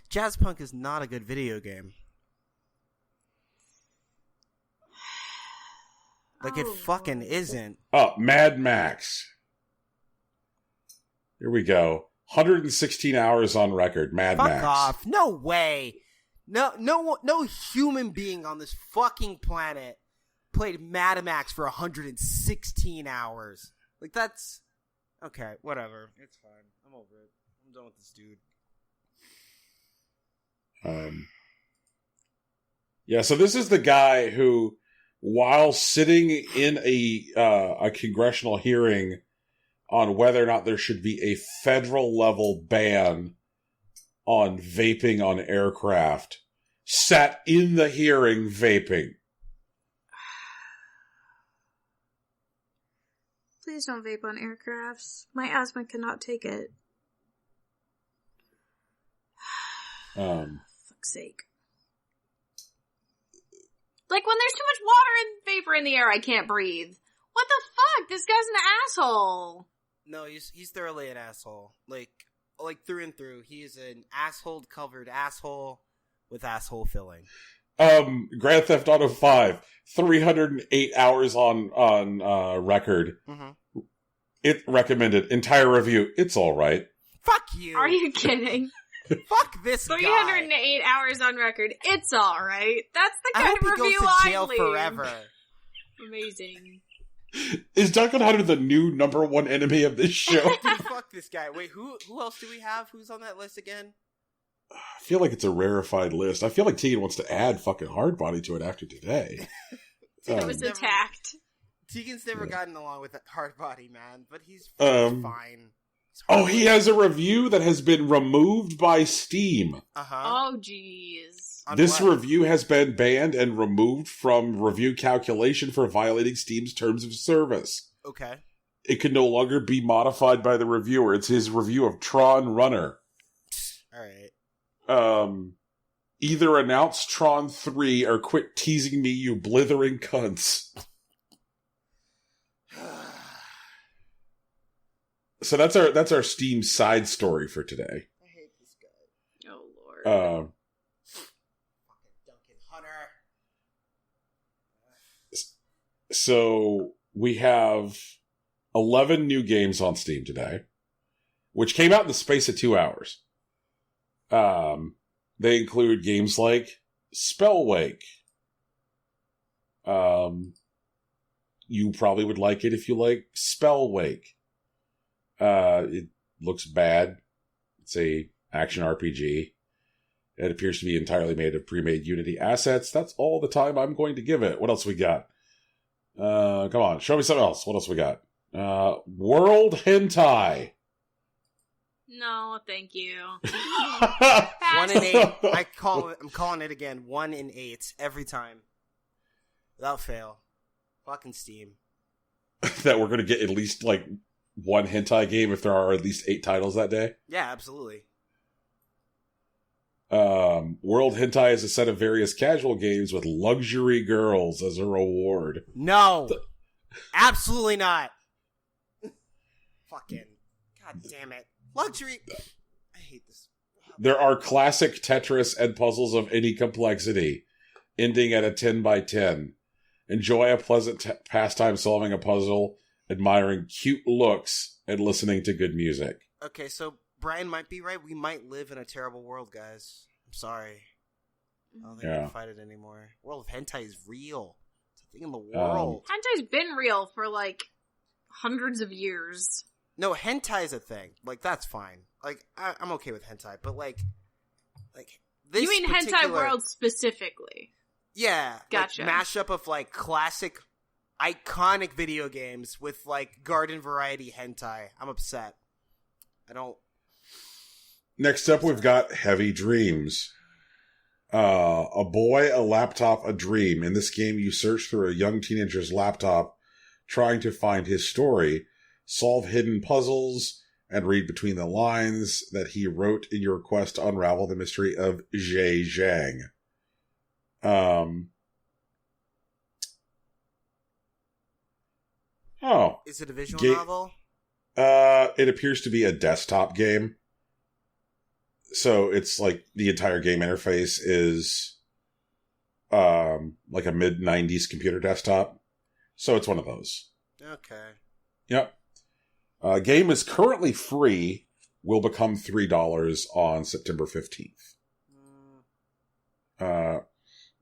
S3: Jazz Punk is not a good video game. It fucking isn't.
S1: Oh, Mad Max. Here we go. 116 hours on record. Mad Max.
S3: Fuck off. No way. No human being on this fucking planet played Mad Max for 116 hours. That's... Okay, whatever. It's fine. I'm over it. I'm done with this dude.
S1: Yeah, so this is the guy who, while sitting in a congressional hearing on whether or not there should be a federal level ban on vaping on aircraft, sat in the hearing vaping.
S2: Please don't vape on aircrafts. My asthma cannot take it. Fuck's sake. When there's too much water and vapor in the air, I can't breathe. What the fuck? This guy's an asshole.
S3: No, he's thoroughly an asshole. Through and through. He is an asshole-covered asshole with asshole filling.
S1: Grand Theft Auto 5, 308 hours on record.
S3: Mm-hmm.
S1: It recommended. Entire review. It's alright.
S3: Fuck you!
S2: Are you kidding?
S3: Fuck this guy.
S2: 308 hours on record. It's alright. That's the kind of review
S3: I hope he goes to jail
S2: leave.
S3: forever.
S2: Amazing.
S1: Is Duncan Hunter the new number one enemy of this show?
S3: Dude, fuck this guy. Wait, who else do we have? Who's on that list again?
S1: I feel like it's a rarefied list. I feel like Tegan wants to add fucking Hardbody to it after today.
S2: It was attacked.
S3: Tegan's never gotten along with Hardbody, man, but he's fine.
S1: Oh, he has a review that has been removed by Steam.
S3: Uh-huh.
S2: Oh, jeez.
S1: This review has been banned and removed from review calculation for violating Steam's terms of service.
S3: Okay.
S1: It can no longer be modified by the reviewer. It's his review of Tron Runner.
S3: Alright.
S1: Either announce Tron 3 or quit teasing me, you blithering cunts. So that's our Steam side story for today.
S3: I hate this guy.
S2: Oh, Lord.
S3: Fucking Duncan Hunter.
S1: So we have 11 new games on Steam today, which came out in the space of 2 hours. They include games like Spellwake. You probably would like it if you like Spellwake. It looks bad. It's a action RPG. It appears to be entirely made of pre-made Unity assets. That's all the time I'm going to give it. What else we got? Come on, show me something else. What else we got? World Hentai.
S2: No, thank you.
S3: 1 in 8. I'm calling it again. 1 in 8 every time, without fail. Fucking Steam.
S1: That we're going to get at least like one hentai game if there are at least 8 titles that day.
S3: Yeah, absolutely.
S1: World Hentai is a set of various casual games with luxury girls as a reward.
S3: No, absolutely not. Fucking god damn it. Luxury. I hate this.
S1: There are classic Tetris and puzzles of any complexity, ending at a 10 by 10. Enjoy a pleasant pastime solving a puzzle, admiring cute looks, and listening to good music.
S3: Okay, so Brian might be right. We might live in a terrible world, guys. I'm sorry. I don't think we can fight it anymore. World of Hentai is real. It's a thing in the world.
S2: Hentai's been real for, like, hundreds of years.
S3: No, hentai is a thing. Like, that's fine. Like, I'm okay with hentai, but like this.
S2: You mean hentai world specifically?
S3: Yeah,
S2: gotcha.
S3: Like, mashup of like classic, iconic video games with like garden variety hentai. I'm upset. I don't.
S1: Next up, we've got Heavy Dreams. A boy, a laptop, a dream. In this game, you search through a young teenager's laptop, trying to find his story, solve hidden puzzles, and read between the lines that he wrote in your quest to unravel the mystery of Zhe Zhang.
S3: Is it a visual novel?
S1: It appears to be a desktop game. So it's like the entire game interface is like a mid-90s computer desktop. So it's one of those.
S3: Okay.
S1: Yep. Game is currently free. Will become $3 on September 15th.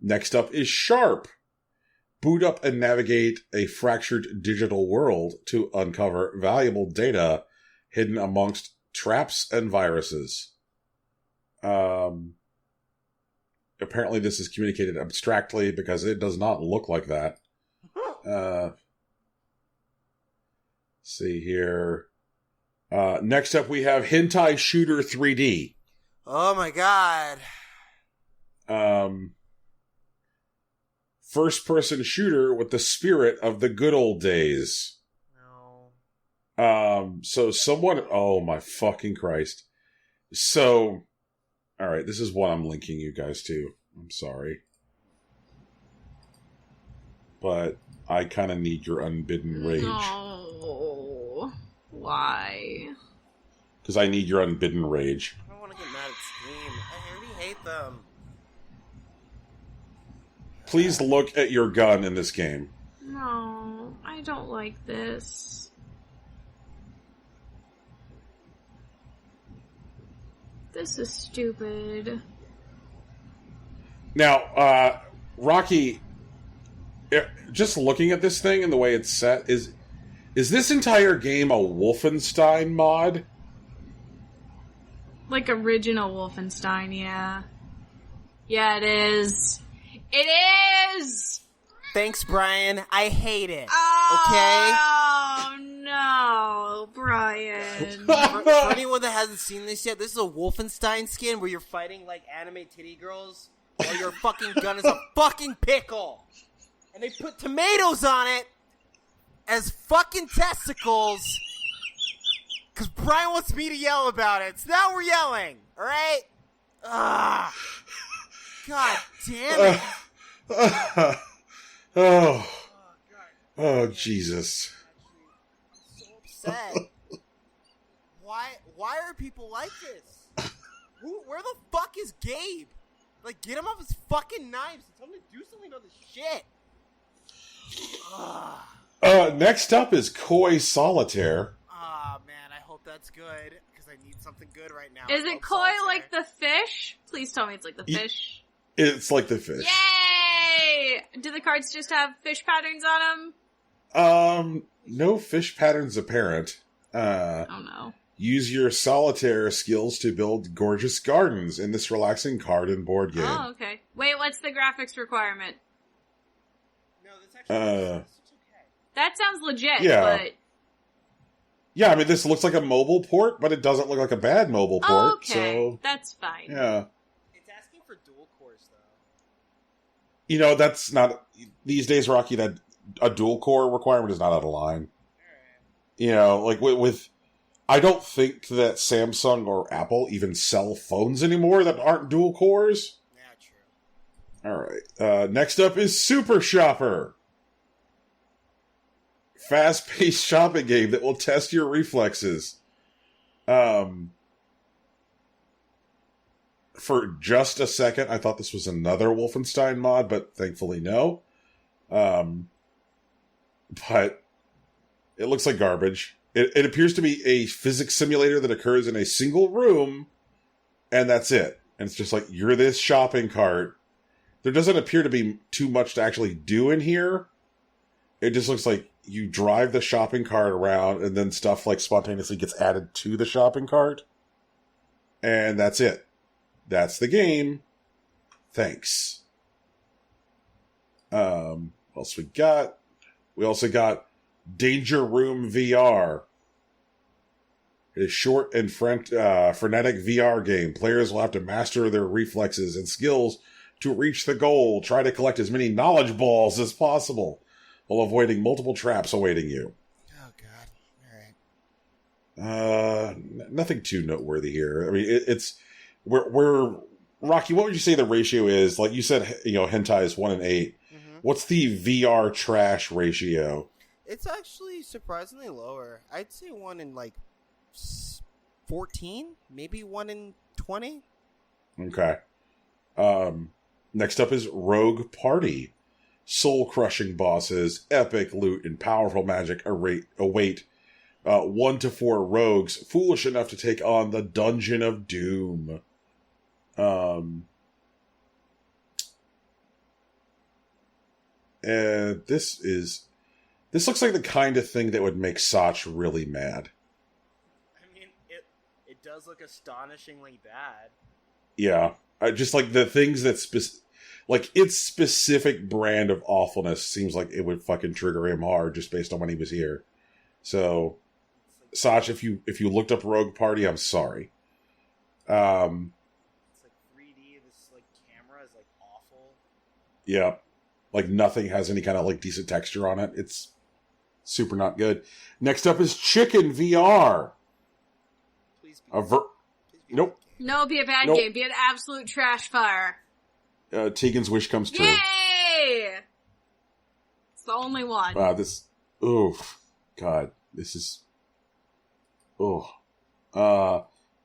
S1: Next up is Sharp. Boot up and navigate a fractured digital world to uncover valuable data hidden amongst traps and viruses. Apparently this is communicated abstractly because it does not look like that. See here. Next up we have Hentai Shooter 3D.
S3: Oh my god.
S1: First-person shooter with the spirit of the good old days.
S3: No.
S1: So someone... Oh, my fucking Christ. So... Alright, this is what I'm linking you guys to. I'm sorry. But I kind of need your unbidden rage.
S2: No. Why?
S1: Because I need your unbidden rage.
S3: I don't want to get mad at Steam. I already hate them.
S1: Please look at your gun in this game.
S2: No, I don't like this. This is stupid.
S1: Now, Rocky, just looking at this thing and the way it's set, is this entire game a Wolfenstein mod?
S2: Like original Wolfenstein, yeah. Yeah, it is. It is!
S3: Thanks, Brian. I hate it.
S2: Oh, no, Brian.
S3: For anyone that hasn't seen this yet, this is a Wolfenstein skin where you're fighting like anime titty girls while your fucking gun is a fucking pickle. And they put tomatoes on it as fucking testicles because Brian wants me to yell about it. So now we're yelling, alright? Ah. God damn it.
S1: Oh, Jesus.
S3: I'm so upset. like this? Where the fuck is Gabe? Like, get him off his fucking knives and tell him to do something about this shit.
S1: Next up is Koi Solitaire.
S3: Man, I hope that's good, because I need something good right now.
S2: Is it Koi like the fish? Please tell me it's like the fish.
S1: It's like the fish.
S2: Yay! Do the cards just have fish patterns on them?
S1: No fish patterns apparent.
S2: Oh no.
S1: Use your solitaire skills to build gorgeous gardens in this relaxing card and board game.
S2: Oh, okay. Wait, what's the graphics requirement?
S3: No, that's actually okay.
S2: That sounds legit,
S1: yeah.
S2: but...
S1: Yeah, I mean, this looks like a mobile port, but it doesn't look like a bad mobile port,
S2: oh, okay.
S1: So...
S2: That's fine.
S1: Yeah.
S3: It's asking for dual cores, though.
S1: You know, that's not... These days, Rocky, that a dual core requirement is not out of line.
S3: Alright.
S1: You know, like with... I don't think that Samsung or Apple even sell phones anymore that aren't dual cores.
S3: Yeah, true.
S1: Alright. Next up is Super Shopper. Fast-paced shopping game that will test your reflexes. For just a second, I thought this was another Wolfenstein mod, but thankfully no. But it looks like garbage. It appears to be a physics simulator that occurs in a single room, and that's it. And it's just like, you're this shopping cart. There doesn't appear to be too much to actually do in here. It just looks like you drive the shopping cart around, and then stuff like spontaneously gets added to the shopping cart. And that's it. That's the game. Thanks. What else we got? We also got Danger Room VR. A short and frenetic VR game. Players will have to master their reflexes and skills to reach the goal. Try to collect as many knowledge balls as possible, while avoiding multiple traps awaiting you.
S3: Oh, God. Alright.
S1: Nothing too noteworthy here. I mean, we're Rocky, what would you say the ratio is? Like you said, you know, hentai is 1 in 8.
S3: Mm-hmm.
S1: What's the VR trash ratio?
S3: It's actually surprisingly lower. I'd say 1 in, 14? Maybe 1 in 20?
S1: Okay. Next up is Rogue Party. Soul-crushing bosses, epic loot, and powerful magic await 1 to 4 rogues foolish enough to take on the Dungeon of Doom. And this looks like the kind of thing that would make Sach really mad.
S3: I mean, it does look astonishingly bad.
S1: Yeah. I just like the things that like, its specific brand of awfulness seems like it would fucking trigger him hard just based on when he was here. So, Sach, if you looked up Rogue Party, I'm sorry.
S3: It's like 3D, this, camera is, awful.
S1: Yeah. Like, nothing has any kind of, decent texture on it. It's super not good. Next up is Chicken VR.
S3: Please be
S1: Nope.
S2: No, be a bad
S1: Nope.
S2: game. Be an absolute trash fire.
S1: Tegan's wish comes true.
S2: Yay! It's the only one.
S1: Wow, oof. God, this is... Oh.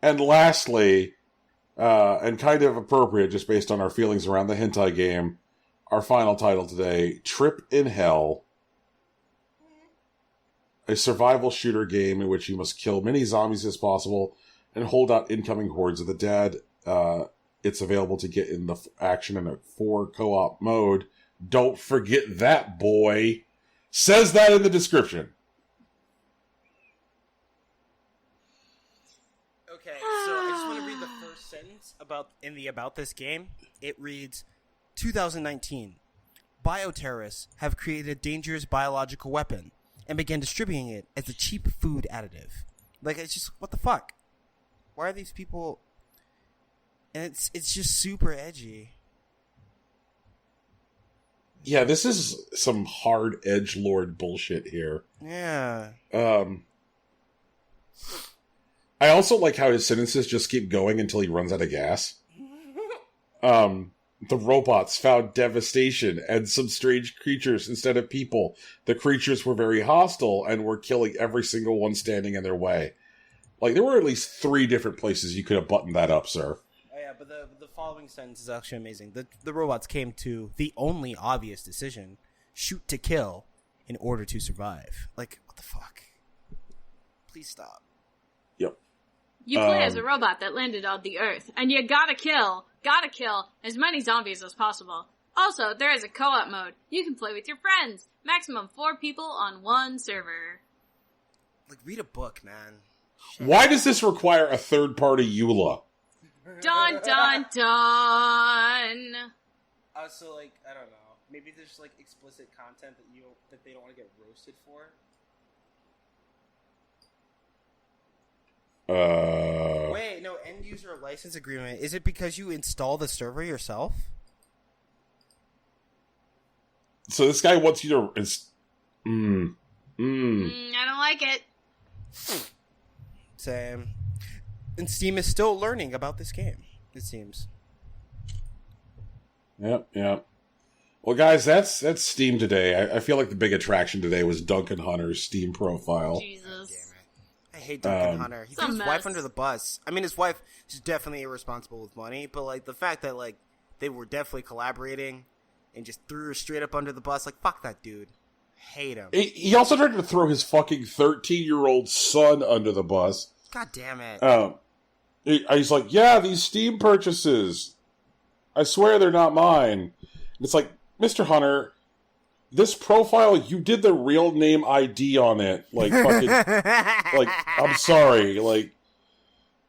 S1: And lastly, and kind of appropriate just based on our feelings around the hentai game, our final title today, Trip in Hell. A survival shooter game in which you must kill many zombies as possible and hold out incoming hordes of the dead. It's available to get in the action in a 4 co-op mode. Don't forget that, boy. Says that in the description.
S3: Okay, so I just want to read the first sentence about this game. It reads, 2019. Bioterrorists have created a dangerous biological weapon and began distributing it as a cheap food additive. It's just, what the fuck? Why are these people... And it's just super edgy.
S1: Yeah, this is some hard edgelord bullshit here.
S3: Yeah.
S1: I also like how his sentences just keep going until he runs out of gas. The robots found devastation and some strange creatures instead of people. The creatures were very hostile and were killing every single one standing in their way. Like, there were at least 3 different places you could have buttoned that up, sir.
S3: Oh, yeah, but the following sentence is actually amazing. The robots came to the only obvious decision: shoot to kill in order to survive. Like, what the fuck? Please stop.
S1: Yep.
S2: You play as a robot that landed on the Earth, and you gotta kill as many zombies as possible. Also, there is a co-op mode. You can play with your friends. Maximum 4 people on one server.
S3: Like, read a book, man.
S1: Shit. Why does this require a third-party EULA?
S2: Dun, dun, dun!
S3: So, like, I don't know. Maybe there's, like, explicit content that they don't want to get roasted for? Wait, no, end-user license agreement. Is it because you install the server yourself?
S1: So this guy wants you to...
S2: I don't like it.
S3: Same. And Steam is still learning about this game, it seems.
S1: Yep. Well, guys, that's Steam today. I feel like the big attraction today was Duncan Hunter's Steam profile.
S2: Jesus.
S3: God damn it. I hate Duncan Hunter. He threw his wife under the bus. I mean, his wife is definitely irresponsible with money, but, like, the fact that, like, they were definitely collaborating and just threw her straight up under the bus, like, fuck that dude. Hate him.
S1: He also tried to throw his fucking 13-year-old son under the bus.
S3: God damn it.
S1: He's like, yeah, these Steam purchases. I swear they're not mine. And it's like, Mr. Hunter, this profile, you did the real name ID on it. Like, fucking, like, I'm sorry. Like,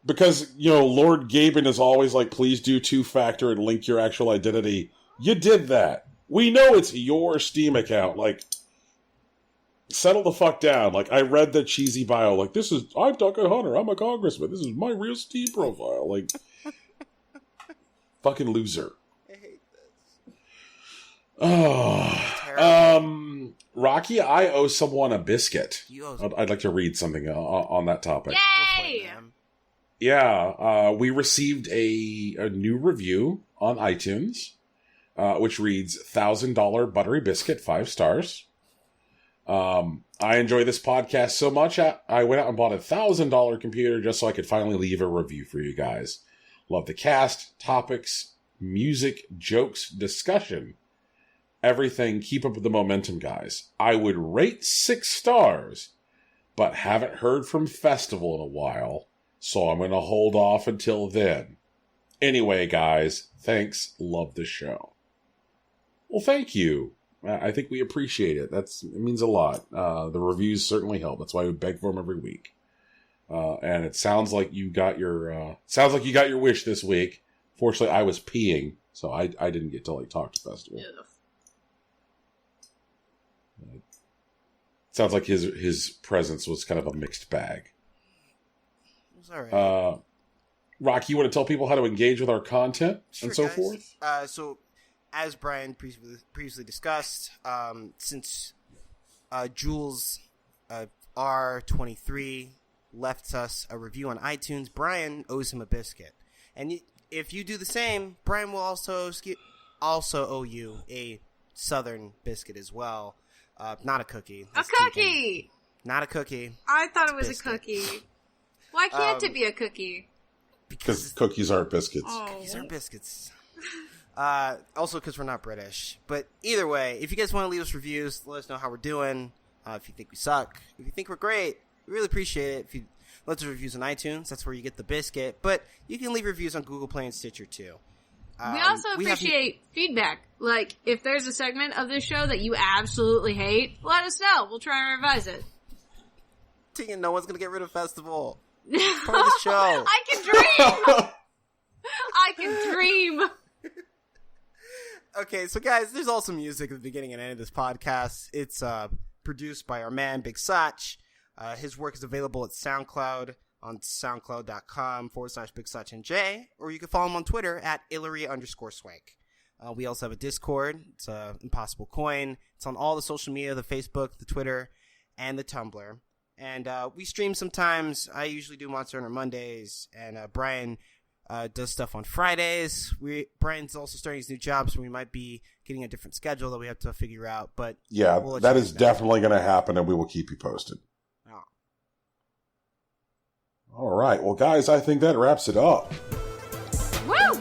S1: because, you know, Lord Gaben is always like, please do 2-factor and link your actual identity. You did that. We know it's your Steam account. Like, settle the fuck down. Like, I read the cheesy bio. Like, I'm Duncan Hunter. I'm a congressman. This is my real Steam profile. Like, fucking loser.
S3: I hate this.
S1: Oh. Rocky, I owe someone a biscuit. I'd like to read something on that topic.
S2: Yay!
S1: Yeah, we received a new review on iTunes, which reads, $1,000 buttery biscuit, 5 stars. I enjoy this podcast so much, I went out and bought a $1,000 computer just so I could finally leave a review for you guys. Love the cast, topics, music, jokes, discussion, everything. Keep up with the momentum, guys. I would rate 6 stars, but haven't heard from Festival in a while, so I'm going to hold off until then. Anyway, guys, thanks. Love the show. Well, thank you. I think we appreciate it. It means a lot. The reviews certainly help. That's why we beg for them every week. And it sounds like you got your wish this week. Fortunately, I was peeing, so I didn't get to talk to Festival. Sounds like his presence was kind of a mixed bag.
S3: It was all right.
S1: Rocky, you want to tell people how to engage with our content and so
S3: guys.
S1: forth?
S3: So, as Brian previously discussed, since Jules R23 left us a review on iTunes, Brian owes him a biscuit. And if you do the same, Brian will also owe you a Southern biscuit as well. Not a cookie.
S2: A cookie!
S3: Tegan. Not a cookie.
S2: I thought it was a cookie. Why can't it be a cookie?
S1: Because cookies aren't biscuits.
S2: Oh.
S3: Cookies aren't biscuits. Also because we're not British. But either way, if you guys want to leave us reviews, let us know how we're doing. If you think we suck, if you think we're great, we really appreciate it. If you let us reviews on iTunes, that's where you get the biscuit. But you can leave reviews on Google Play and Stitcher too.
S2: We also appreciate feedback. Like, if there's a segment of this show that you absolutely hate, let us know. We'll try and revise it.
S3: Tegan, no one's gonna get rid of Festival. It's part of the show.
S2: I can dream! I can dream!
S3: Okay, so guys, there's also music at the beginning and end of this podcast. It's produced by our man, Big Sach. His work is available at SoundCloud on soundcloud.com/Big Sach NJ, or you can follow him on Twitter at Illyry_Swank. We also have a Discord. It's Impossible Coin. It's on all the social media, the Facebook, the Twitter, and the Tumblr. And we stream sometimes. I usually do Monster Hunter Mondays, and Brian does stuff on Fridays. Brian's also starting his new job, so we might be getting a different schedule that we have to figure out. But
S1: yeah, that is definitely going to happen, and we will keep you posted. All right. Well, guys, I think that wraps it up.
S2: Woo!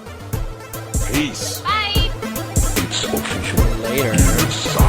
S1: Peace.
S2: Bye.
S3: Later.